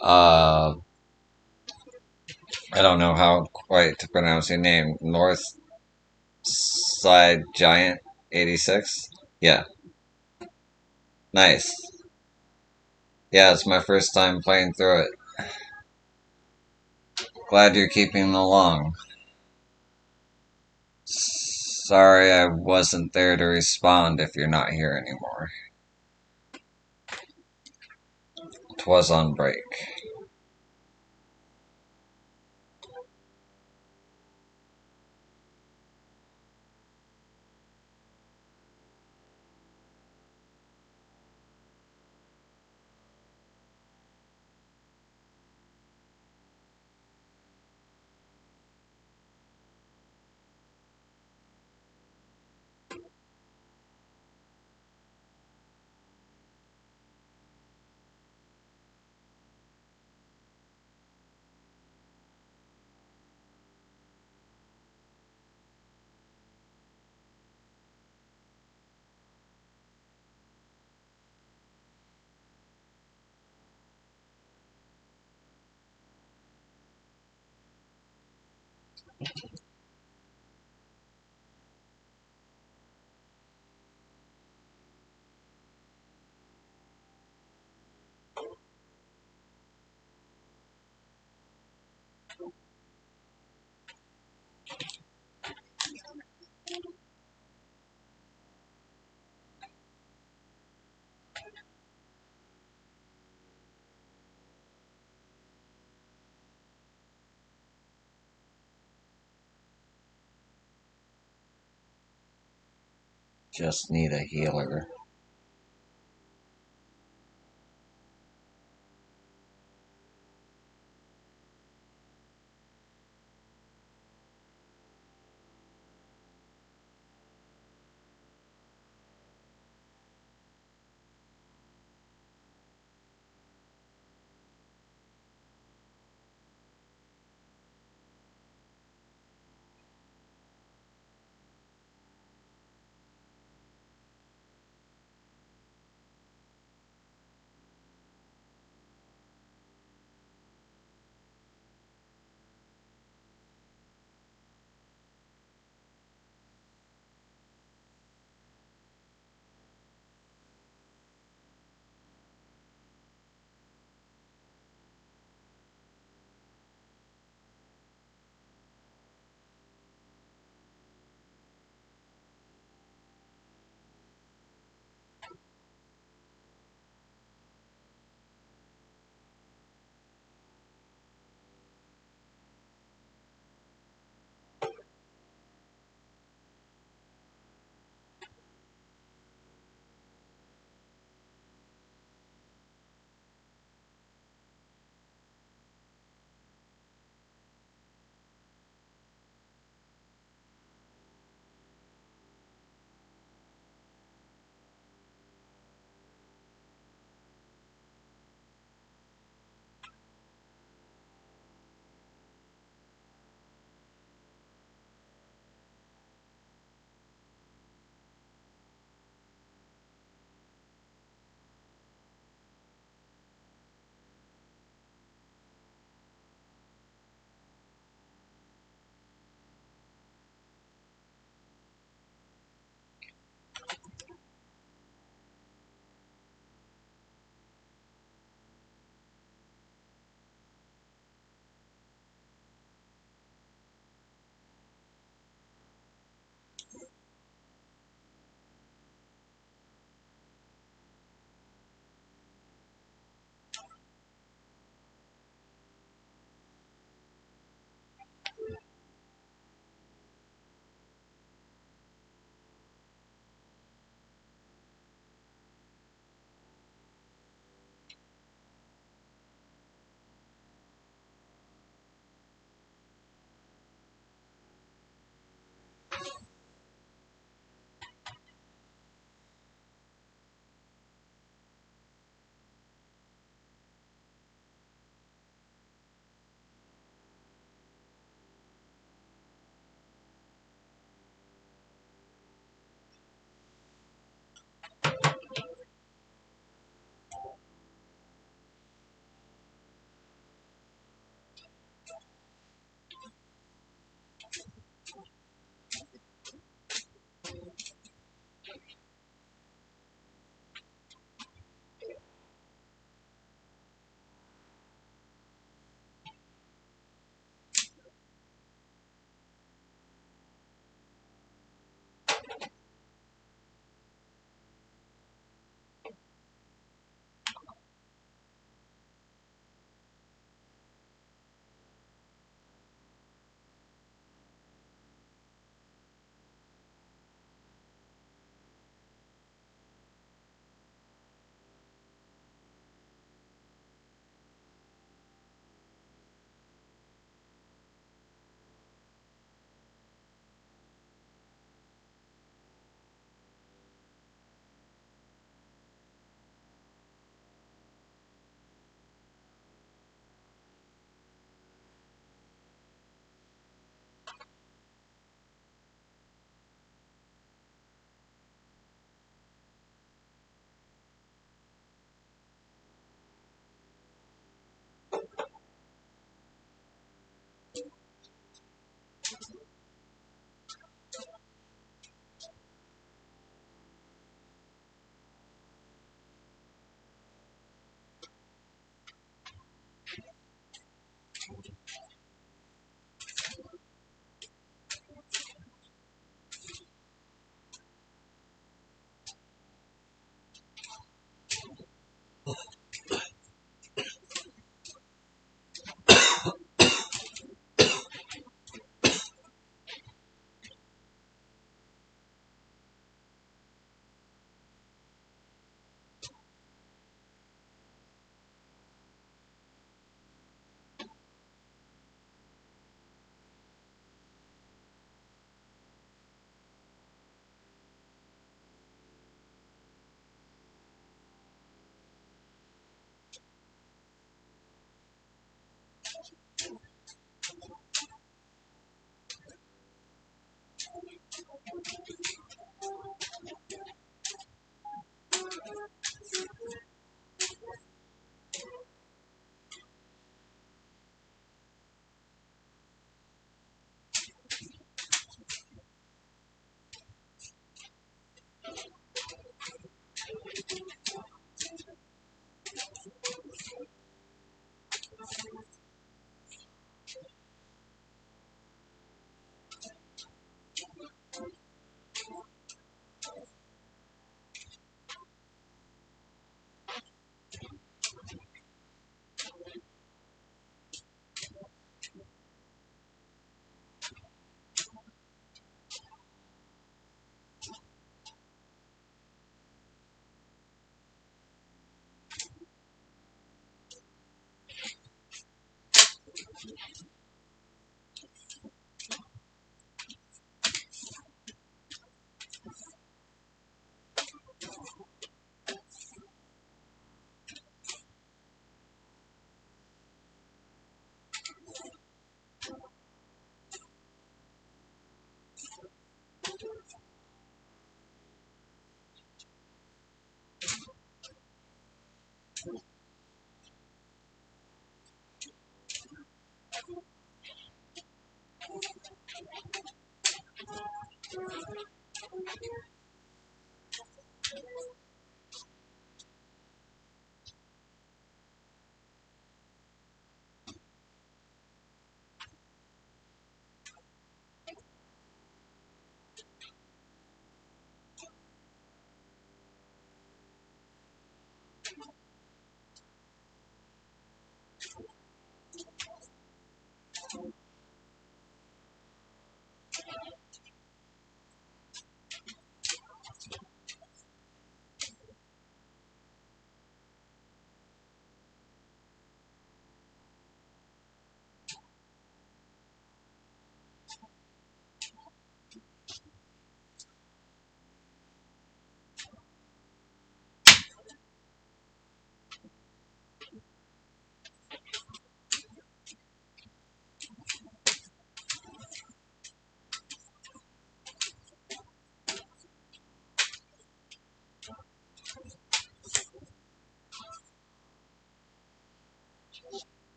Uh, I don't know how quite to pronounce your name. North Side Giant 86? Yeah, nice. Yeah, it's my first time playing through it. Glad you're keeping along. Sorry I wasn't there to respond if you're not here anymore. 'Twas on break. Just need a healer.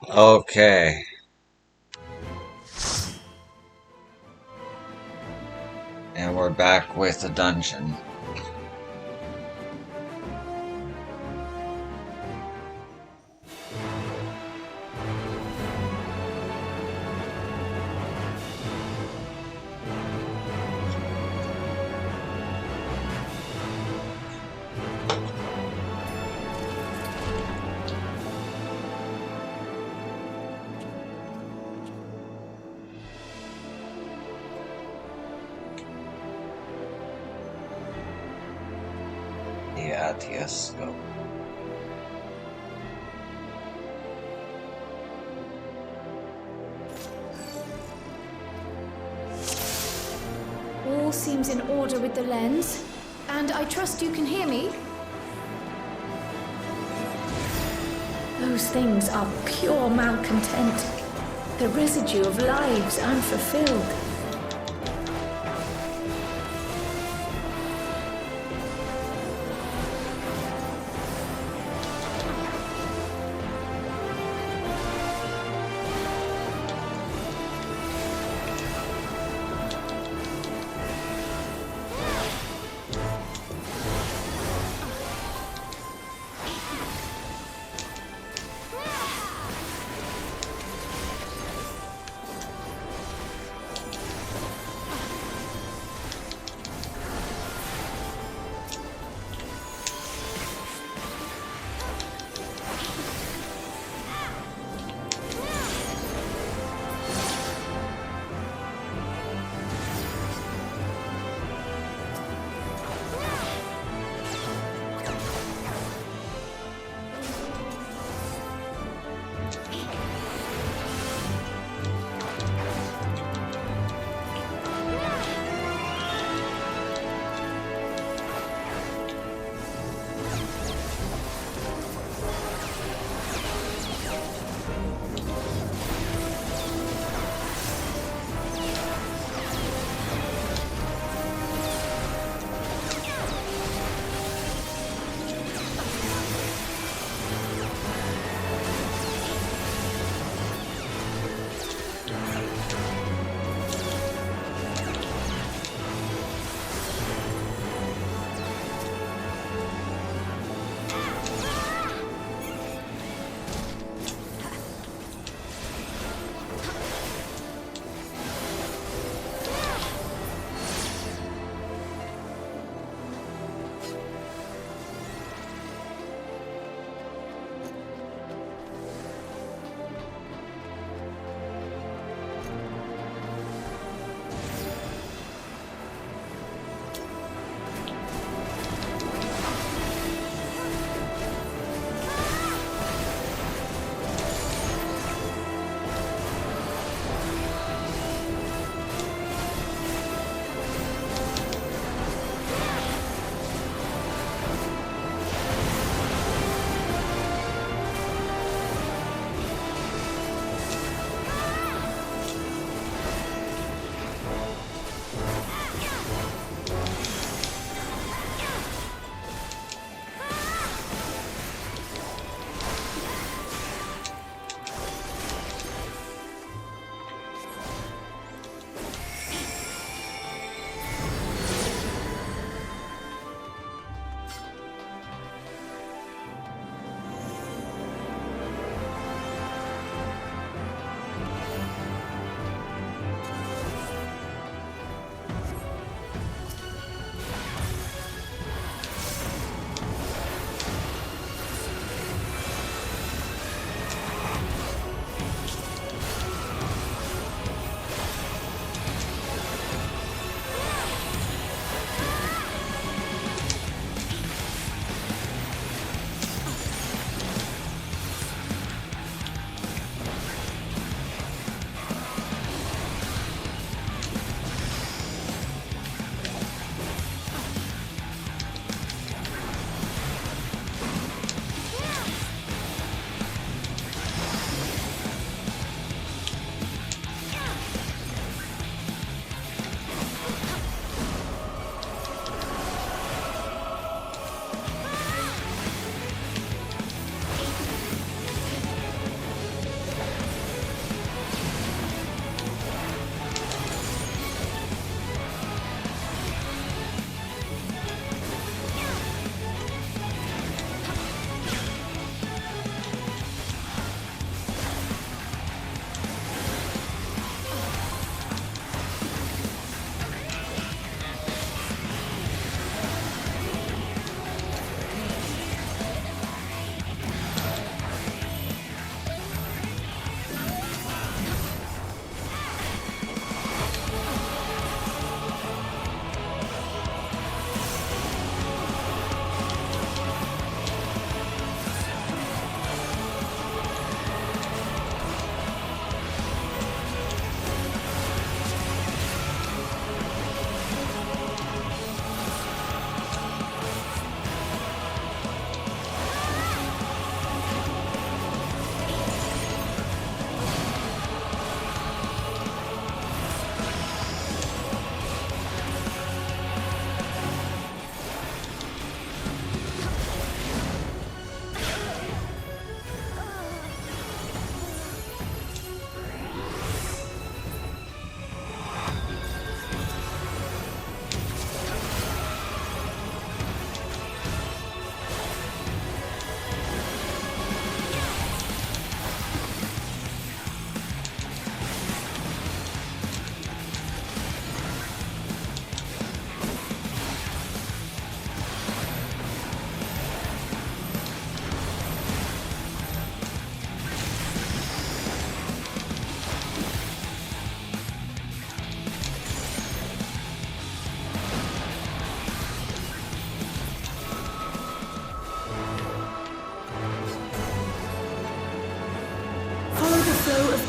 Okay. And we're back with the dungeon. Yes, go. All seems in order with the lens, and I trust you can hear me. Those things are pure malcontent, the residue of lives unfulfilled.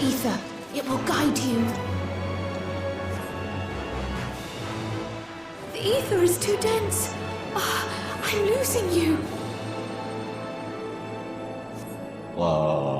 ether. It will guide you. The ether is too dense. I'm losing you. Whoa.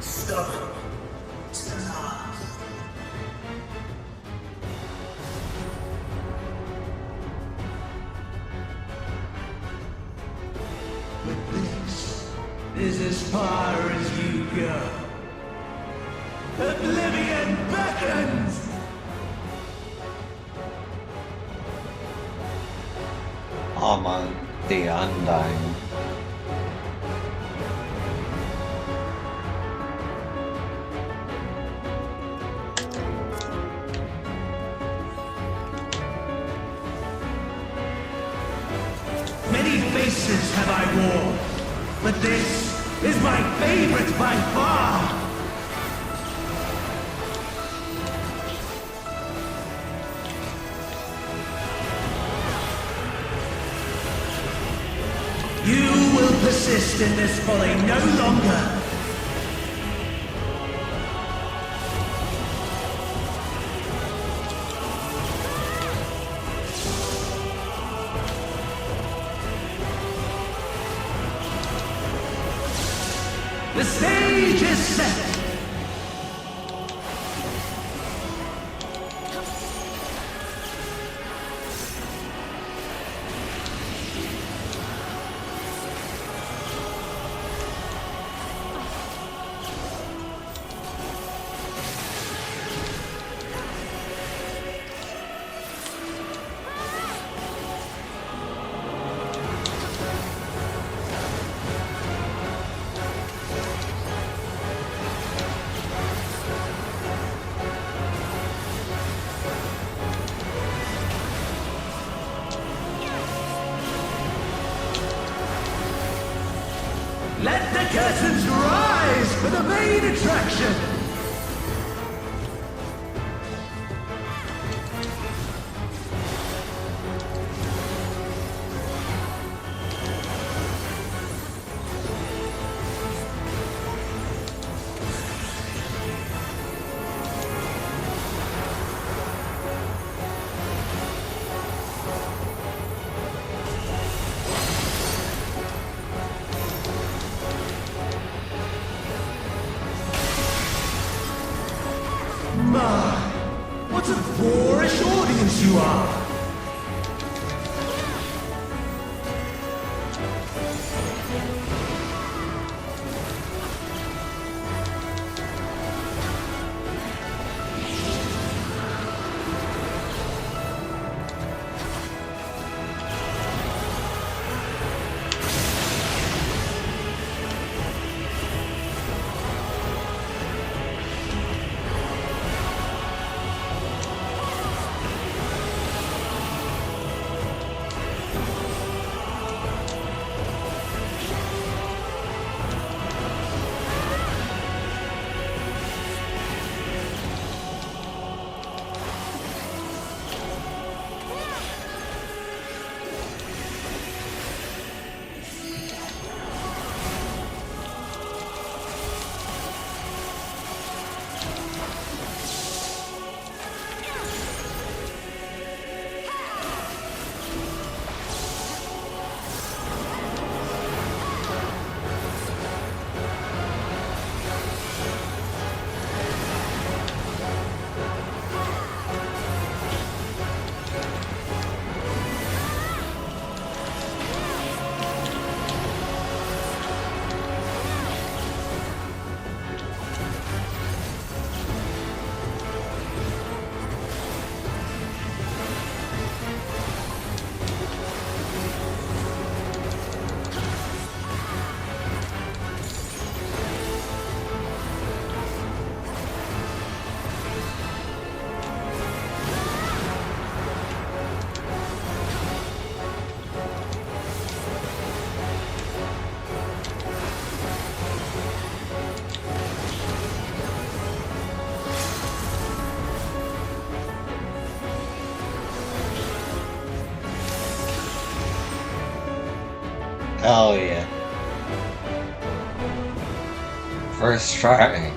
Stubborn to the last. But this is as far as you go. Oblivion beckons! Amon the Undying. Many faces have I worn, but this is my favorite by far! You will persist in this folly no longer! The stage is set! Let the curtains rise for the main attraction! My, what a boorish audience you are! Hell yeah. First try.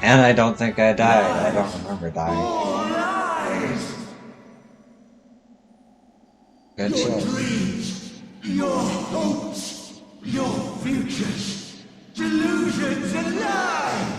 And I don't think I died. I don't remember dying. Good your choice. dreams, your hopes, your futures, delusions and lies!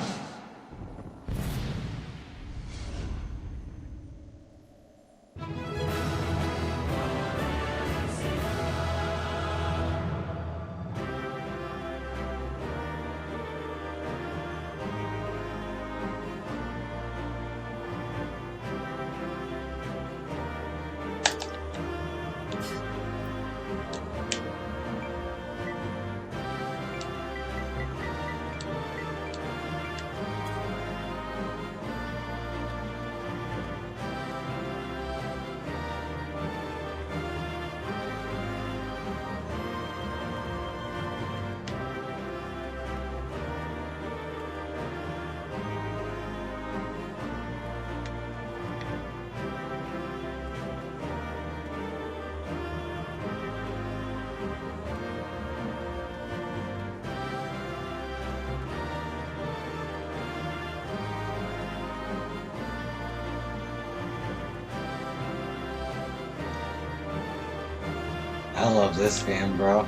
I love this game, bro.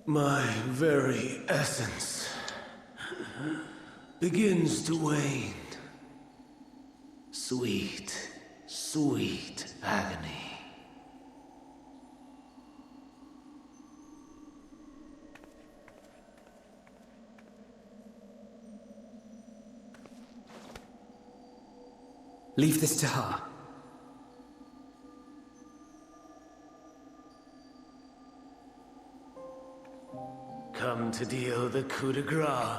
My very essence begins to wane. Sweet, sweet agony. Leave this to her. Come to deal the coup de grace.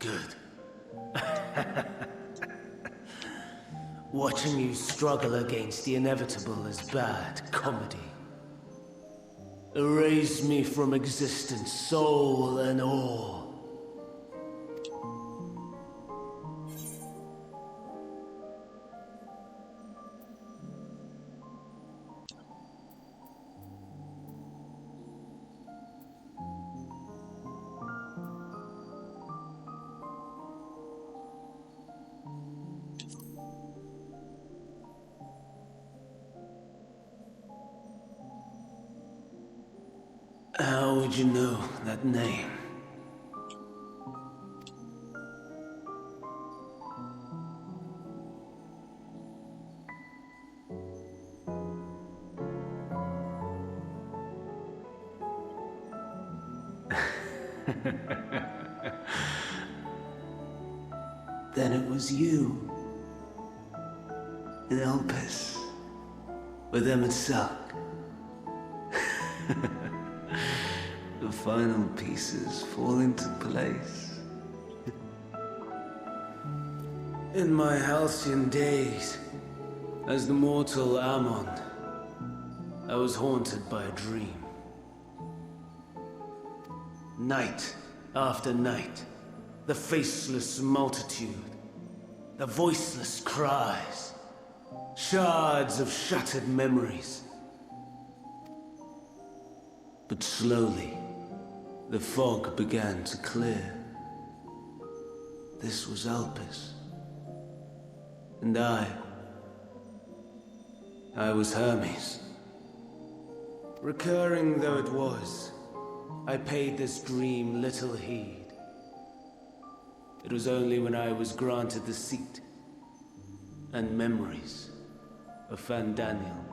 Good. Watching you struggle against the inevitable is bad comedy. Erase me from existence, soul and all. How would you know that name? Then it was you. In Elpis. With them at Suck. The final pieces fall into place. In my halcyon days, as the mortal Ammon, I was haunted by a dream. Night after night, the faceless multitude, the voiceless cries, shards of shattered memories. But slowly, the fog began to clear. This was Elpis. And I was Hermes. Recurring though it was, I paid this dream little heed. It was only when I was granted the seat and memories of Fandaniel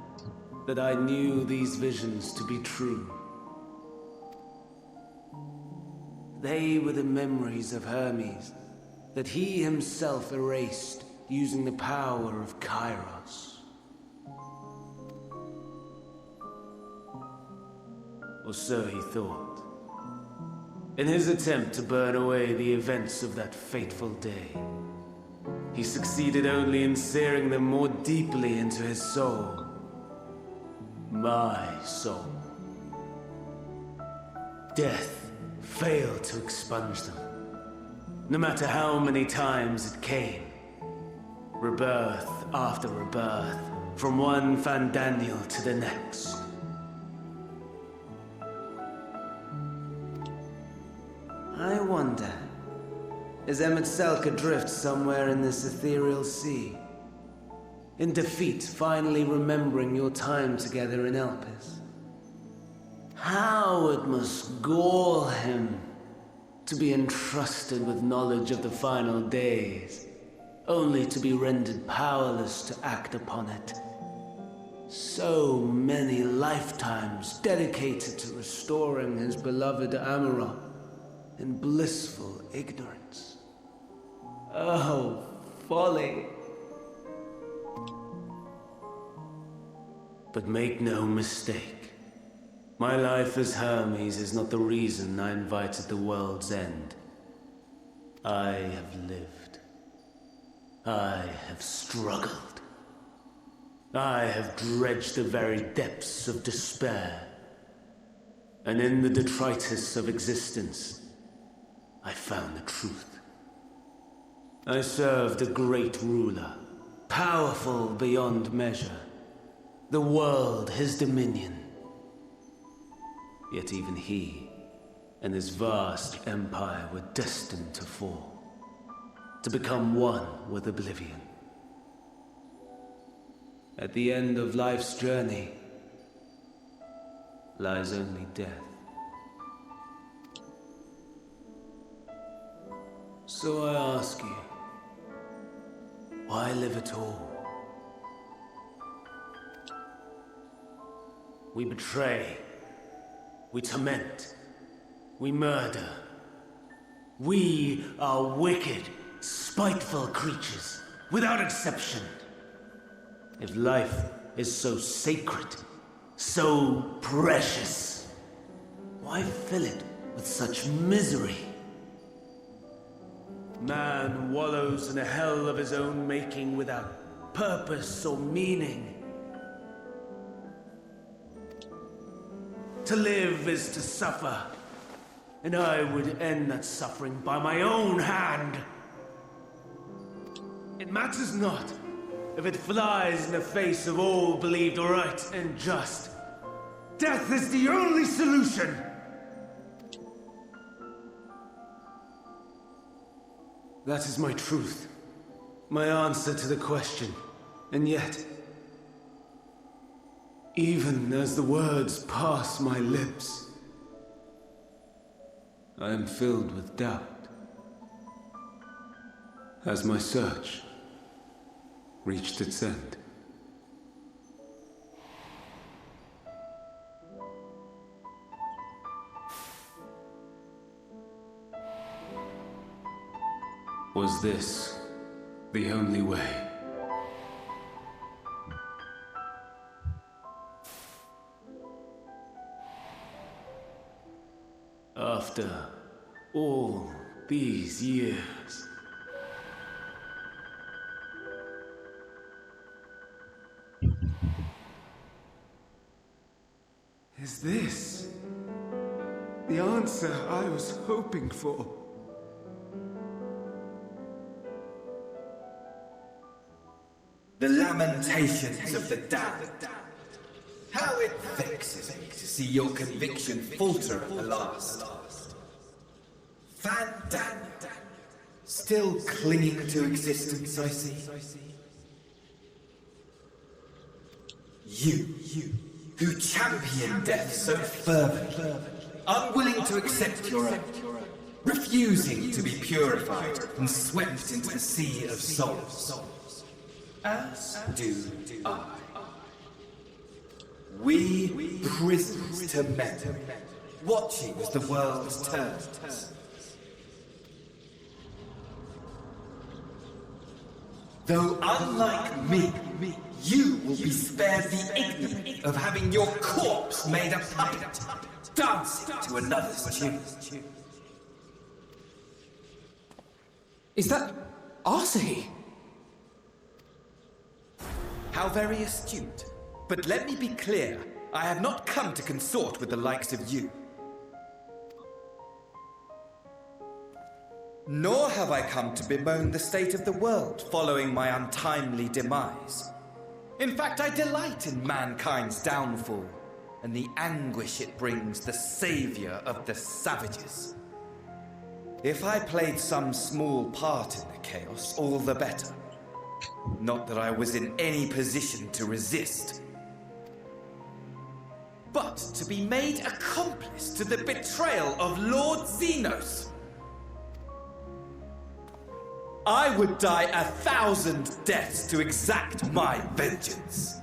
that I knew these visions to be true. They were the memories of Hermes that he himself erased using the power of Kairos. Or so he thought. In his attempt to burn away the events of that fateful day, he succeeded only in searing them more deeply into his soul. My soul. Death failed to expunge them, no matter how many times it came. Rebirth after rebirth, from one Fandaniel to the next. I wonder, is Emet adrift somewhere in this ethereal sea? In defeat, finally remembering your time together in Elpis? How it must gall him to be entrusted with knowledge of the final days, only to be rendered powerless to act upon it. So many lifetimes dedicated to restoring his beloved Amarok in blissful ignorance. Oh, folly. But make no mistake, my life as Hermes is not the reason I invited the world's end. I have lived. I have struggled. I have dredged the very depths of despair. And in the detritus of existence, I found the truth. I served a great ruler, powerful beyond measure. The world his dominion. Yet even he and his vast empire were destined to fall, to become one with oblivion. At the end of life's journey lies only death. So I ask you, why live at all? We betray, we torment, we murder. We are wicked, spiteful creatures, without exception. If life is so sacred, so precious, why fill it with such misery? Man wallows in a hell of his own making without purpose or meaning. To live is to suffer, and I would end that suffering by my own hand. It matters not if it flies in the face of all believed right and just. Death is the only solution! That is my truth, my answer to the question, and yet, even as the words pass my lips, I am filled with doubt. Has my search reached its end? Was this the only way? After all these years, is this the answer I was hoping for? The lamentations of the damned. How it vexes me to see your conviction falter at the last. Fandaniel, still clinging to existence, I see. You, who champion death so fervently, unwilling to accept your own, refusing to be purified and swept into the sea of souls. As do I. We prisoners to men, watching as the world turns. Though unlike me, you will be spared the ignominy of having your corpse made a puppet, dancing to another's tune. Is that Arsahi? How very astute. But let me be clear, I have not come to consort with the likes of you. Nor have I come to bemoan the state of the world following my untimely demise. In fact, I delight in mankind's downfall and the anguish it brings the savior of the savages. If I played some small part in the chaos, all the better. Not that I was in any position to resist. But to be made accomplice to the betrayal of Lord Xenos. I would die 1,000 deaths to exact my vengeance.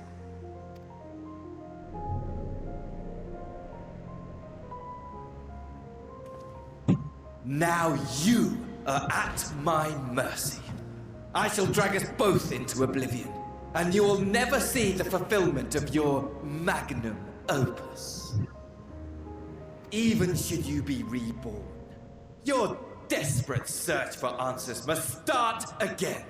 Now you are at my mercy. I shall drag us both into oblivion, and you will never see the fulfillment of your magnum opus. Even should you be reborn, your desperate search for answers must start again.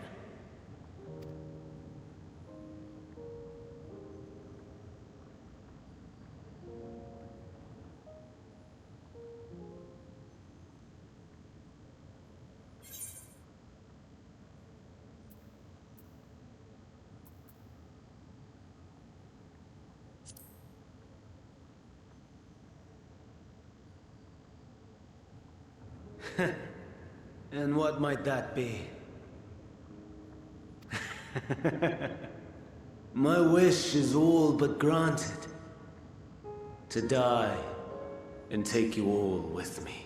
And what might that be? My wish is all but granted. To die and take you all with me.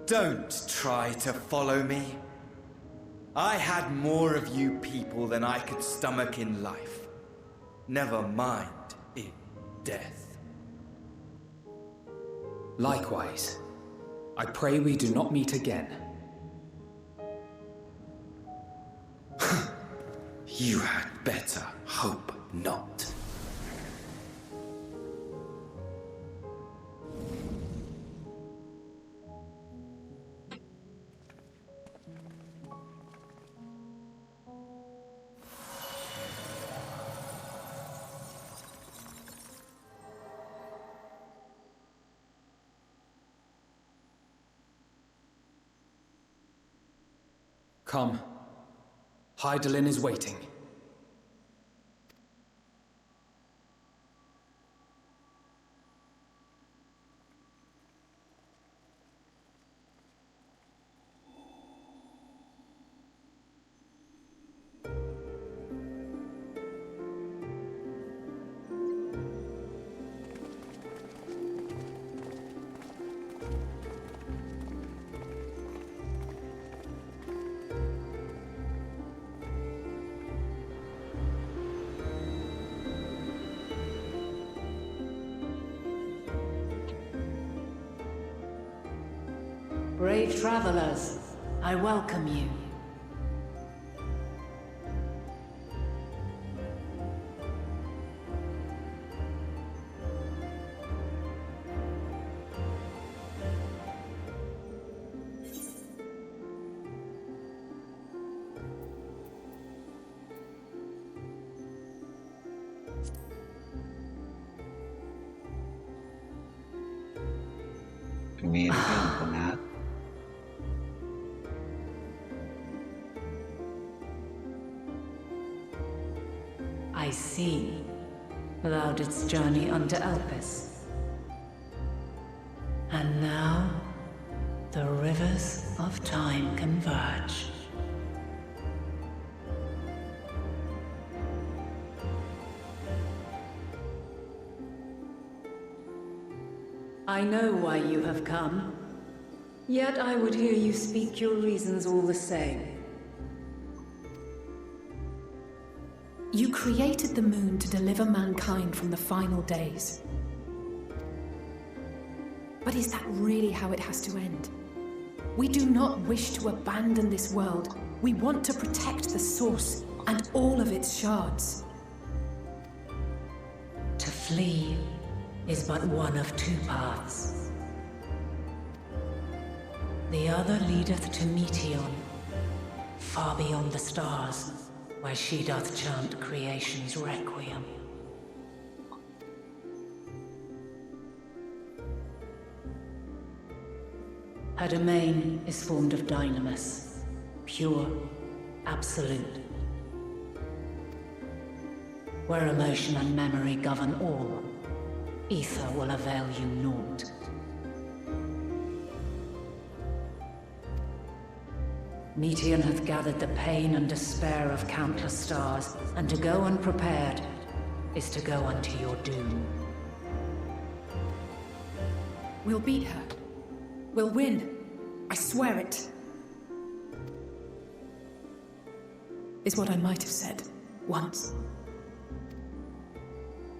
Don't try to follow me. I had more of you people than I could stomach in life. Never mind in death. Likewise. I pray we do not meet again. You had better hope not. Come. Hydaelyn is waiting. Brave travelers, I welcome you. Meet again, Matt. I see. Thou didst journey unto Elpis. And now, the rivers of time converge. I know why you have come. Yet I would hear you speak your reasons all the same. You created the moon to deliver mankind from the final days. But is that really how it has to end? We do not wish to abandon this world. We want to protect the source and all of its shards. To flee is but one of two paths. The other leadeth to Meteon, far beyond the stars, where she doth chant creation's requiem. Her domain is formed of dynamis, pure, absolute. Where emotion and memory govern all, ether will avail you naught. Meteon hath gathered the pain and despair of countless stars, and to go unprepared is to go unto your doom. We'll beat her. We'll win. I swear it. Is what I might have said once.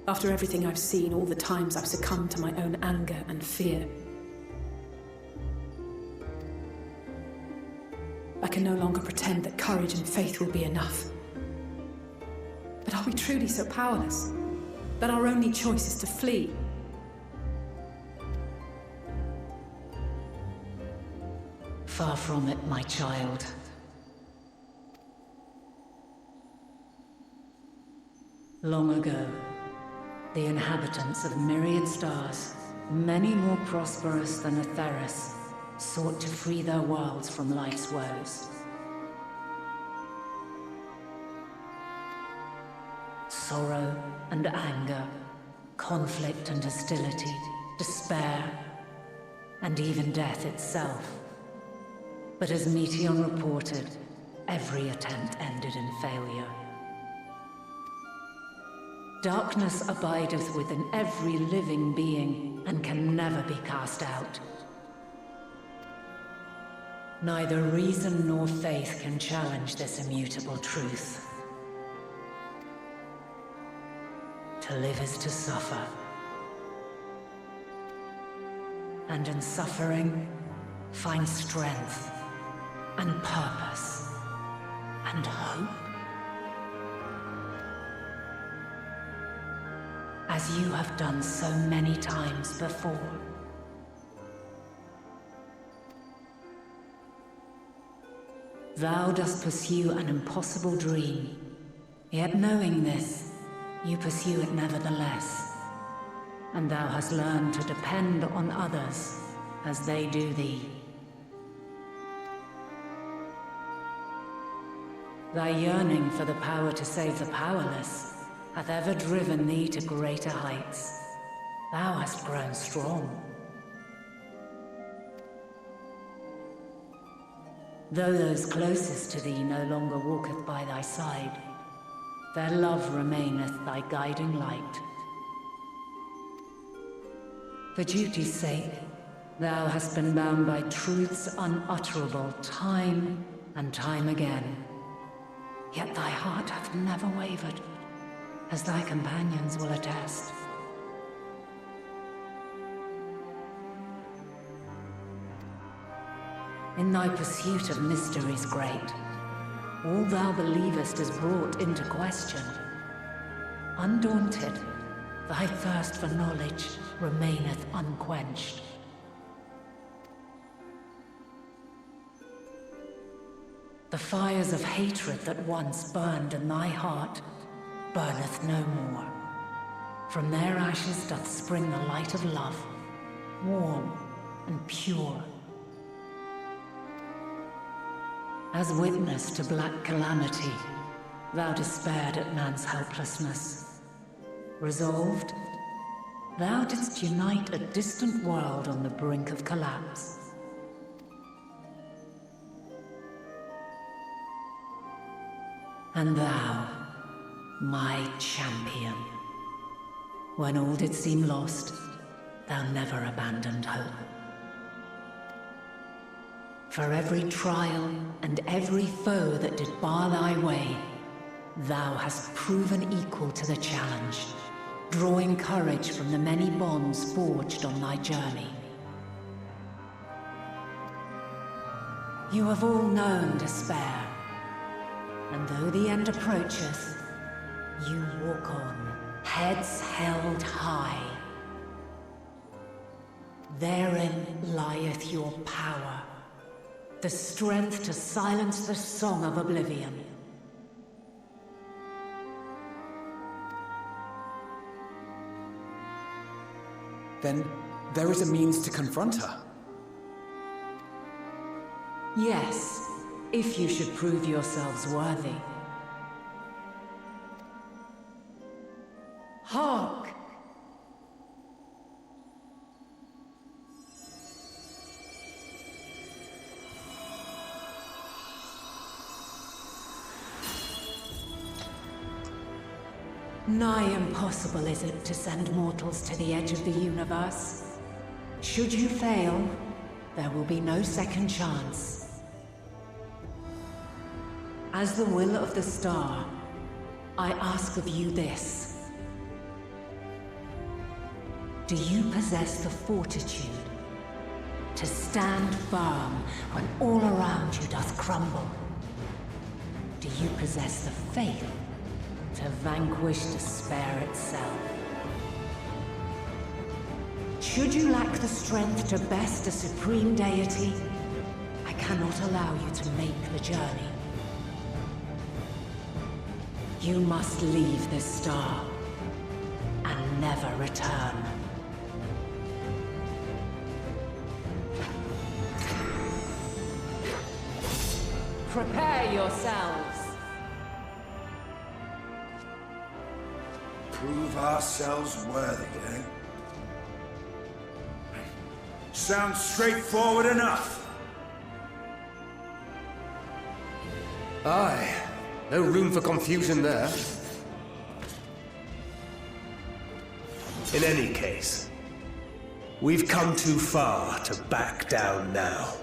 After everything I've seen, all the times I've succumbed to my own anger and fear. I can no longer pretend that courage and faith will be enough. But are we truly so powerless? That our only choice is to flee? Far from it, my child. Long ago, the inhabitants of myriad stars, many more prosperous than Atheris, sought to free their worlds from life's woes. Sorrow and anger, conflict and hostility, despair, and even death itself. But as Meteon reported, every attempt ended in failure. Darkness abideth within every living being and can never be cast out. Neither reason nor faith can challenge this immutable truth. To live is to suffer. And in suffering, find strength and purpose and hope. As you have done so many times before. Thou dost pursue an impossible dream, yet knowing this, you pursue it nevertheless. And thou hast learned to depend on others as they do thee. Thy yearning for the power to save the powerless hath ever driven thee to greater heights. Thou hast grown strong. Though those closest to thee no longer walketh by thy side, their love remaineth thy guiding light. For duty's sake, thou hast been bound by truths unutterable time and time again. Yet thy heart hath never wavered, as thy companions will attest. In thy pursuit of mysteries great, all thou believest is brought into question. Undaunted, thy thirst for knowledge remaineth unquenched. The fires of hatred that once burned in thy heart burneth no more. From their ashes doth spring the light of love, warm and pure. As witness to black calamity, thou despaired at man's helplessness. Resolved, thou didst unite a distant world on the brink of collapse. And thou, my champion, when all did seem lost, thou never abandoned hope. For every trial and every foe that did bar thy way, thou hast proven equal to the challenge, drawing courage from the many bonds forged on thy journey. You have all known despair, And though the end approacheth, you walk on, heads held high. Therein lieth your power, the strength to silence the song of oblivion. Then there is a means to confront her. Yes, if you should prove yourselves worthy. Hark! Nigh impossible is it to send mortals to the edge of the universe. Should you fail, there will be no second chance. As the will of the star, I ask of you this. Do you possess the fortitude to stand firm when all around you doth crumble? Do you possess the faith to vanquish despair itself? Should you lack the strength to best a supreme deity, I cannot allow you to make the journey. You must leave this star and never return. Prepare yourselves. Prove ourselves worthy, eh? Sounds straightforward enough. Aye. No room for confusion there. In any case, we've come too far to back down now.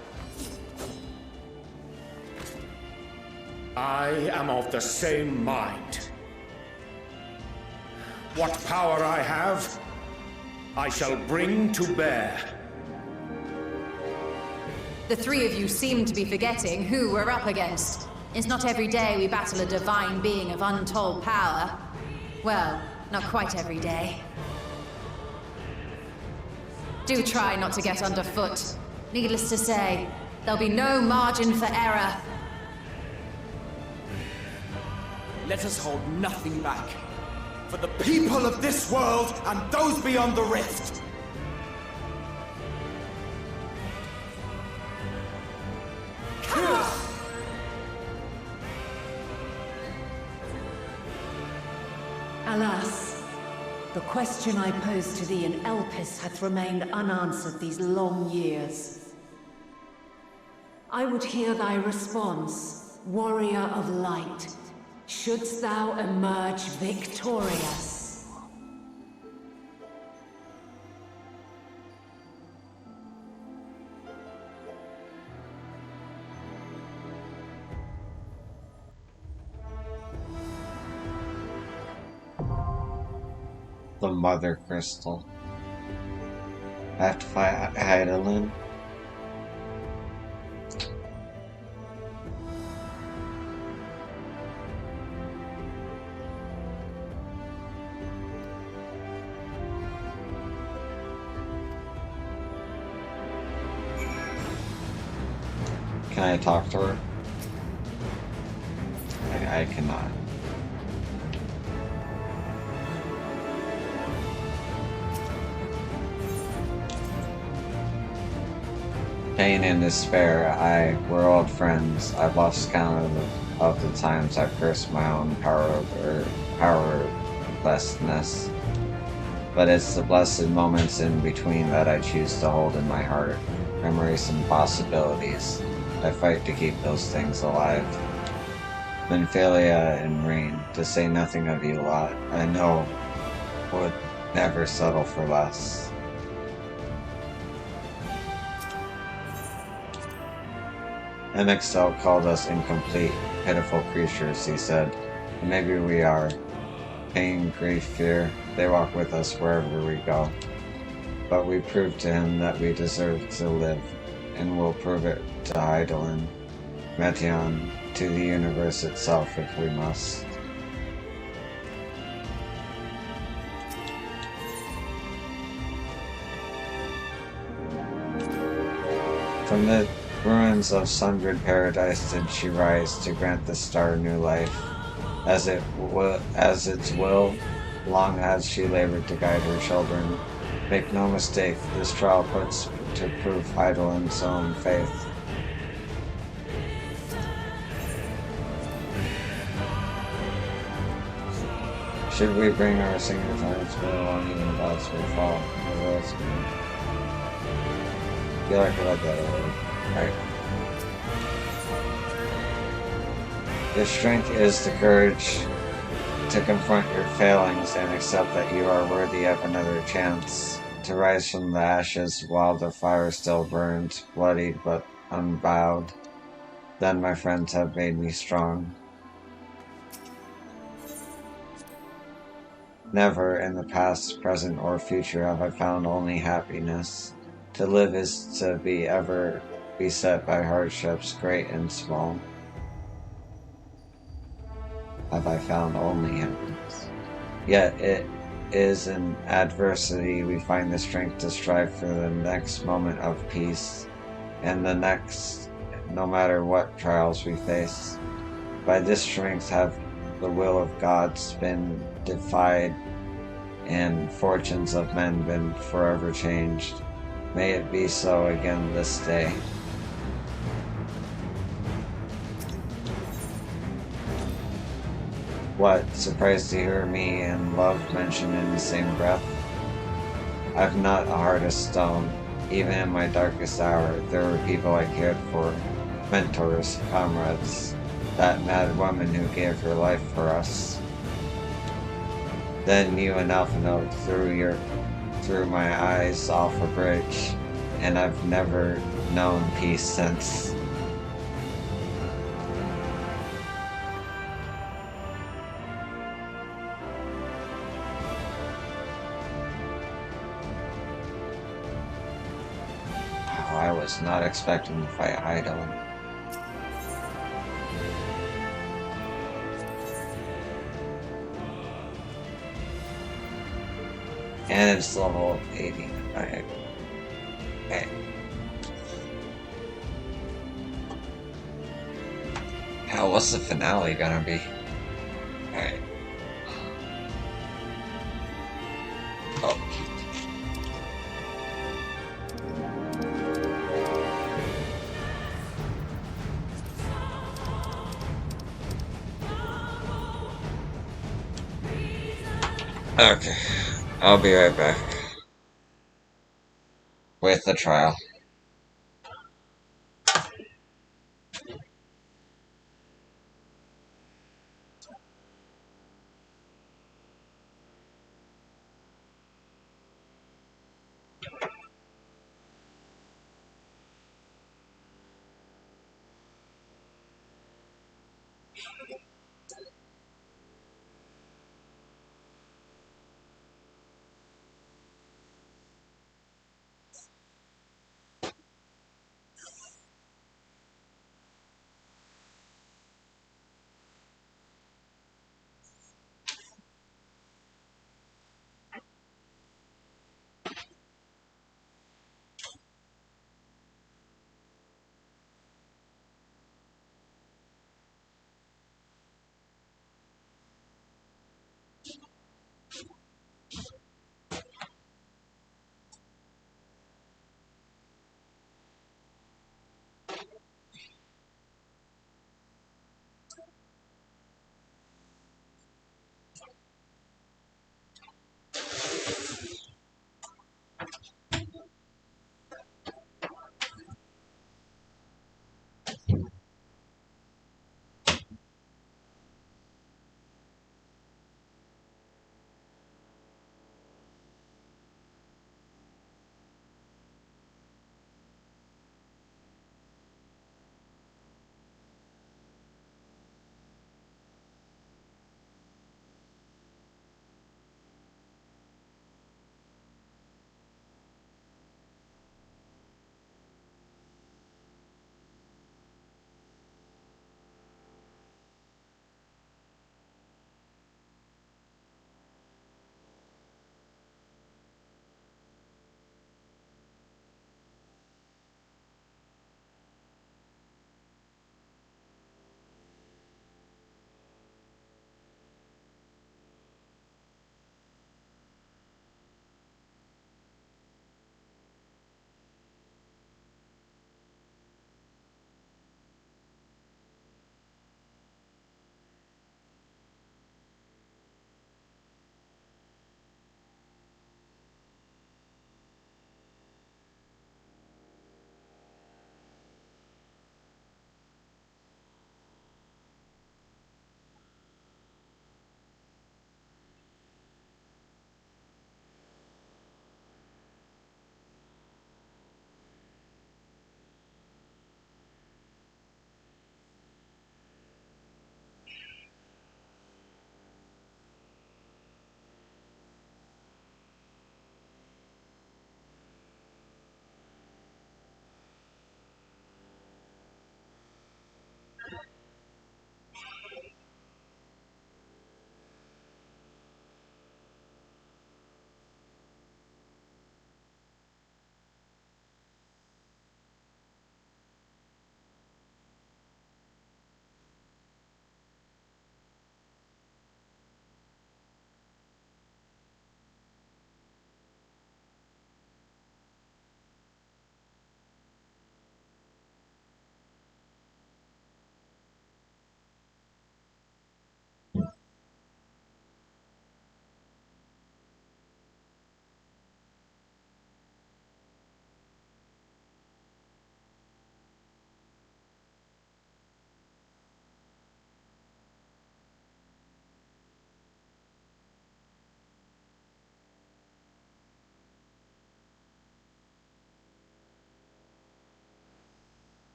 I am of the same mind. What power I have, I shall bring to bear. The three of you seem to be forgetting who we're up against. It's not every day we battle a divine being of untold power. Well, not quite every day. Do try not to get underfoot. Needless to say, there'll be no margin for error. Let us hold nothing back. For the people of this world and those beyond the rift. Alas, the question I posed to thee in Elpis hath remained unanswered these long years. I would hear thy response, warrior of light, shouldst thou emerge victorious. The Mother Crystal. I have to fight Hydaelyn. Can I talk to her? I cannot. Pain and despair, we're old friends. I've lost count of the times I've cursed my own powerlessness. But it's the blessed moments in between that I choose to hold in my heart. Memories and possibilities. I fight to keep those things alive. Minfilia and Rain, to say nothing of you lot, I know would never settle for less. MXL called us incomplete, pitiful creatures, he said. And maybe we are. Pain, grief, fear, they walk with us wherever we go. But we proved to him that we deserve to live, and we'll prove it to Hydaelyn, Meteion, to the universe itself if we must. From the ruins of sundered paradise did she rise to grant the star new life, as its will, long as she labored to guide her children. Make no mistake, this trial puts to proof Heidel's own faith. Should we bring our signatories along, even gods will fall? I feel like I read that already. Alright. Your strength is the courage to confront your failings and accept that you are worthy of another chance. To rise from the ashes while the fire still burns, bloodied but unbowed. Then my friends have made me strong. Never in the past, present, or future have I found only happiness. To live is to be ever beset by hardships, great and small. Have I found only happiness. Yet it is in adversity we find the strength to strive for the next moment of peace, and the next, no matter what trials we face. By this strength have the will of gods been defied, and fortunes of men been forever changed. May it be so again this day. What, surprised to hear me and love mentioned in the same breath? I've not a heart of stone. Even in my darkest hour, there were people I cared for, mentors, comrades, that mad woman who gave her life for us. Then you and Alphino threw my eyes off a bridge, and I've never known peace since. Oh, I was not expecting to fight Heidel. And it's level 80. Okay. Hell, what's the finale gonna be? Alright. Oh. Okay. I'll be right back. With the trial.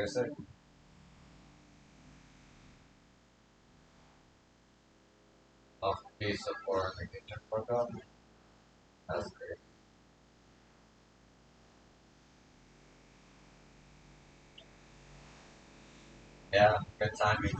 music. Of piece of work I get to forgot. That's great. Yeah, good timing.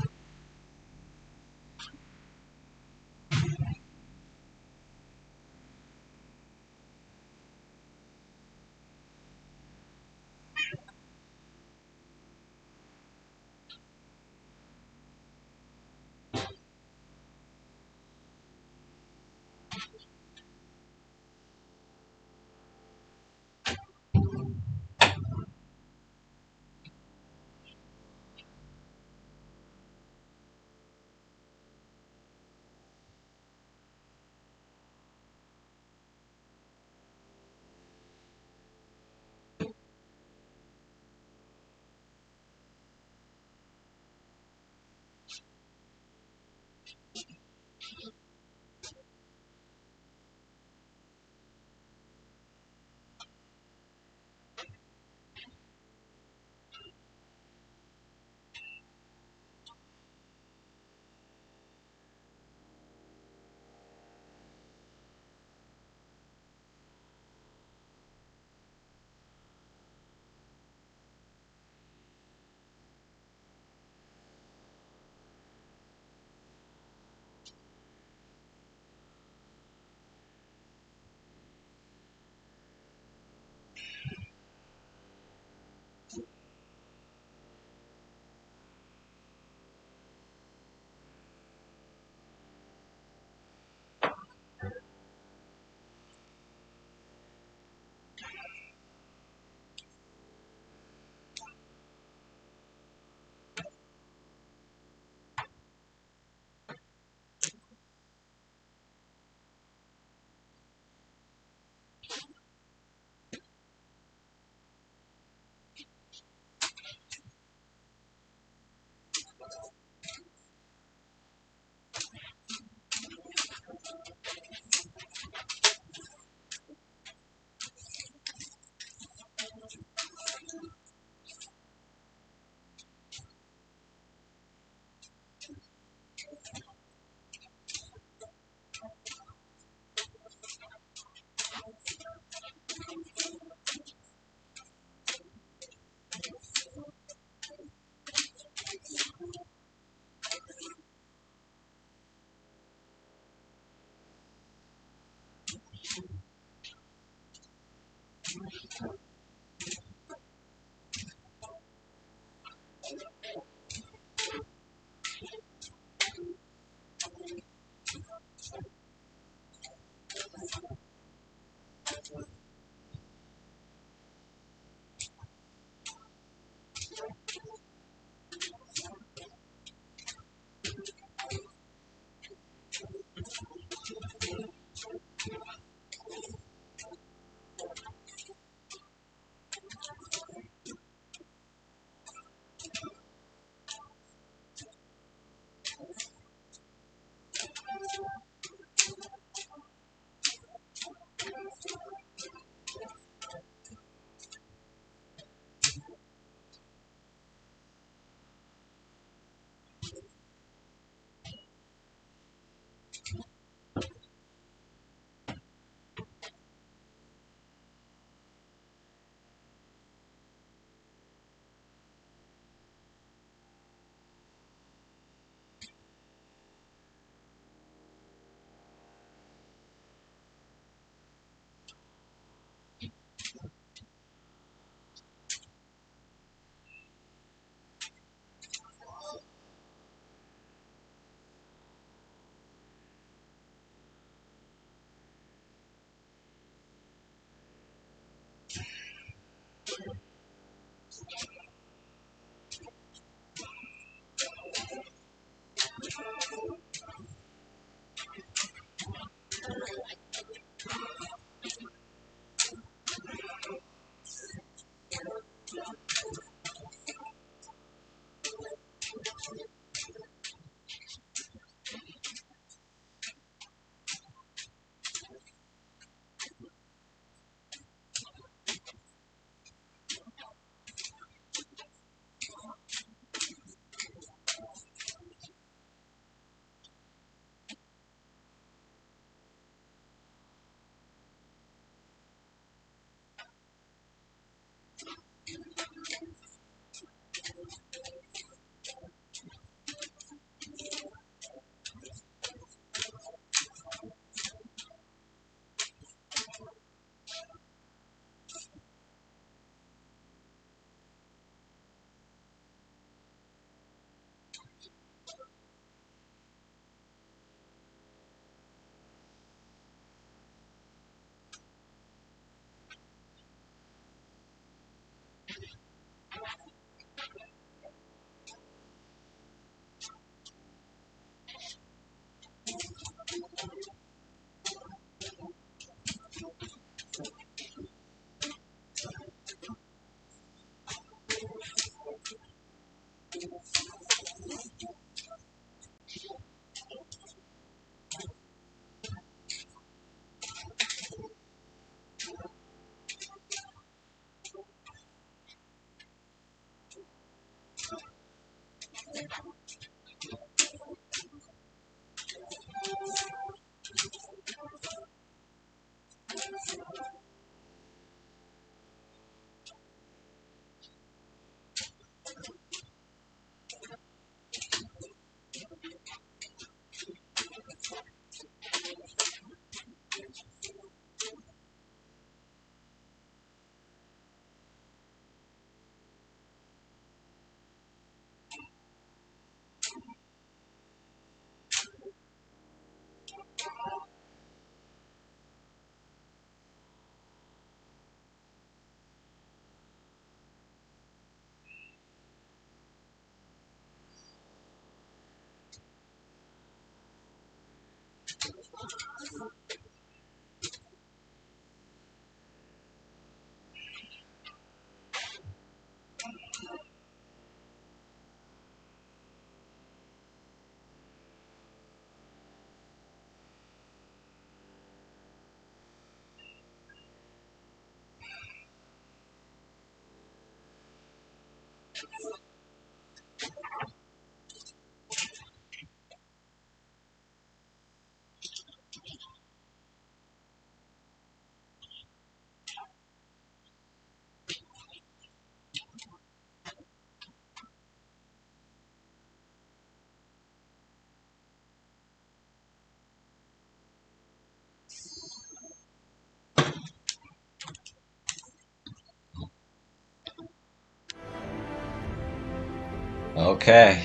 Okay.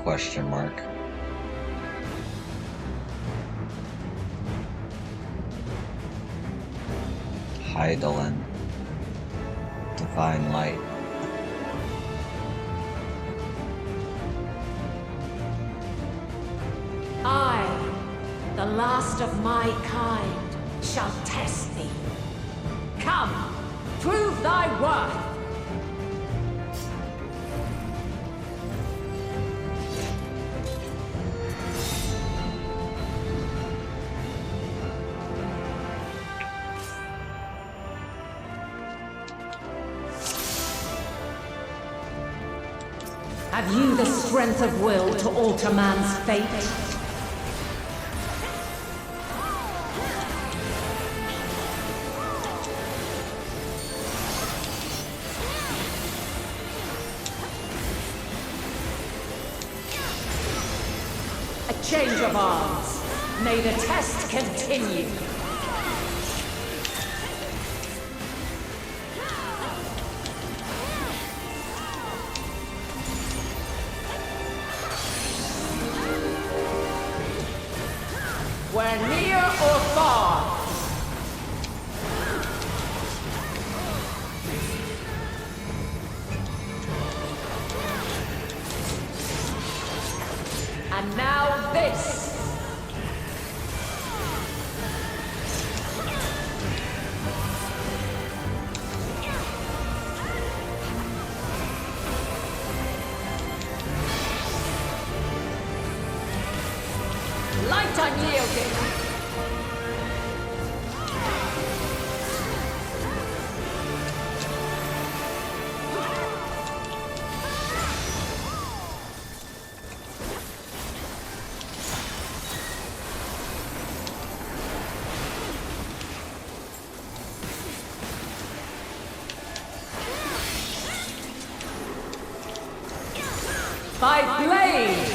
Question mark. Heidelin. Divine light. I, the last of my kind, shall test thee. Come, prove thy worth. Have you the strength of will to alter man's fate? A change of arms. May the test continue. We're near or far. And now this. Light unyielding. By blade!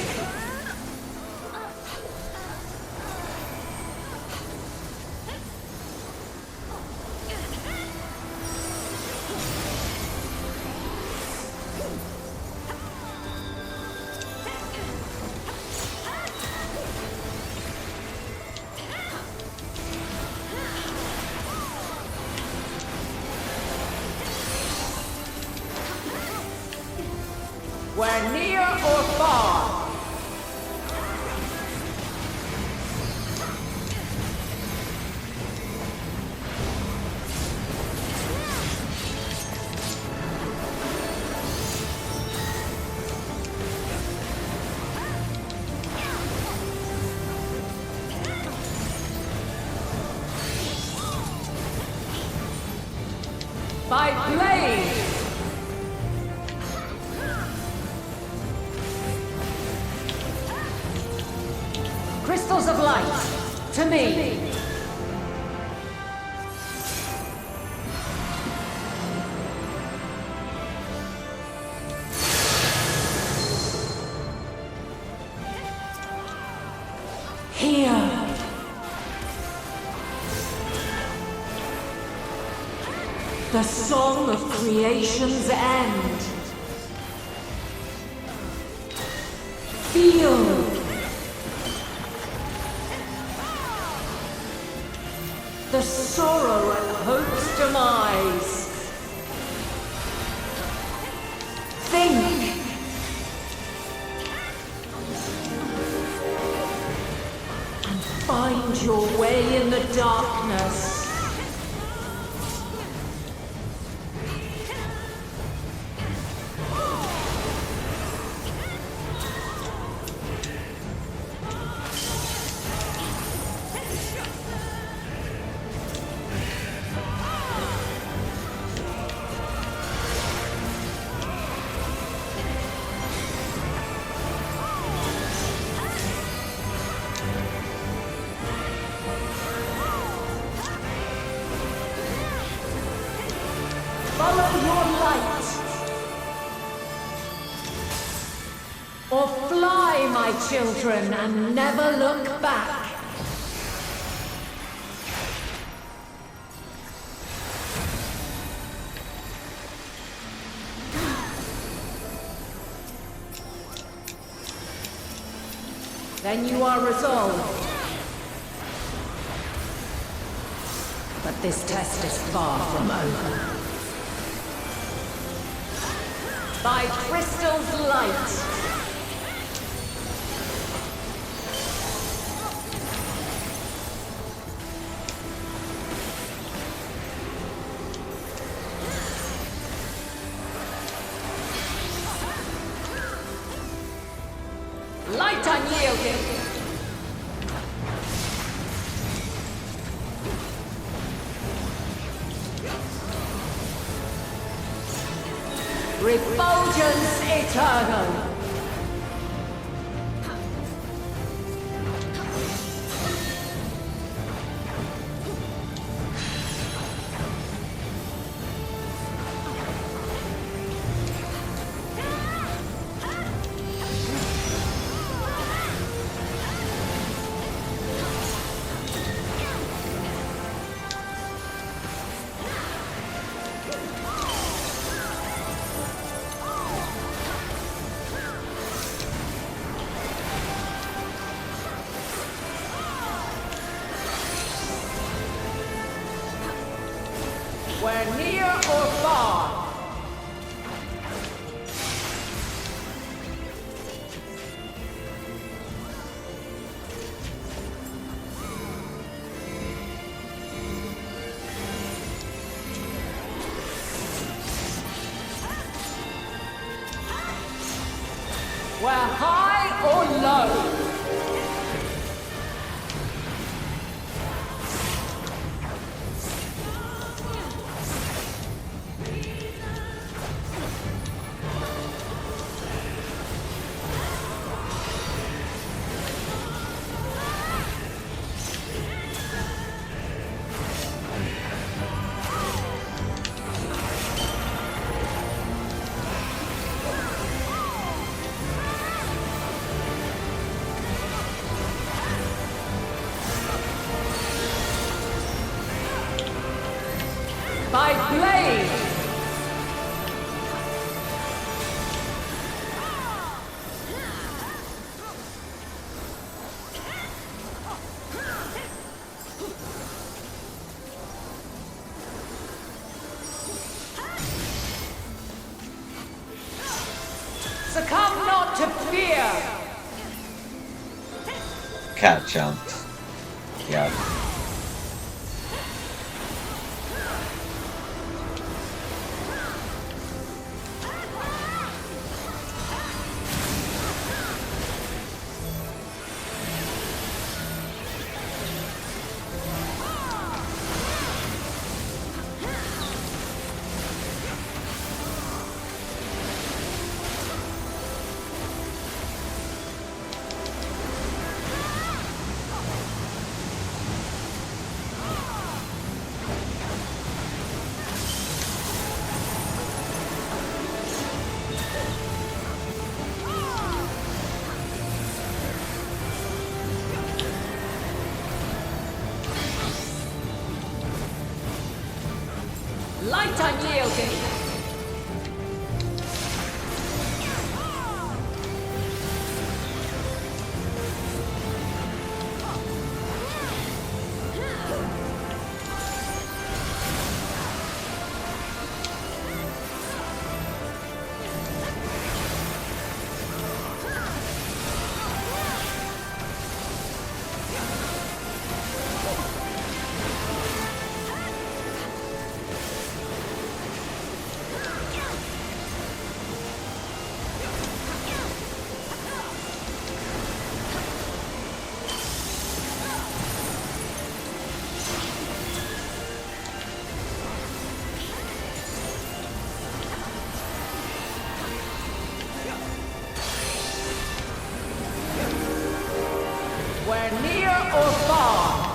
We're near or far. By blade! Crystals of light, to me! Here! The song of creation's end. Feel. The sorrow at hope's demise. Think. And find your way in the darkness. Follow your light. Or fly, my children, and never look back. Then you are resolved. But this test is far from over. By crystal's light. Light unyielding. Refulgence eternal. Where near or far. Where high or low. By blade! Succumb not to fear! Cat jumped. Yeah. Light unyielding! Where near or far.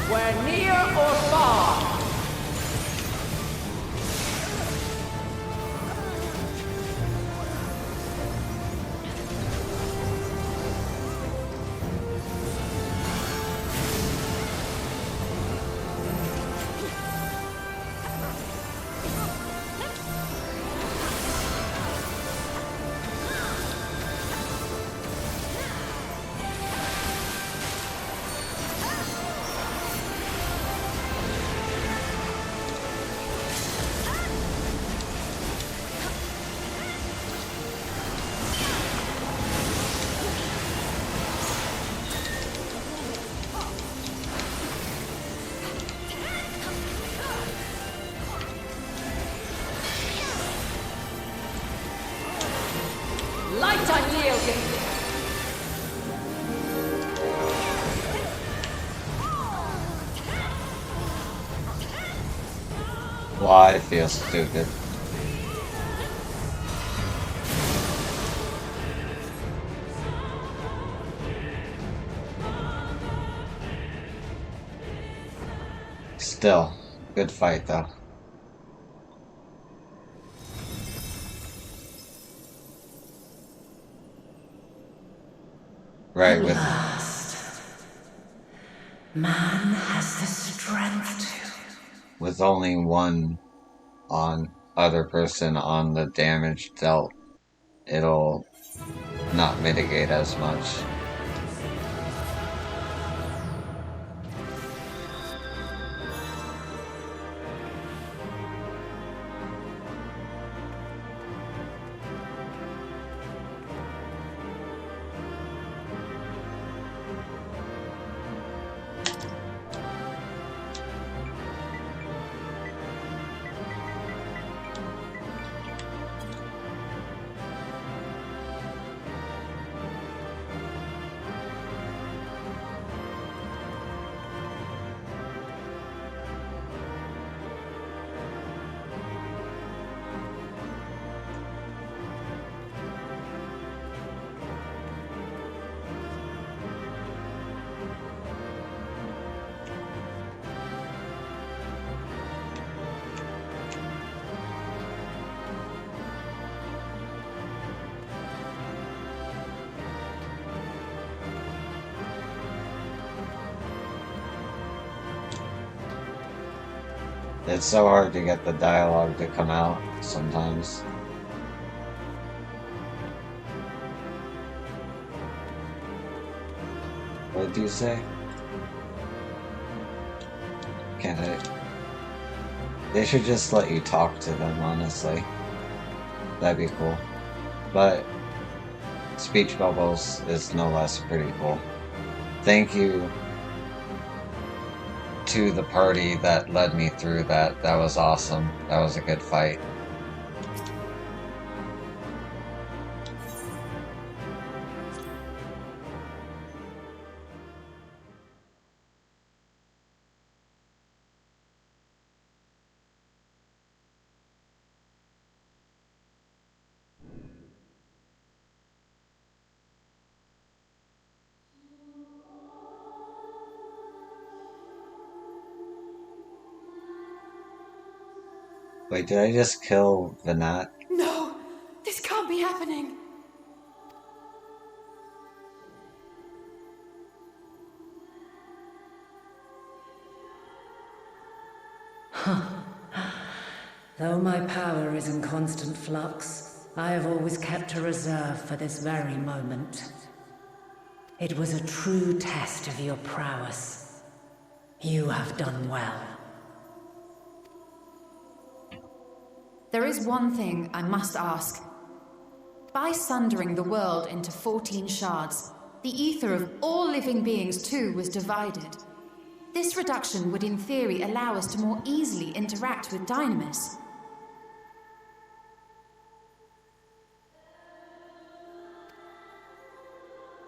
Where near or far. Light unyielding. Why I feel stupid. Still, good fight though. Right, with Man has the strength to. with only one other person on the damage dealt, it'll not mitigate as much. It's so hard to get the dialogue to come out sometimes. What do you say? Can't I? They should just let you talk to them, honestly. That'd be cool. But speech bubbles is no less pretty cool. Thank you to the party that led me through that. That was awesome. That was a good fight. Wait, did I just kill Vinat? No! This can't be happening! Though my power is in constant flux, I have always kept a reserve for this very moment. It was a true test of your prowess. You have done well. There is one thing I must ask. By sundering the world into 14 shards, the ether of all living beings too was divided. This reduction would in theory allow us to more easily interact with Dynamis.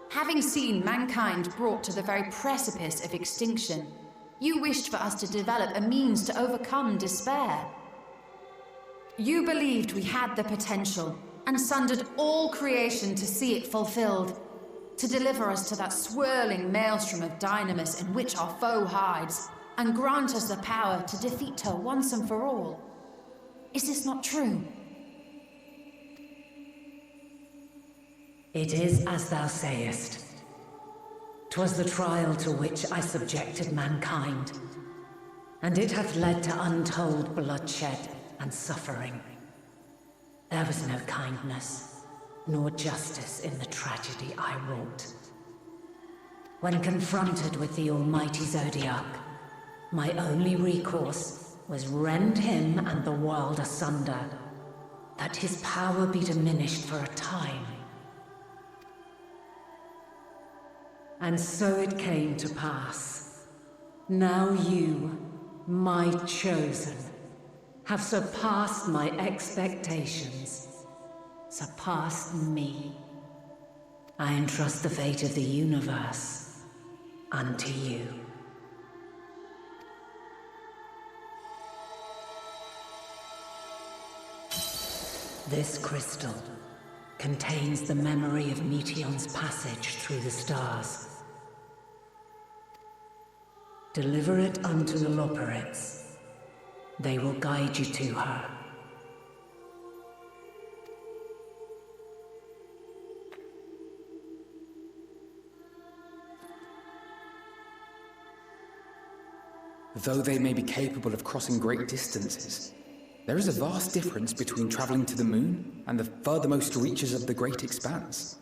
Having seen mankind brought to the very precipice of extinction, you wished for us to develop a means to overcome despair. You believed we had the potential, and sundered all creation to see it fulfilled, to deliver us to that swirling maelstrom of Dynamis in which our foe hides, and grant us the power to defeat her once and for all. Is this not true? It is as thou sayest. 'Twas the trial to which I subjected mankind, and it hath led to untold bloodshed and suffering. There was no kindness, nor justice in the tragedy I wrought. When confronted with the almighty Zodiac, my only recourse was rend him and the world asunder, that his power be diminished for a time. And so it came to pass. Now you, my chosen, have surpassed my expectations, surpassed me. I entrust the fate of the universe unto you. This crystal contains the memory of Meteon's passage through the stars. Deliver it unto the Loperites. They will guide you to her. Though they may be capable of crossing great distances, there is a vast difference between traveling to the moon and the furthermost reaches of the great expanse.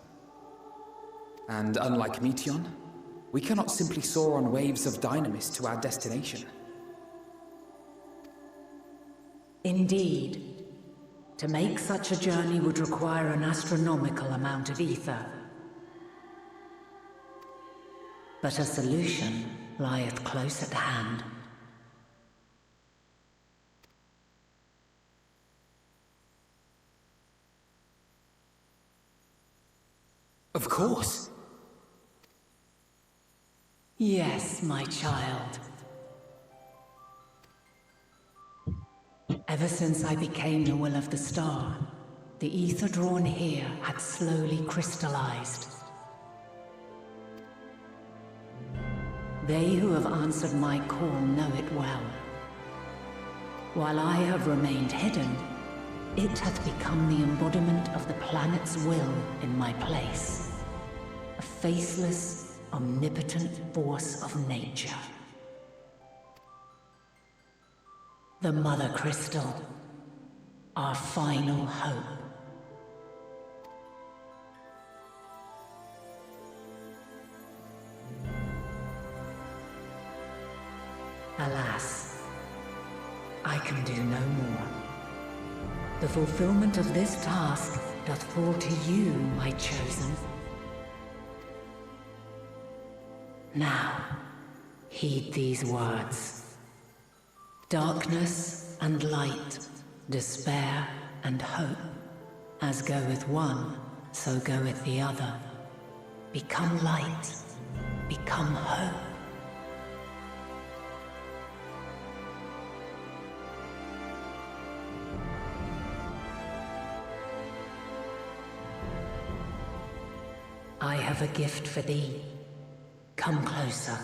And unlike Meteon, we cannot simply soar on waves of Dynamis to our destination. Indeed. To make such a journey would require an astronomical amount of ether. But a solution lieth close at hand. Of course. Yes, my child. Ever since I became the will of the star, the ether drawn here had slowly crystallized. They who have answered my call know it well. While I have remained hidden, it hath become the embodiment of the planet's will in my place. A faceless, omnipotent force of nature. The Mother Crystal. Our final hope. Alas, I can do no more. The fulfillment of this task doth fall to you, my chosen. Now, heed these words. Darkness and light, despair and hope. As goeth one, so goeth the other. Become light, become hope. I have a gift for thee. Come closer.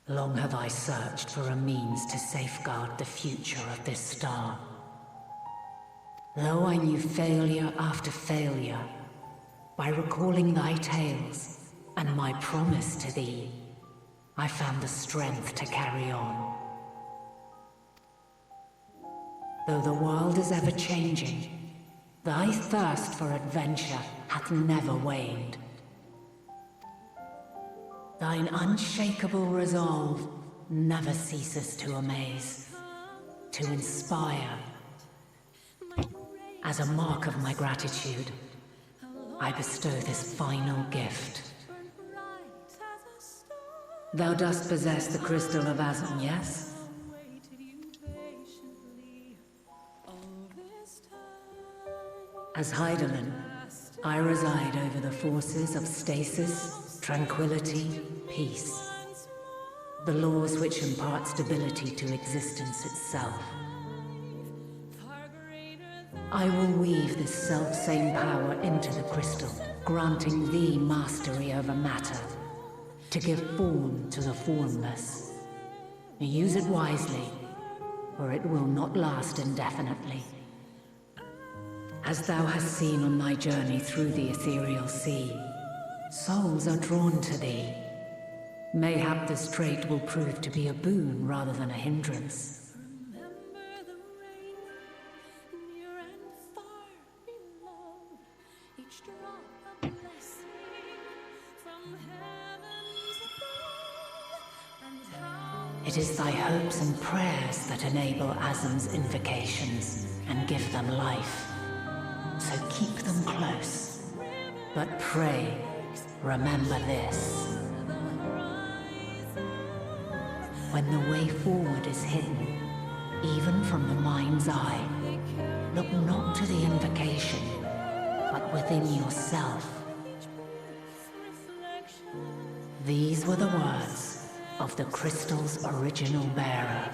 Long have I searched for a means to safeguard the future of this star. Though I knew failure after failure, by recalling thy tales and my promise to thee, I found the strength to carry on. Though the world is ever changing, thy thirst for adventure hath never waned. Thine unshakable resolve never ceases to amaze, to inspire. As a mark of my gratitude, I bestow this final gift. Thou dost possess the crystal of Azon, yes? As Heidelin, I reside over the forces of stasis, tranquility, peace. The laws which impart stability to existence itself. I will weave this self-same power into the crystal, granting thee mastery over matter, to give form to the formless. Use it wisely, or it will not last indefinitely. As thou hast seen on thy journey through the ethereal sea, souls are drawn to thee. Mayhap this trait will prove to be a boon rather than a hindrance. It is thy hopes and prayers that enable Azam's invocations and give them life. So keep them close. But pray, remember this. When the way forward is hidden, even from the mind's eye, look not to the invocation, but within yourself. These were the words of the crystal's original bearer.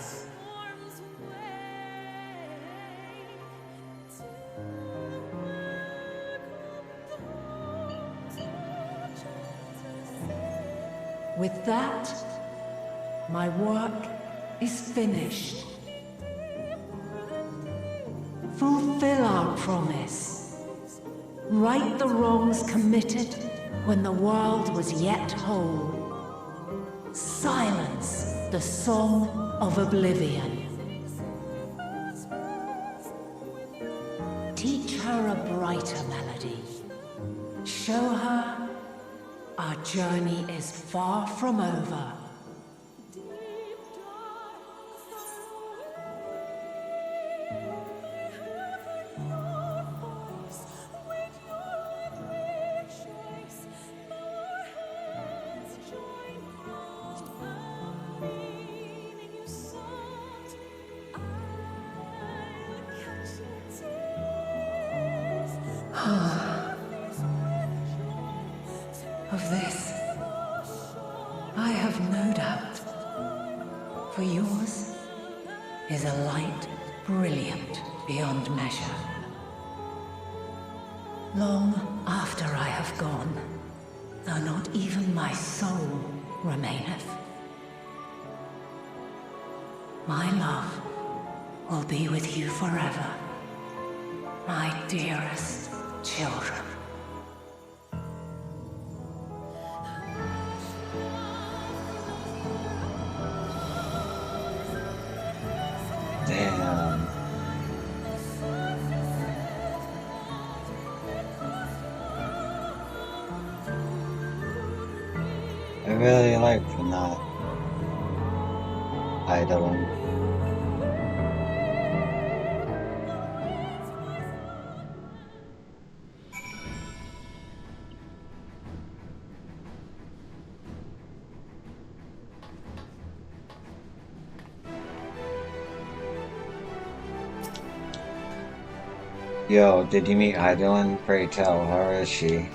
With that, my work is finished. Fulfill our promise. Right the wrongs committed when the world was yet whole. Silence the song of oblivion. Teach her a brighter melody. Show her our journey is far from over. Of this, I have no doubt, for yours is a light brilliant beyond measure. Long after I have gone, though not even my soul remaineth, my love will be with you forever. My dearest children. Damn. I really like not idling. Yo, did you meet Heidelin? Pray tell, how is she?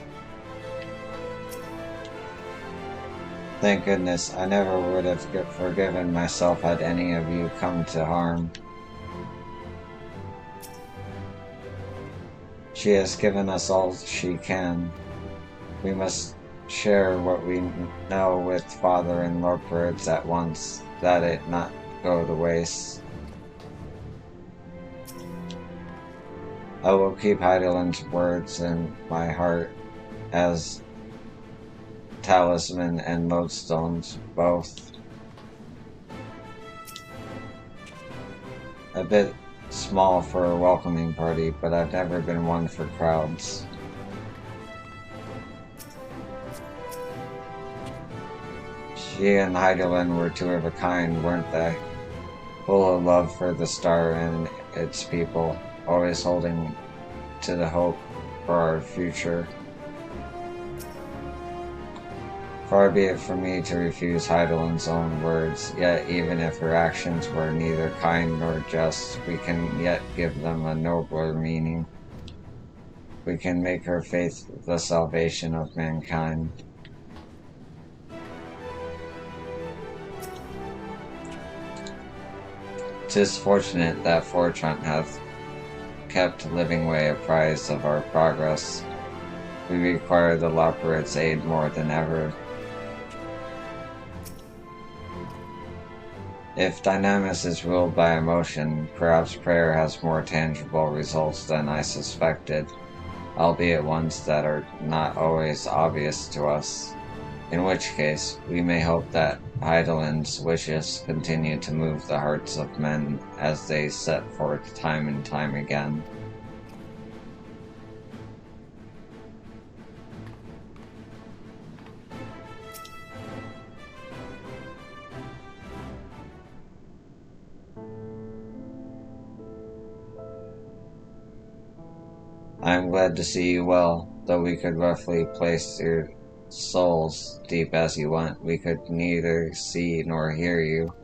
Thank goodness, I never would have forgiven myself had any of you come to harm. She has given us all she can. We must share what we know with Father and Lorperids at once, that it not go to waste. I will keep Heidelin's words in my heart as talisman and lodestones, both. A bit small for a welcoming party, but I've never been one for crowds. She and Heidelin were two of a kind, weren't they? Full of love for the star and its people, always holding to the hope for our future. Far be it from me to refuse Heidelin's own words, yet even if her actions were neither kind nor just, we can yet give them a nobler meaning. We can make her faith the salvation of mankind. 'Tis fortunate that Fortran hath kept living way apprised of our progress. We require the Lopperit's aid more than ever. If Dynamis is ruled by emotion, perhaps prayer has more tangible results than I suspected, albeit ones that are not always obvious to us. In which case, we may hope that Heidelin's wishes continue to move the hearts of men as they set forth time and time again. I am glad to see you well, though we could roughly place your souls deep as you went. We could neither see nor hear you.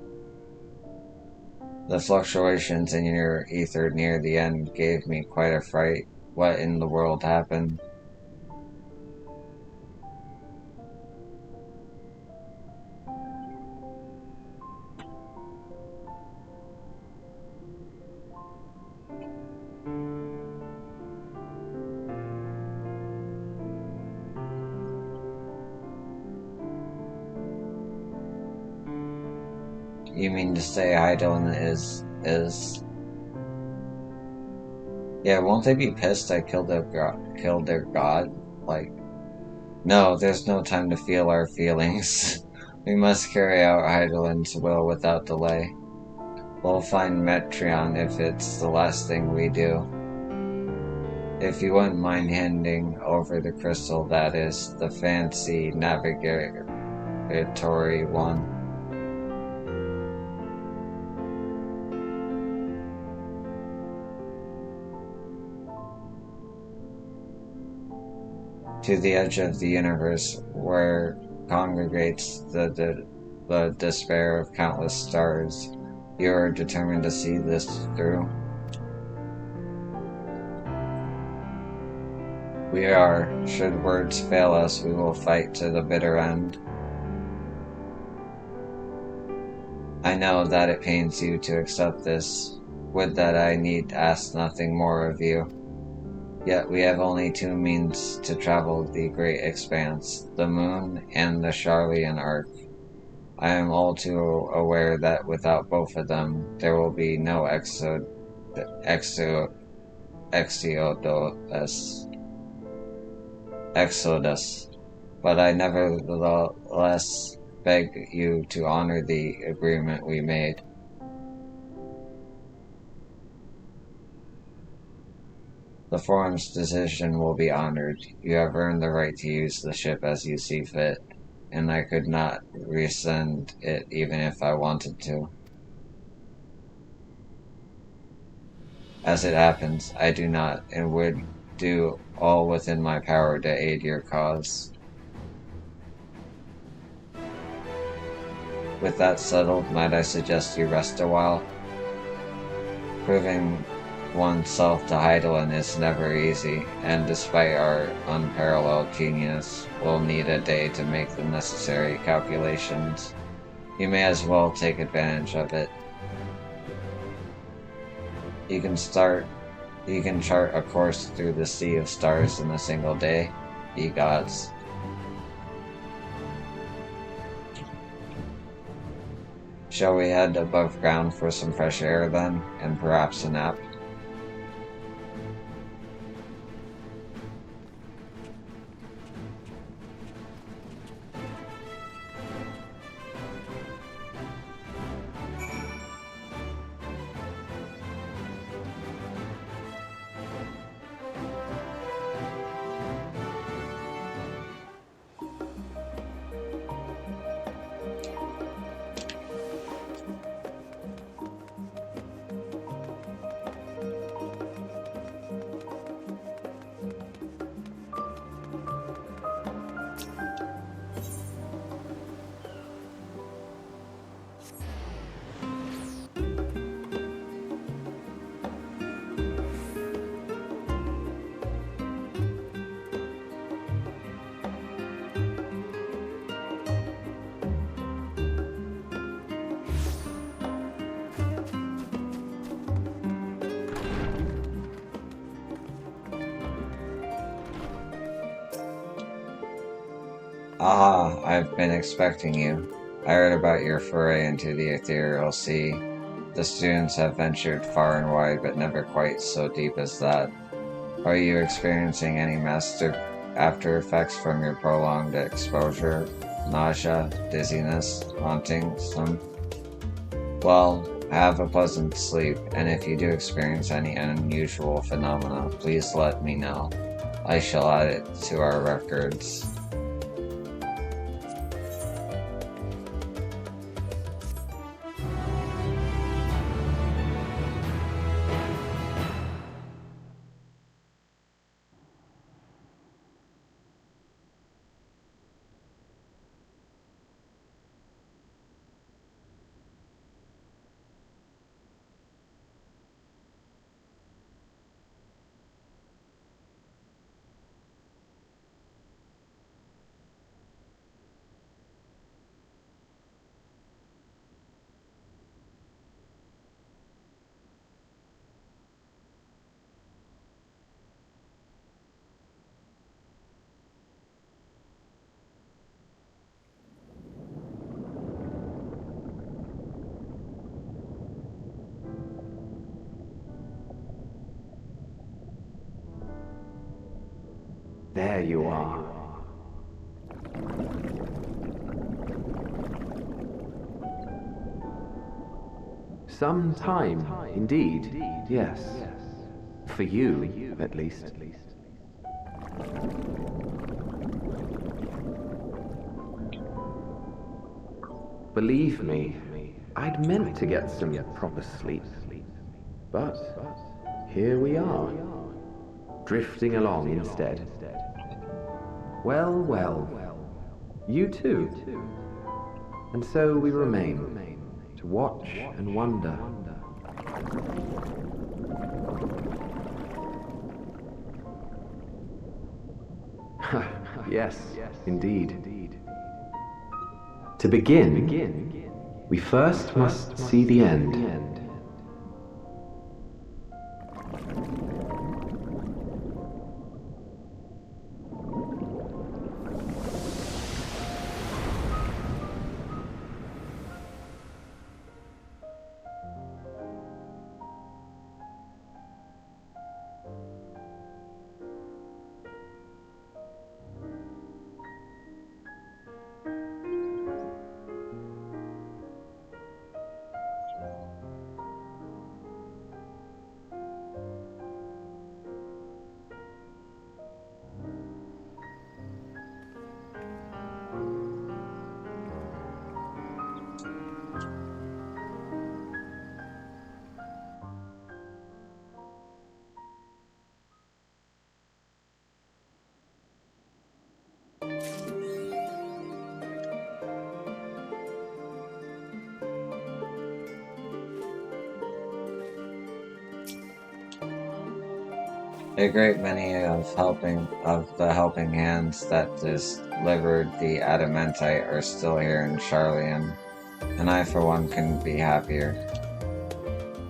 The fluctuations in your ether near the end gave me quite a fright. What in the world happened? You mean to say Heidelin is... Yeah, won't they be pissed I killed their god? Like, no, there's no time to feel our feelings. We must carry out Heidelin's will without delay. We'll find Metreon if it's the last thing we do. If you wouldn't mind handing over the crystal, that is, the fancy navigatory one. To the edge of the universe where congregates the despair of countless stars. You are determined to see this through? We are. Should words fail us, we will fight to the bitter end. I know that it pains you to accept this. Would that I need ask nothing more of you. Yet we have only two means to travel the great expanse, the moon and the Charlian arc. I am all too aware that without both of them, there will be no exodus, but I nevertheless beg you to honor the agreement we made. The forum's decision will be honored. You have earned the right to use the ship as you see fit, and I could not rescind it even if I wanted to. As it happens, I do not, and would do all within my power to aid your cause. With that settled, might I suggest you rest a while? Proving oneself to Heidelin is never easy, and despite our unparalleled genius, we'll need a day to make the necessary calculations. You may as well take advantage of it. You can chart a course through the sea of stars in a single day. Ye gods. Shall we head above ground for some fresh air then, and perhaps a nap? Ah, I've been expecting you. I heard about your foray into the ethereal sea. The students have ventured far and wide, but never quite so deep as that. Are you experiencing any after effects from your prolonged exposure? Nausea, dizziness, haunting, some? Well, have a pleasant sleep, and if you do experience any unusual phenomena, please let me know. I shall add it to our records. There you are. Some time, indeed, yes. For you, at least. Believe me, I'd meant to get some proper sleep. But here we are, drifting along instead. Well, well, you too. And so we remain, to watch and wonder. Yes, indeed. To begin, we first must see the end. A great many of the helping hands that delivered the adamantite are still here in Charlian, and I for one couldn't be happier.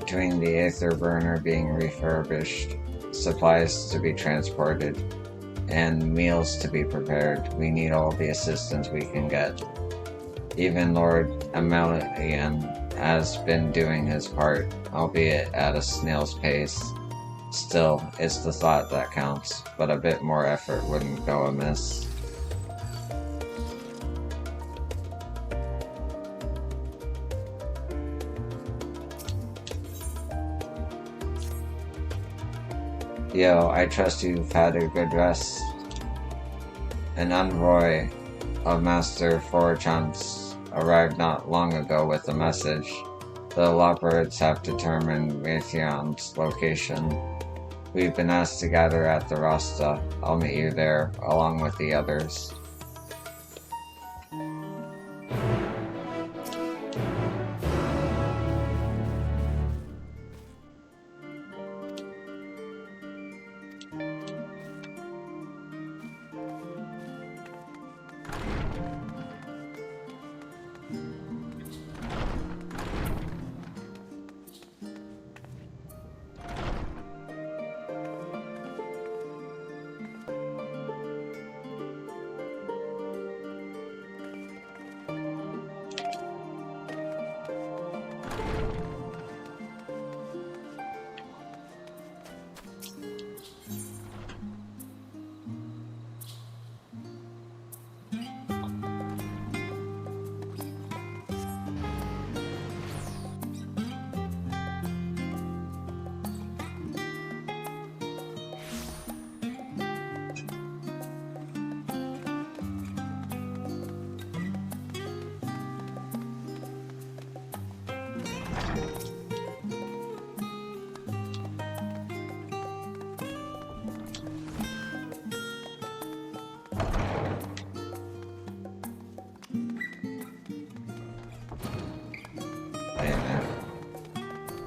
Between the aether burner being refurbished, supplies to be transported, and meals to be prepared, we need all the assistance we can get. Even Lord Amelian has been doing his part, albeit at a snail's pace. Still, it's the thought that counts, but a bit more effort wouldn't go amiss. Yo, I trust you've had a good rest. An envoy of Master Forchance arrived not long ago with a message. The Loporrids have determined Raytheon's location. We've been asked to gather at the Rasta. I'll meet you there, along with the others.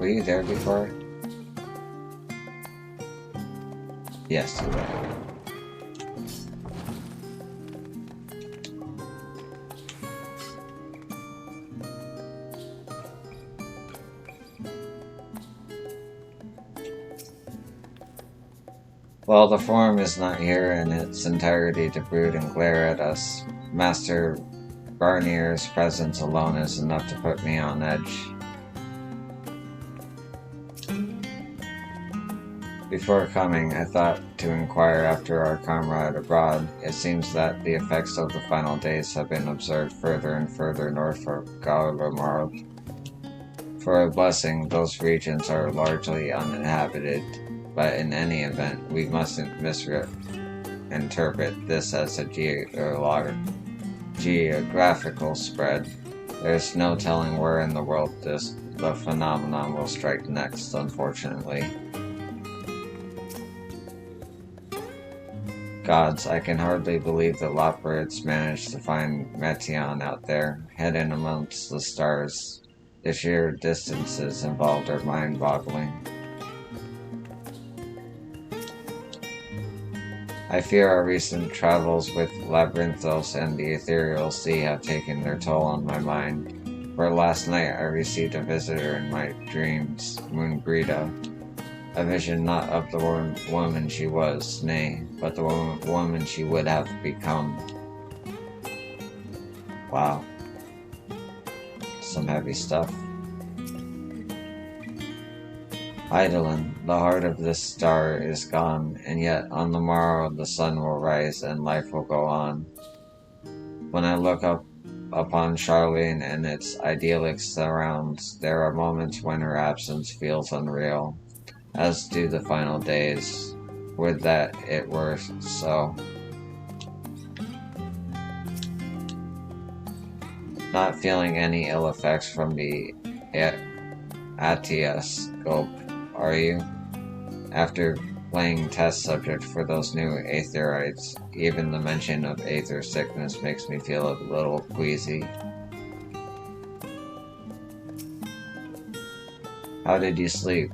Were you there before? Yes, you were. Well, the form is not here in its entirety to brood and glare at us. Master Barnier's presence alone is enough to put me on edge. Before coming, I thought to inquire after our comrade abroad. It seems that the effects of the final days have been observed further and further north of Galamarld. For a blessing, those regions are largely uninhabited, but in any event, we mustn't misinterpret this as a geographical spread. There's no telling where in the world the phenomenon will strike next, unfortunately. Gods, I can hardly believe the Loporrids managed to find Metion out there, hidden amongst the stars. The sheer distances involved are mind-boggling. I fear our recent travels with Labyrinthos and the Ethereal Sea have taken their toll on my mind, for last night I received a visitor in my dreams, Moonbrida. A vision not of the woman she was, nay, but the woman she would have become. Wow. Some heavy stuff. Eidolon, the heart of this star is gone, and yet on the morrow the sun will rise and life will go on. When I look up upon Charlene and its idyllic surrounds, there are moments when her absence feels unreal, as do the final days. Would that it were so. Not feeling any ill effects from the Atias gulp, are you? After playing test subject for those new aetherites. Even the mention of aether sickness makes me feel a little queasy. How did you sleep?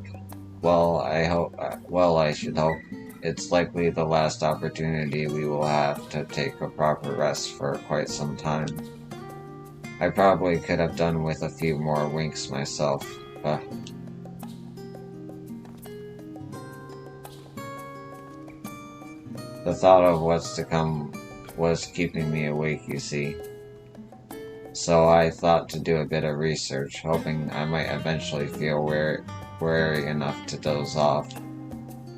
Well, I should hope. It's likely the last opportunity we will have to take a proper rest for quite some time. I probably could have done with a few more winks myself. The thought of what's to come was keeping me awake, you see. So I thought to do a bit of research, hoping I might eventually feel wary enough to doze off.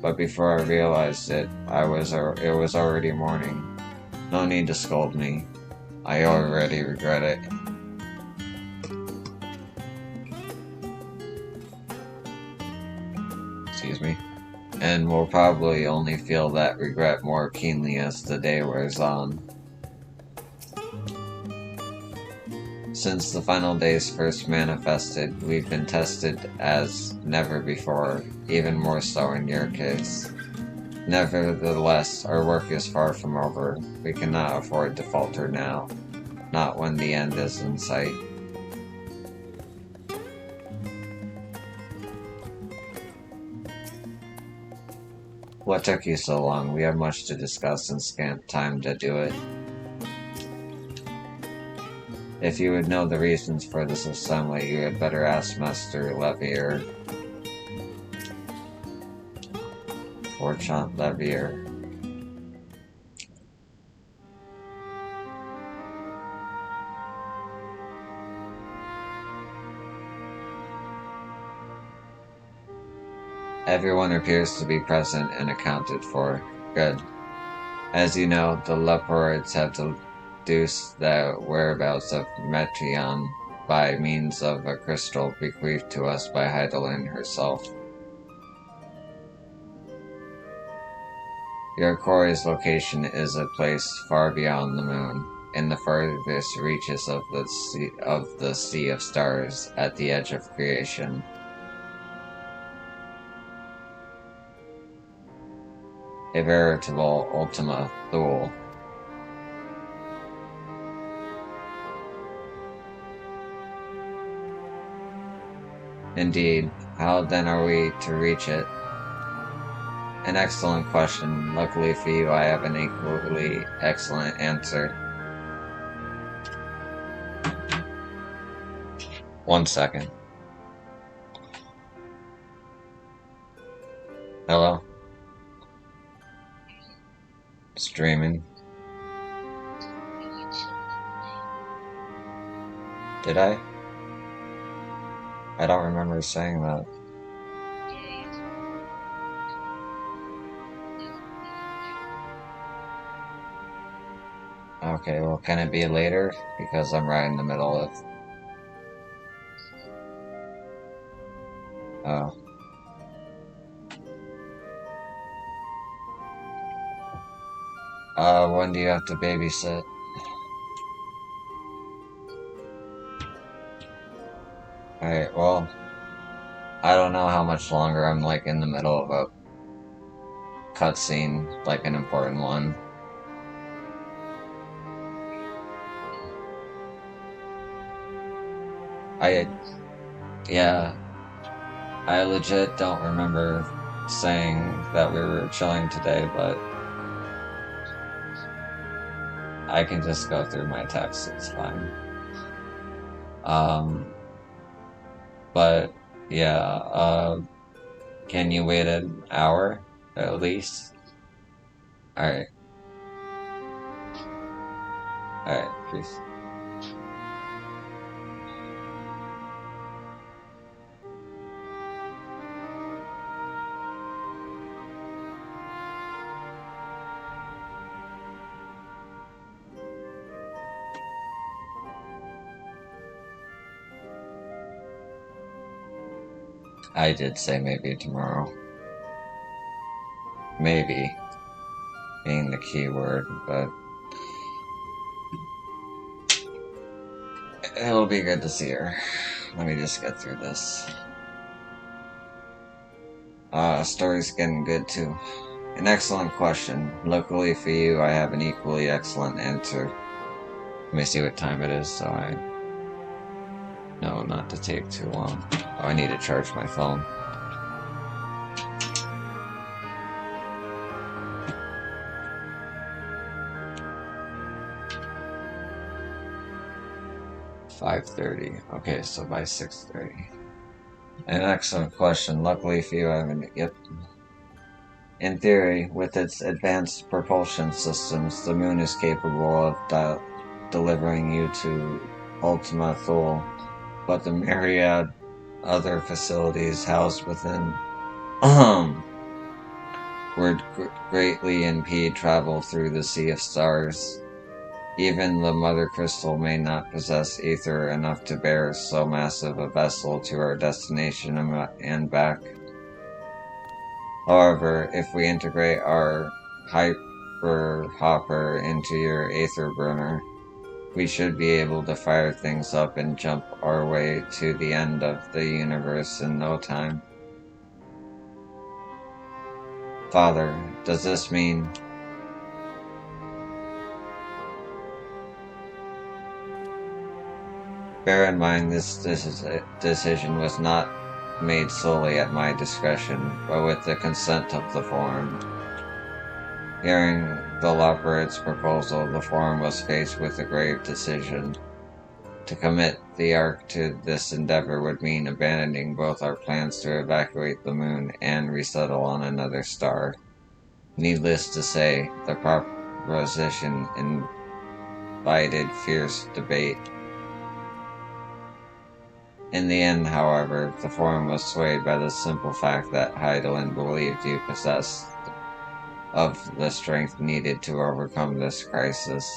But before I realized it, it was already morning. No need to scold me. I already regret it. Excuse me. And will probably only feel that regret more keenly as the day wears on. Since the final days first manifested, we've been tested as never before, even more so in your case. Nevertheless, our work is far from over. We cannot afford to falter now, not when the end is in sight. What took you so long? We have much to discuss and scant time to do it. If you would know the reasons for this assembly, you had better ask Master Levier. Forchant Levier. Everyone appears to be present and accounted for. Good. As you know, the Leporids have deduced the whereabouts of Metreon by means of a crystal bequeathed to us by Heidelin herself. Your quarry's location is a place far beyond the moon, in the furthest reaches of the Sea of Stars, at the edge of creation. A veritable Ultima Thule. Indeed. How then are we to reach it? An excellent question. Luckily for you, I have an equally excellent answer. 1 second. Hello? Streaming. Did I? I don't remember saying that. Okay, well, can it be later? Because I'm right in the middle of... Oh. When do you have to babysit? Alright, well... I don't know how much longer. I'm, like, in the middle of a cutscene, like an important one. Yeah, I legit don't remember saying that we were chilling today, but I can just go through my text, it's fine. But yeah, can you wait an hour at least? Alright. Alright, peace. I did say maybe tomorrow. Maybe being the key word, but it'll be good to see her. Let me just get through this. Story's getting good too. An excellent question. Luckily for you, I have an equally excellent answer. Let me see what time it is so I know not to take too long. Oh, I need to charge my phone. $5:30. Okay, so by 6:30. An excellent question. Luckily for you, I haven't. Yep. In theory, with its advanced propulsion systems, the moon is capable of delivering you to Ultima Thule, but the myriad other facilities housed within would greatly impede travel through the sea of stars. Even the Mother Crystal may not possess ether enough to bear so massive a vessel to our destination and back. However, if we integrate our hyper hopper into your aether burner, we should be able to fire things up and jump our way to the end of the universe in no time. Father, does this mean... Bear in mind this decision was not made solely at my discretion, but with the consent of the Forum. Hearing the Loperate's proposal, the Forum was faced with a grave decision. To commit the Ark to this endeavor would mean abandoning both our plans to evacuate the moon and resettle on another star. Needless to say, the proposition invited fierce debate. In the end, however, the Forum was swayed by the simple fact that Heidelin believed you possessed of the strength needed to overcome this crisis.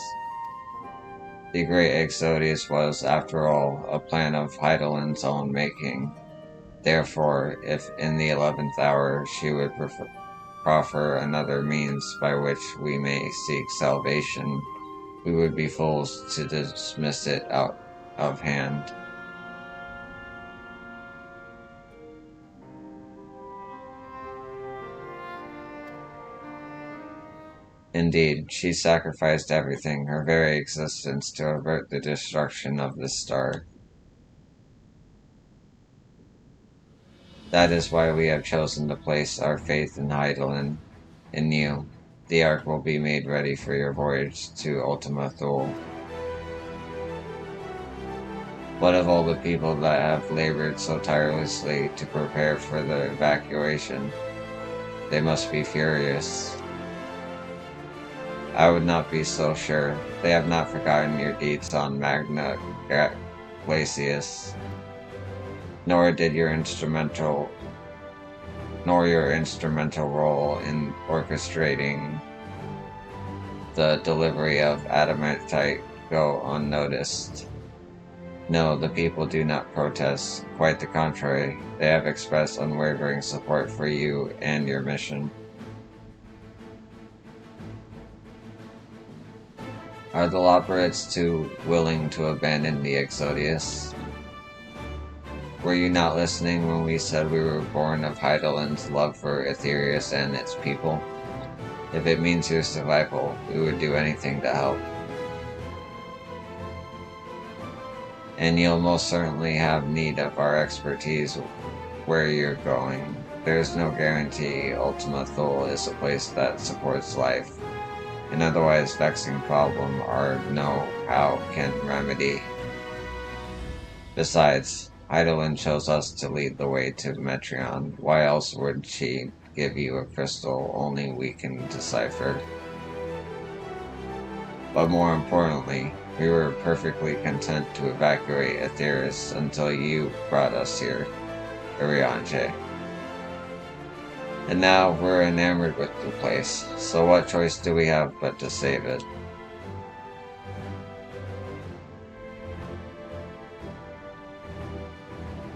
The Great Exodus was, after all, a plan of Heidelin's own making. Therefore, if in the 11th hour she would proffer another means by which we may seek salvation, we would be fools to dismiss it out of hand. Indeed, she sacrificed everything, her very existence, to avert the destruction of this star. That is why we have chosen to place our faith in Heidelin, in you. The Ark will be made ready for your voyage to Ultima Thule. What of all the people that have labored so tirelessly to prepare for the evacuation? They must be furious. I would not be so sure. They have not forgotten your deeds on Magna Glacius, nor your instrumental role in orchestrating the delivery of adamantite go unnoticed. No, the people do not protest. Quite the contrary. They have expressed unwavering support for you and your mission. Are the Loperates too willing to abandon the Exodus? Were you not listening when we said we were born of Heidelin's love for Aetherius and its people? If it means your survival, we would do anything to help. And you'll most certainly have need of our expertise where you're going. There's no guarantee Ultima Thule is a place that supports life. An otherwise vexing problem our know-how can remedy. Besides, Heidelin chose us to lead the way to Metreon. Why else would she give you a crystal only we can decipher? But more importantly, we were perfectly content to evacuate Aetherius until you brought us here, Irianche. And now we're enamored with the place, so what choice do we have but to save it?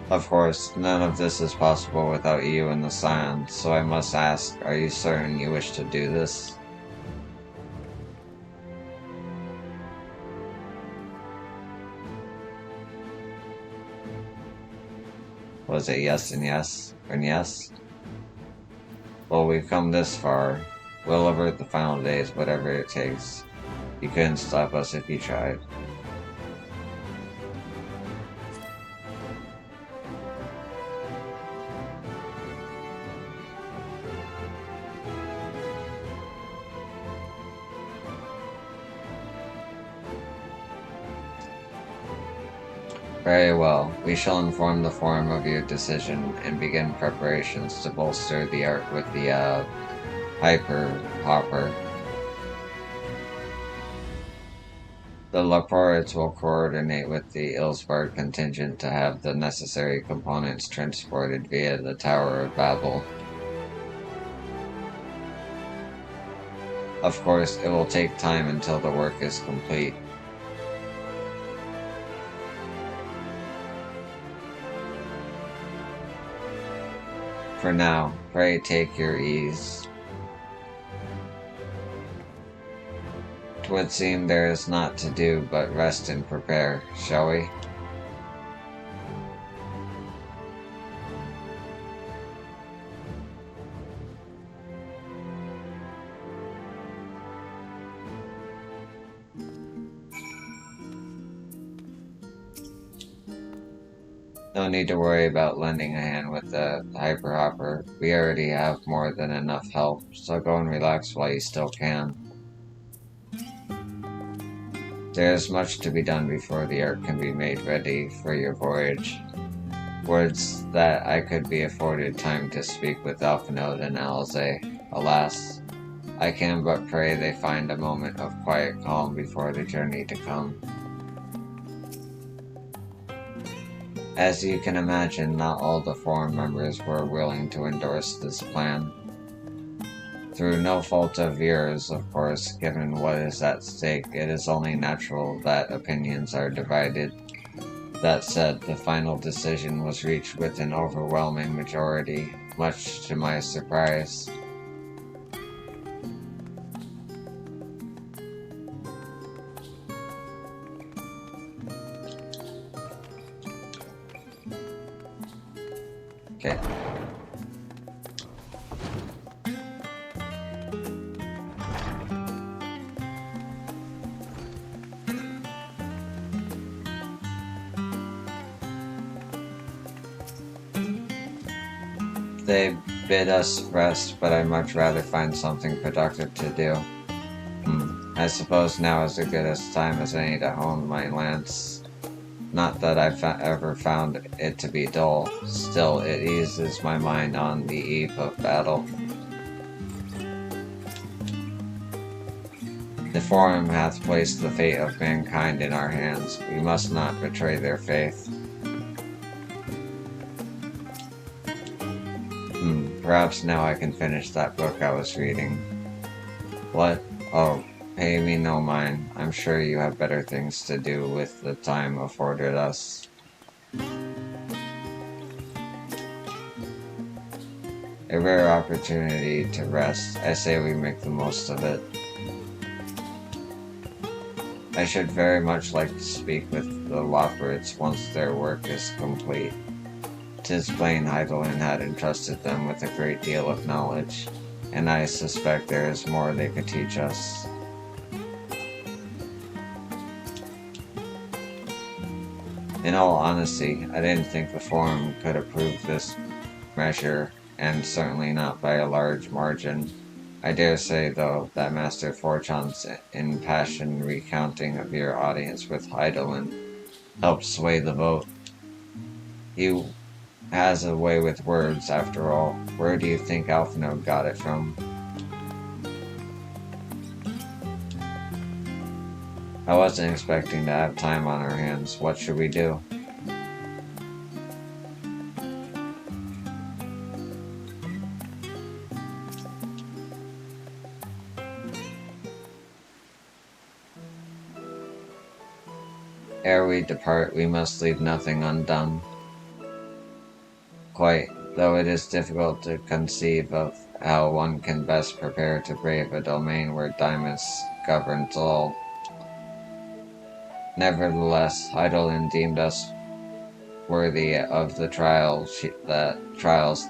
Of course, none of this is possible without you and the Scions, so I must ask, are you certain you wish to do this? Was it yes and yes, and yes? Well, we've come this far. We'll avert the final days, whatever it takes. You couldn't stop us if you tried. Very well. We shall inform the Forum of your decision and begin preparations to bolster the Ark with the, Hyper Hopper. The Leporits will coordinate with the Ilsbard contingent to have the necessary components transported via the Tower of Babel. Of course, it will take time until the work is complete. For now, pray take your ease. 'Twould seem there is naught to do but rest and prepare, shall we? No need to worry about lending a hand with the hyperhopper. We already have more than enough help, so go and relax while you still can. There is much to be done before the Ark can be made ready for your voyage. Words that I could be afforded time to speak with Alphanode and Alize. Alas, I can but pray they find a moment of quiet calm before the journey to come. As you can imagine, not all the Forum members were willing to endorse this plan. Through no fault of yours, of course, given what is at stake, it is only natural that opinions are divided. That said, the final decision was reached with an overwhelming majority, much to my surprise. Okay. They bid us rest, but I'd much rather find something productive to do. I suppose now is as good a time as any to hone my lance. Not that I've ever found it to be dull. Still, it eases my mind on the eve of battle. The Forum hath placed the fate of mankind in our hands. We must not betray their faith. Perhaps now I can finish that book I was reading. What? Oh, pay me no mind. I'm sure you have better things to do with the time afforded us. A rare opportunity to rest. I say we make the most of it. I should very much like to speak with the Loporits once their work is complete. 'Tis plain Heidelin had entrusted them with a great deal of knowledge, and I suspect there is more they could teach us. In all honesty, I didn't think the Forum could approve this measure, and certainly not by a large margin. I dare say, though, that Master Forchon's impassioned recounting of your audience with Heidelin helped sway the vote. He has a way with words, after all. Where do you think Alphanode got it from? I wasn't expecting to have time on our hands. What should we do? Ere we depart, we must leave nothing undone. Quite, though it is difficult to conceive of how one can best prepare to brave a domain where Dymas governs all. Nevertheless, Heidelin deemed us worthy of the trials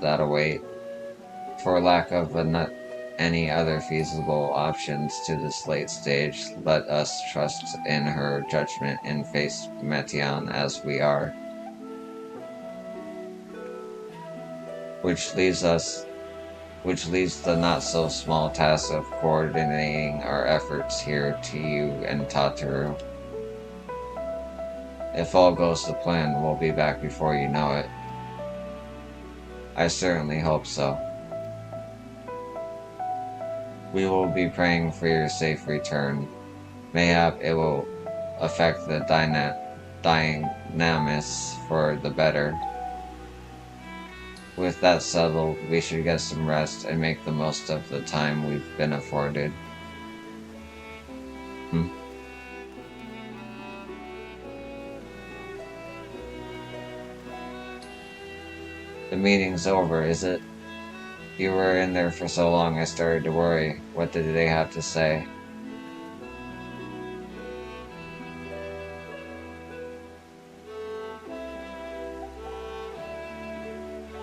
that await. For lack of any other feasible options to this late stage, let us trust in her judgment and face Metion as we are. Which leaves the not-so-small task of coordinating our efforts here to you and Tataru. If all goes to plan, we'll be back before you know it. I certainly hope so. We will be praying for your safe return. Mayhap it will affect the dynamics for the better. With that settled, we should get some rest and make the most of the time we've been afforded. The meeting's over, is it? You were in there for so long I started to worry. What did they have to say?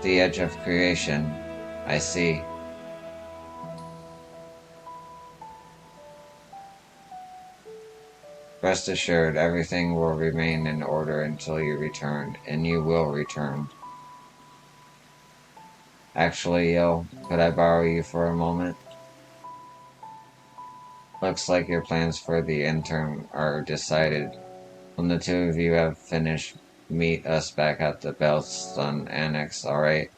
The edge of creation. I see. Rest assured, everything will remain in order until you return, and you will return. Actually, yo, could I borrow you for a moment? Looks like your plans for the interim are decided. When the two of you have finished, meet us back at the Bellstone Annex, alright?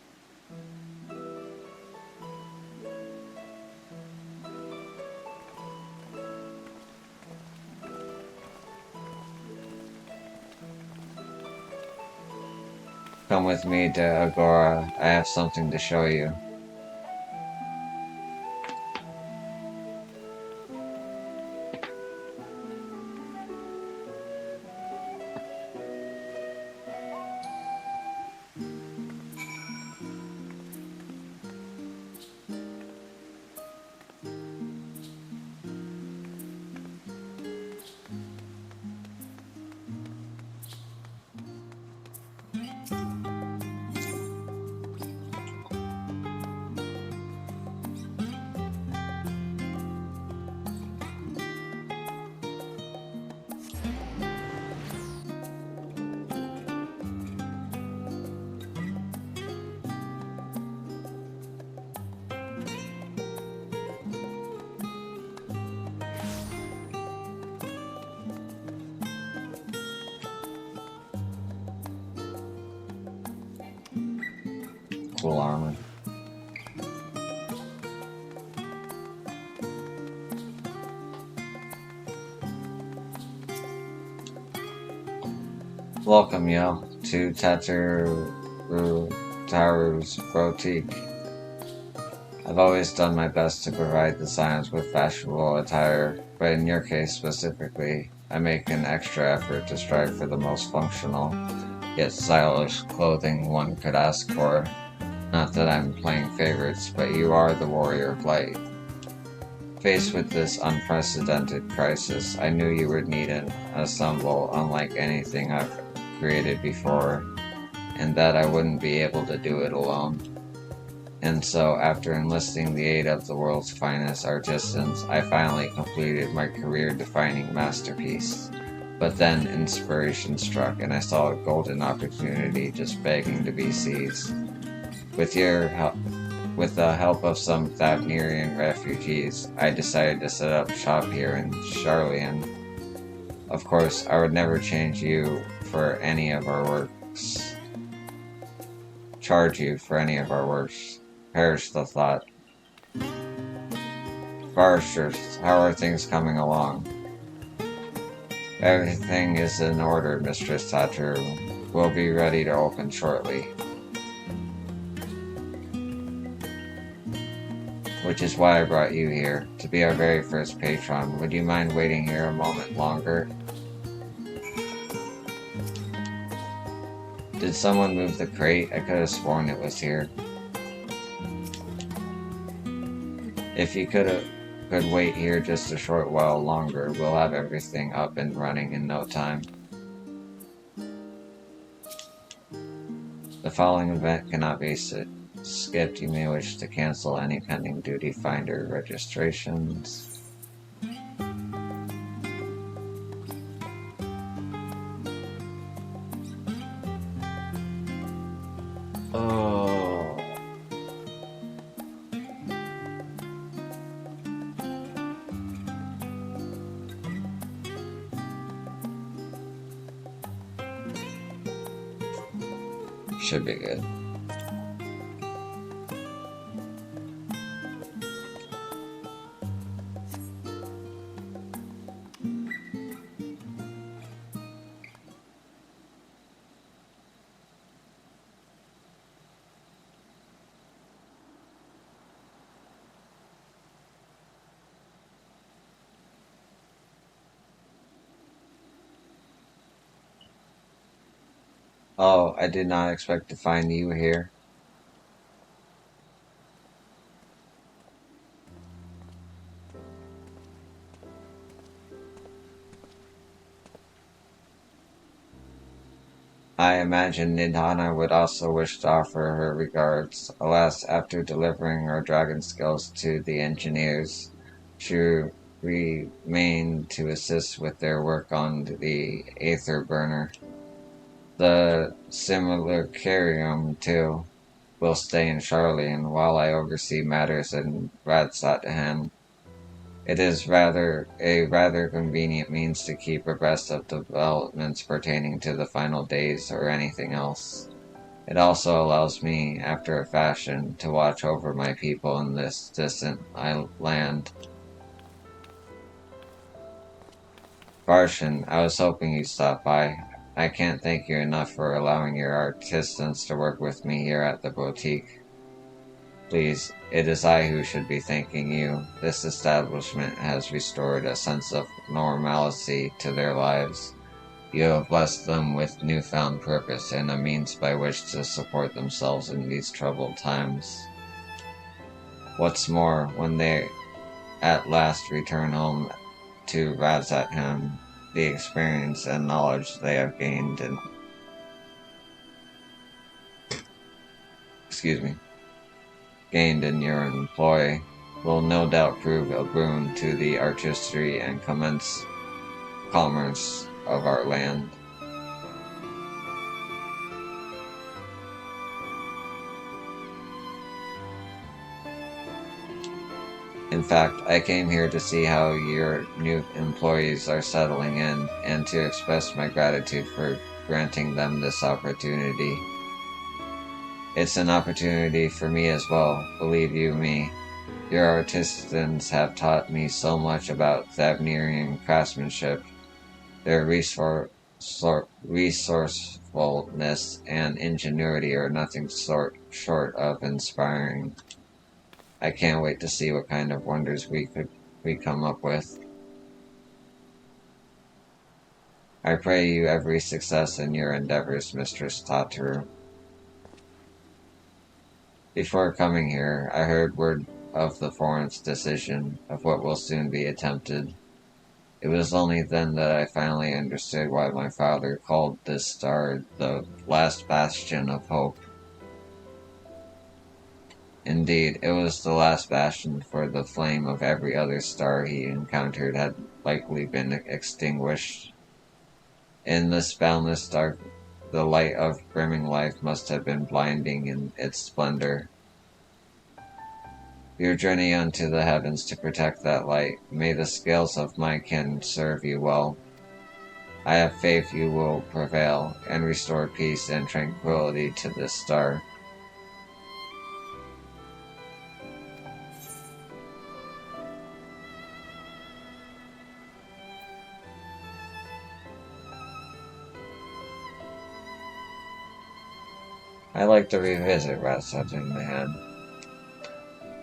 Come with me to Agora. I have something to show you. Cool armor. Welcome, yo, to Taru's boutique. I've always done my best to provide the Scions with fashionable attire, but in your case specifically, I make an extra effort to strive for the most functional, yet stylish clothing one could ask for. Not that I'm playing favorites, but you are the warrior of light. Faced with this unprecedented crisis, I knew you would need an ensemble unlike anything I've created before, and that I wouldn't be able to do it alone. And so, after enlisting the aid of the world's finest artisans, I finally completed my career-defining masterpiece. But then inspiration struck, and I saw a golden opportunity just begging to be seized. With the help of some Thavnerian refugees, I decided to set up shop here in Charlian. Of course, I would never charge you for any of our works. Perish the thought. Barsters, how are things coming along? Everything is in order, Mistress Tataru. We'll be ready to open shortly. Which is why I brought you here, to be our very first patron. Would you mind waiting here a moment longer? Did someone move the crate? I could have sworn it was here. If you could wait here just a short while longer, we'll have everything up and running in no time. The following event cannot be skipped, you may wish to cancel any pending duty finder registrations. Oh. Should be good. Oh, I did not expect to find you here. I imagine Nidhana would also wish to offer her regards. Alas, after delivering her dragon skills to the engineers, she remained to assist with their work on the Aether Burner. The similar Carium, too, will stay in Charlian while I oversee matters in Radsathan. It is a rather convenient means to keep abreast of developments pertaining to the final days or anything else. It also allows me, after a fashion, to watch over my people in this distant land. Varshan, I was hoping you'd stop by. I can't thank you enough for allowing your artisans to work with me here at the boutique. Please, it is I who should be thanking you. This establishment has restored a sense of normalcy to their lives. You have blessed them with newfound purpose and a means by which to support themselves in these troubled times. What's more, when they at last return home to Razatham, the experience and knowledge they have gained in your employ will no doubt prove a boon to the artistry and commerce of our land. In fact, I came here to see how your new employees are settling in and to express my gratitude for granting them this opportunity. It's an opportunity for me as well, believe you me. Your artisans have taught me so much about Thavnerian craftsmanship. Their resourcefulness and ingenuity are nothing short of inspiring. I can't wait to see what kind of wonders we come up with. I pray you every success in your endeavors, Mistress Tataru. Before coming here, I heard word of the Foreign's decision of what will soon be attempted. It was only then that I finally understood why my father called this star the last bastion of hope. Indeed, it was the last bastion, for the flame of every other star he encountered had likely been extinguished. In this boundless dark, the light of brimming life must have been blinding in its splendor. Your journey unto the heavens to protect that light, may the scales of my kin serve you well. I have faith you will prevail and restore peace and tranquility to this star. I like to revisit Ratsathan,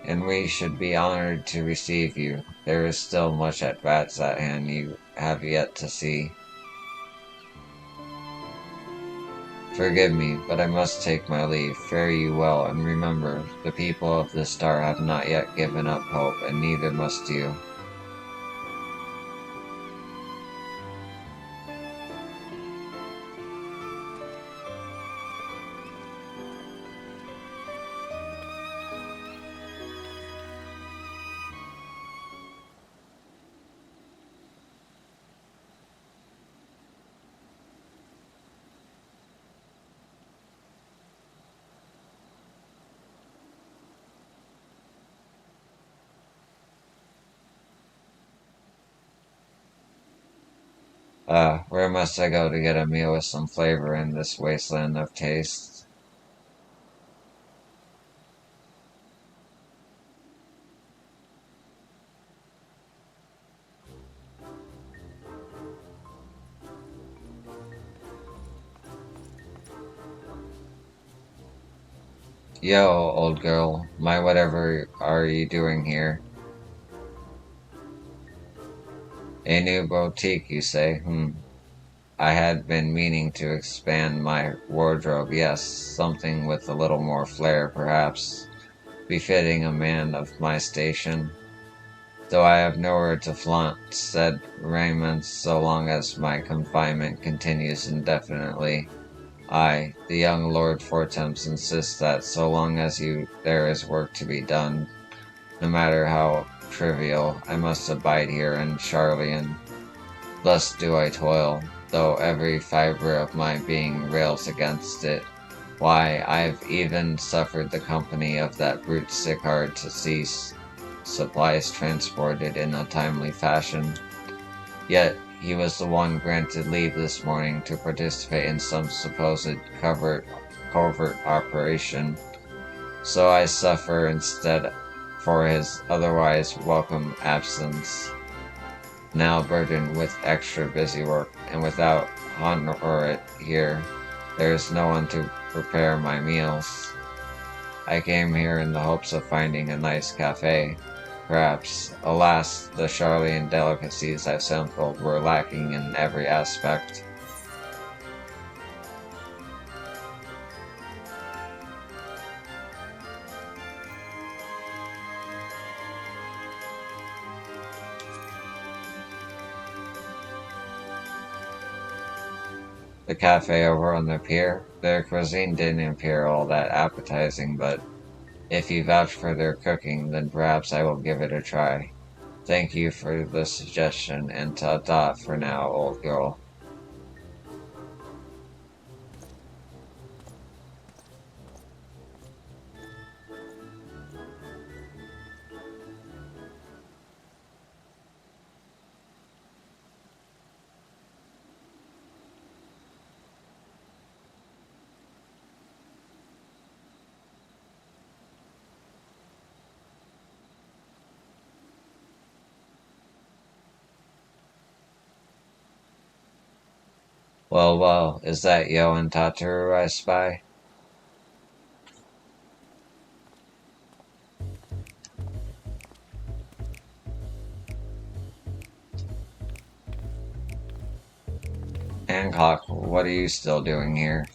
and we should be honored to receive you. There is still much at Ratsathan you have yet to see. Forgive me, but I must take my leave. Fare you well, and remember, the people of this star have not yet given up hope, and neither must you. Where must I go to get a meal with some flavor in this wasteland of taste? Yo, old girl, my whatever are you doing here? A new boutique, you say? I had been meaning to expand my wardrobe, yes, something with a little more flair, perhaps, befitting a man of my station. Though I have nowhere to flaunt said raiment so long as my confinement continues indefinitely. I, the young Lord Fortemps, insist that so long as there is work to be done, no matter how trivial, I must abide here in Charlian. Thus do I toil, though every fibre of my being rails against it. Why, I've even suffered the company of that brute Sicard to cease, supplies transported in a timely fashion. Yet he was the one granted leave this morning to participate in some supposed covert operation, so I suffer instead for his otherwise welcome absence. Now burdened with extra busy work, and without Honorit here, there is no one to prepare my meals. I came here in the hopes of finding a nice cafe. Perhaps, alas, the Charlian delicacies I sampled were lacking in every aspect. The cafe over on the pier, their cuisine didn't appear all that appetizing, but if you vouch for their cooking, then perhaps I will give it a try. Thank you for the suggestion, and ta-ta for now, old girl. Well, well, is that Yo and Tataru I spy? Hancock, what are you still doing here?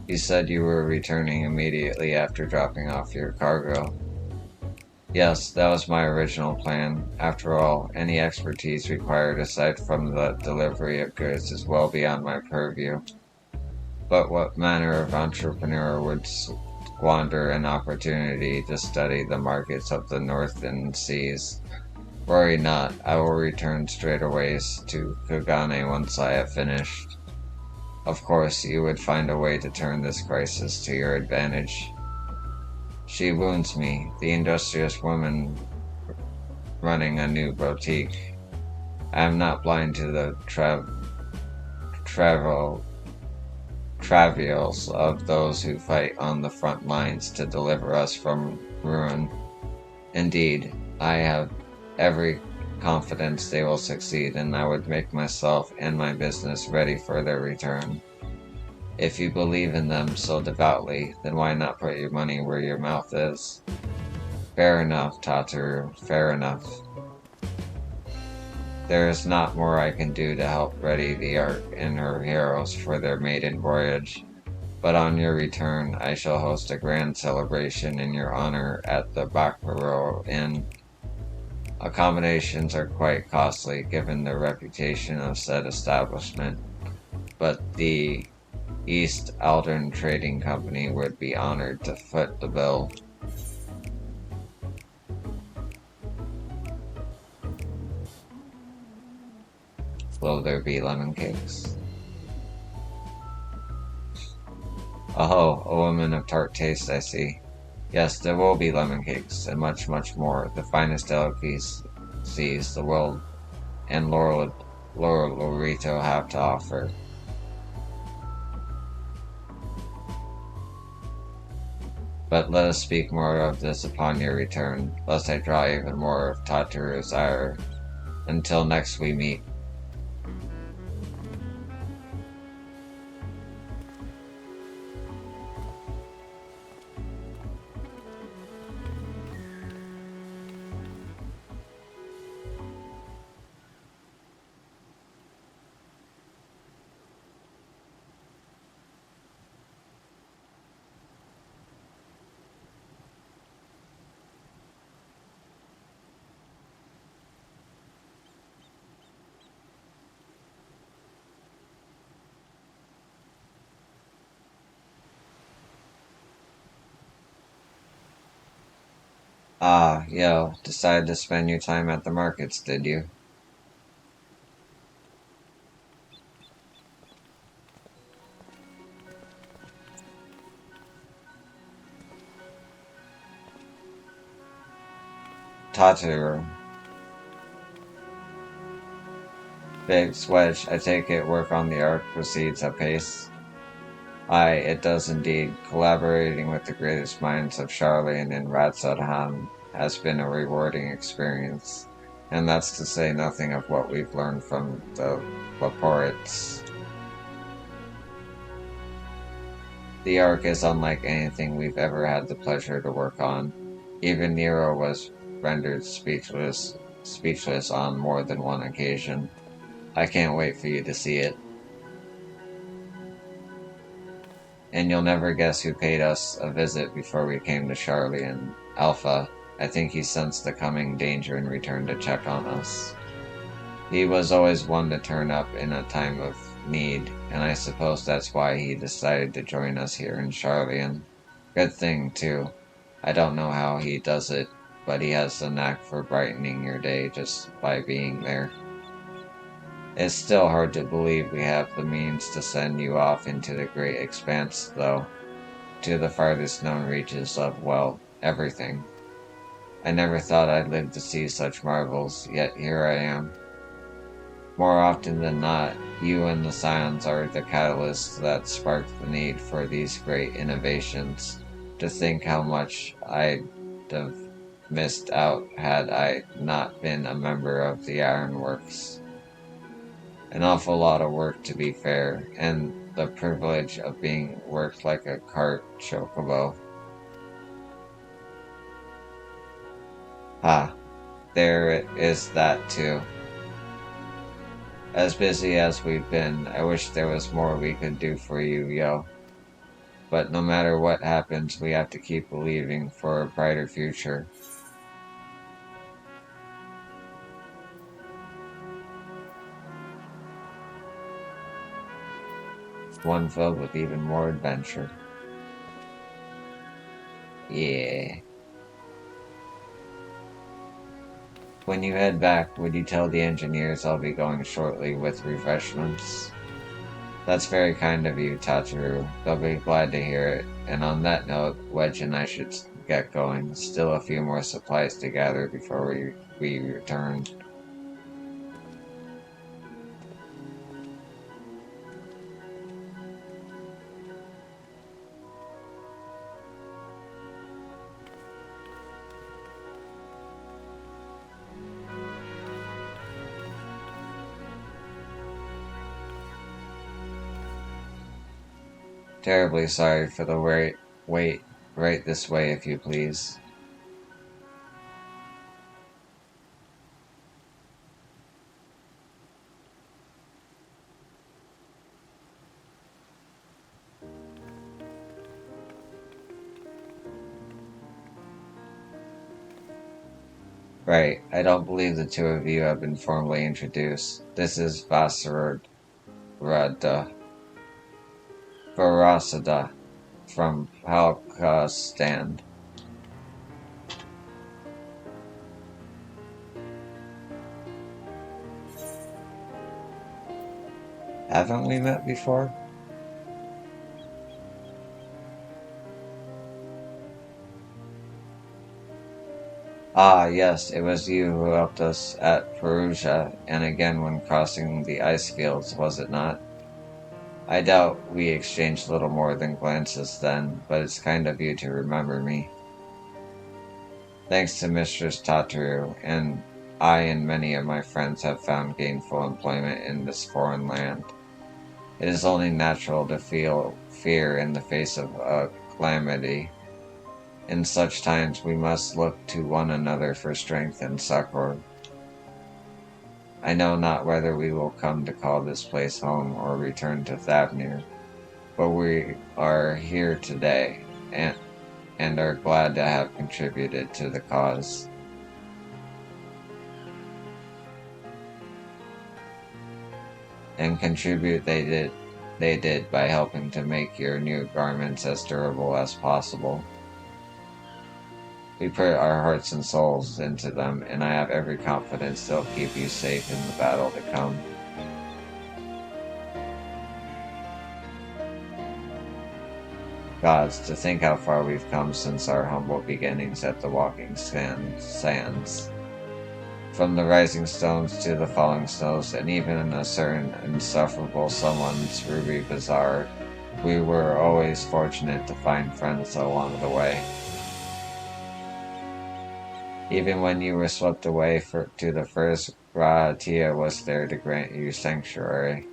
You said you were returning immediately after dropping off your cargo. Yes, that was my original plan. After all, any expertise required aside from the delivery of goods is well beyond my purview. But what manner of entrepreneur would squander an opportunity to study the markets of the northern seas? Worry not, I will return straightways to Kagane once I have finished. Of course, you would find a way to turn this crisis to your advantage. She wounds me, the industrious woman running a new boutique. I am not blind to the travails of those who fight on the front lines to deliver us from ruin. Indeed, I have every confidence they will succeed, and I would make myself and my business ready for their return. If you believe in them so devoutly, then why not put your money where your mouth is? Fair enough, Tataru, fair enough. There is not more I can do to help ready the Ark and her heroes for their maiden voyage, but on your return I shall host a grand celebration in your honor at the Bakuro Inn. Accommodations are quite costly given the reputation of said establishment, but the East Aldern Trading Company would be honored to foot the bill. Will there be lemon cakes? Oh, a woman of tart taste, I see. Yes, there will be lemon cakes, and much, much more, the finest delicacies the world and laureled Lord Lorito have to offer. But let us speak more of this upon your return, lest I draw even more of Tataru's ire. Until next we meet. Ah, yo, decided to spend your time at the markets, did you? Tataru. Big Swedge, I take it work on the Ark proceeds apace? Aye, it does indeed. Collaborating with the greatest minds of Charlene and Ratsadhan has been a rewarding experience. And that's to say nothing of what we've learned from the Laporites. The Ark is unlike anything we've ever had the pleasure to work on. Even Nero was rendered speechless on more than one occasion. I can't wait for you to see it. And you'll never guess who paid us a visit before we came to Charlie and Alpha. I think he sensed the coming danger and returned to check on us. He was always one to turn up in a time of need, and I suppose that's why he decided to join us here in Charlian. Good thing, too. I don't know how he does it, but he has the knack for brightening your day just by being there. It's still hard to believe we have the means to send you off into the great expanse, though, to the farthest known reaches of, well, everything. I never thought I'd live to see such marvels, yet here I am. More often than not, you and the Scions are the catalysts that sparked the need for these great innovations. To think how much I'd have missed out had I not been a member of the Ironworks. An awful lot of work, to be fair, and the privilege of being worked like a cart chocobo. Ah, there is that too. As busy as we've been, I wish there was more we could do for you, yo. But no matter what happens, we have to keep believing for a brighter future. One filled with even more adventure. Yeah. When you head back, would you tell the engineers I'll be going shortly with refreshments? That's very kind of you, Tataru. They'll be glad to hear it. And on that note, Wedge and I should get going. Still a few more supplies to gather before we return. Terribly sorry for the wait, right this way if you please. Right, I don't believe the two of you have been formally introduced. This is Varasada from Palkastan. Haven't we met before? Ah, yes, it was you who helped us at Perugia, and again when crossing the ice fields, was it not? I doubt we exchanged little more than glances then, but it's kind of you to remember me. Thanks to Mistress Tataru, I and many of my friends have found gainful employment in this foreign land. It is only natural to feel fear in the face of a calamity. In such times we must look to one another for strength and succor. I know not whether we will come to call this place home or return to Thavnir, but we are here today, and are glad to have contributed to the cause. And contribute they did by helping to make your new garments as durable as possible. We put our hearts and souls into them, and I have every confidence they'll keep you safe in the battle to come. Gods, to think how far we've come since our humble beginnings at the Walking Sands. From the rising stones to the falling snows, and even in a certain insufferable someone's ruby bazaar, we were always fortunate to find friends along the way. Even when you were swept away to the first, Grahatia was there to grant you sanctuary.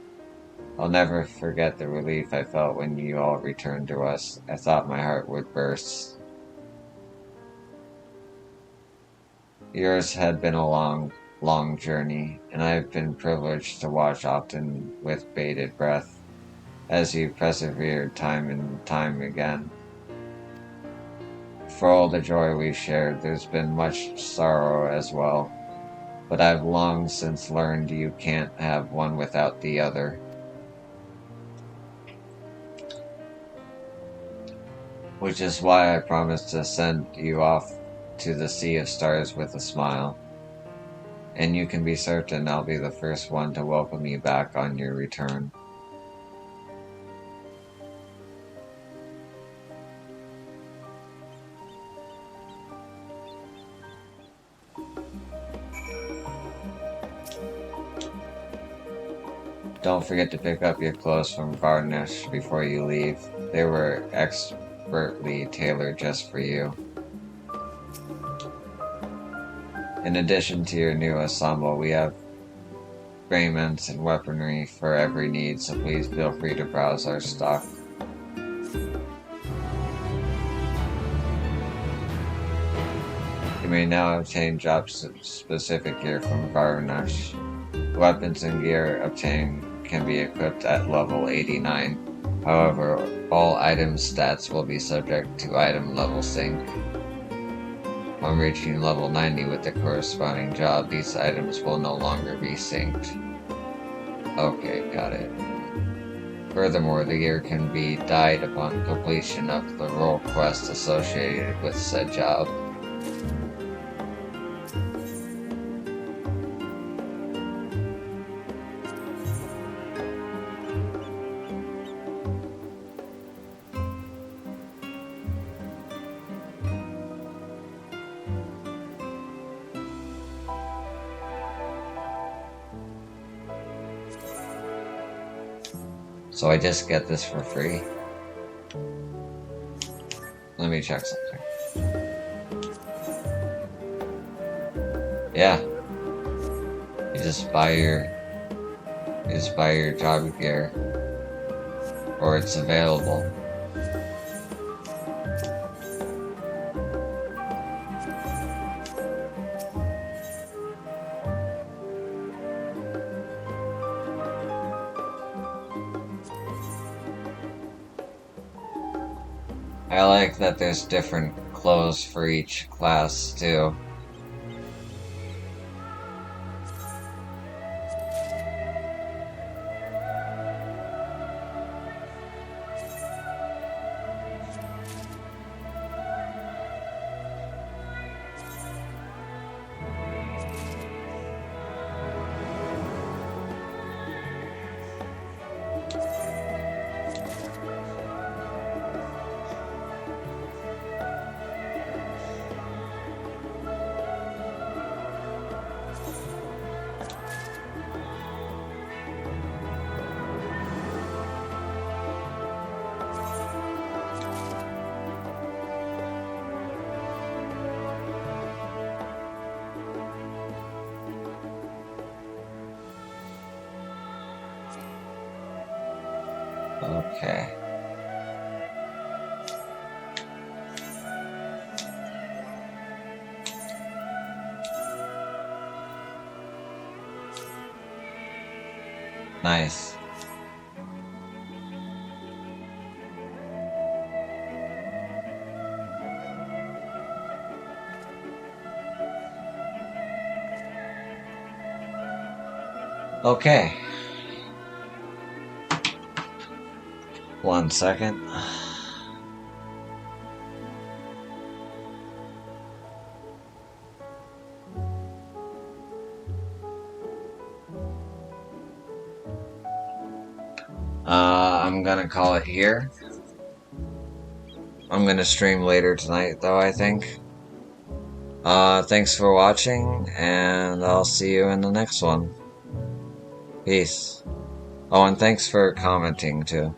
I'll never forget the relief I felt when you all returned to us. I thought my heart would burst. Yours had been a long, long journey, and I have been privileged to watch often with bated breath as you persevered time and time again. For all the joy we've shared, there's been much sorrow as well, but I've long since learned you can't have one without the other. Which is why I promised to send you off to the Sea of Stars with a smile. And you can be certain I'll be the first one to welcome you back on your return. Don't forget to pick up your clothes from Varnish before you leave. They were expertly tailored just for you. In addition to your new ensemble, we have raiments and weaponry for every need, so please feel free to browse our stock. You may now obtain job-specific gear from Varnish. Weapons and gear obtained can be equipped at level 89. However, all item stats will be subject to item level sync. On reaching level 90 with the corresponding job, these items will no longer be synced. Okay, got it. Furthermore, the gear can be dyed upon completion of the role quest associated with said job. So I just get this for free? Let me check something. Yeah. You just buy your job gear, or it's available. I like that there's different clothes for each class, too. Okay. Nice. Okay. 1 second. I'm gonna call it here. I'm gonna stream later tonight, though, I think. Thanks for watching, and I'll see you in the next one. Peace. Oh, and thanks for commenting, too.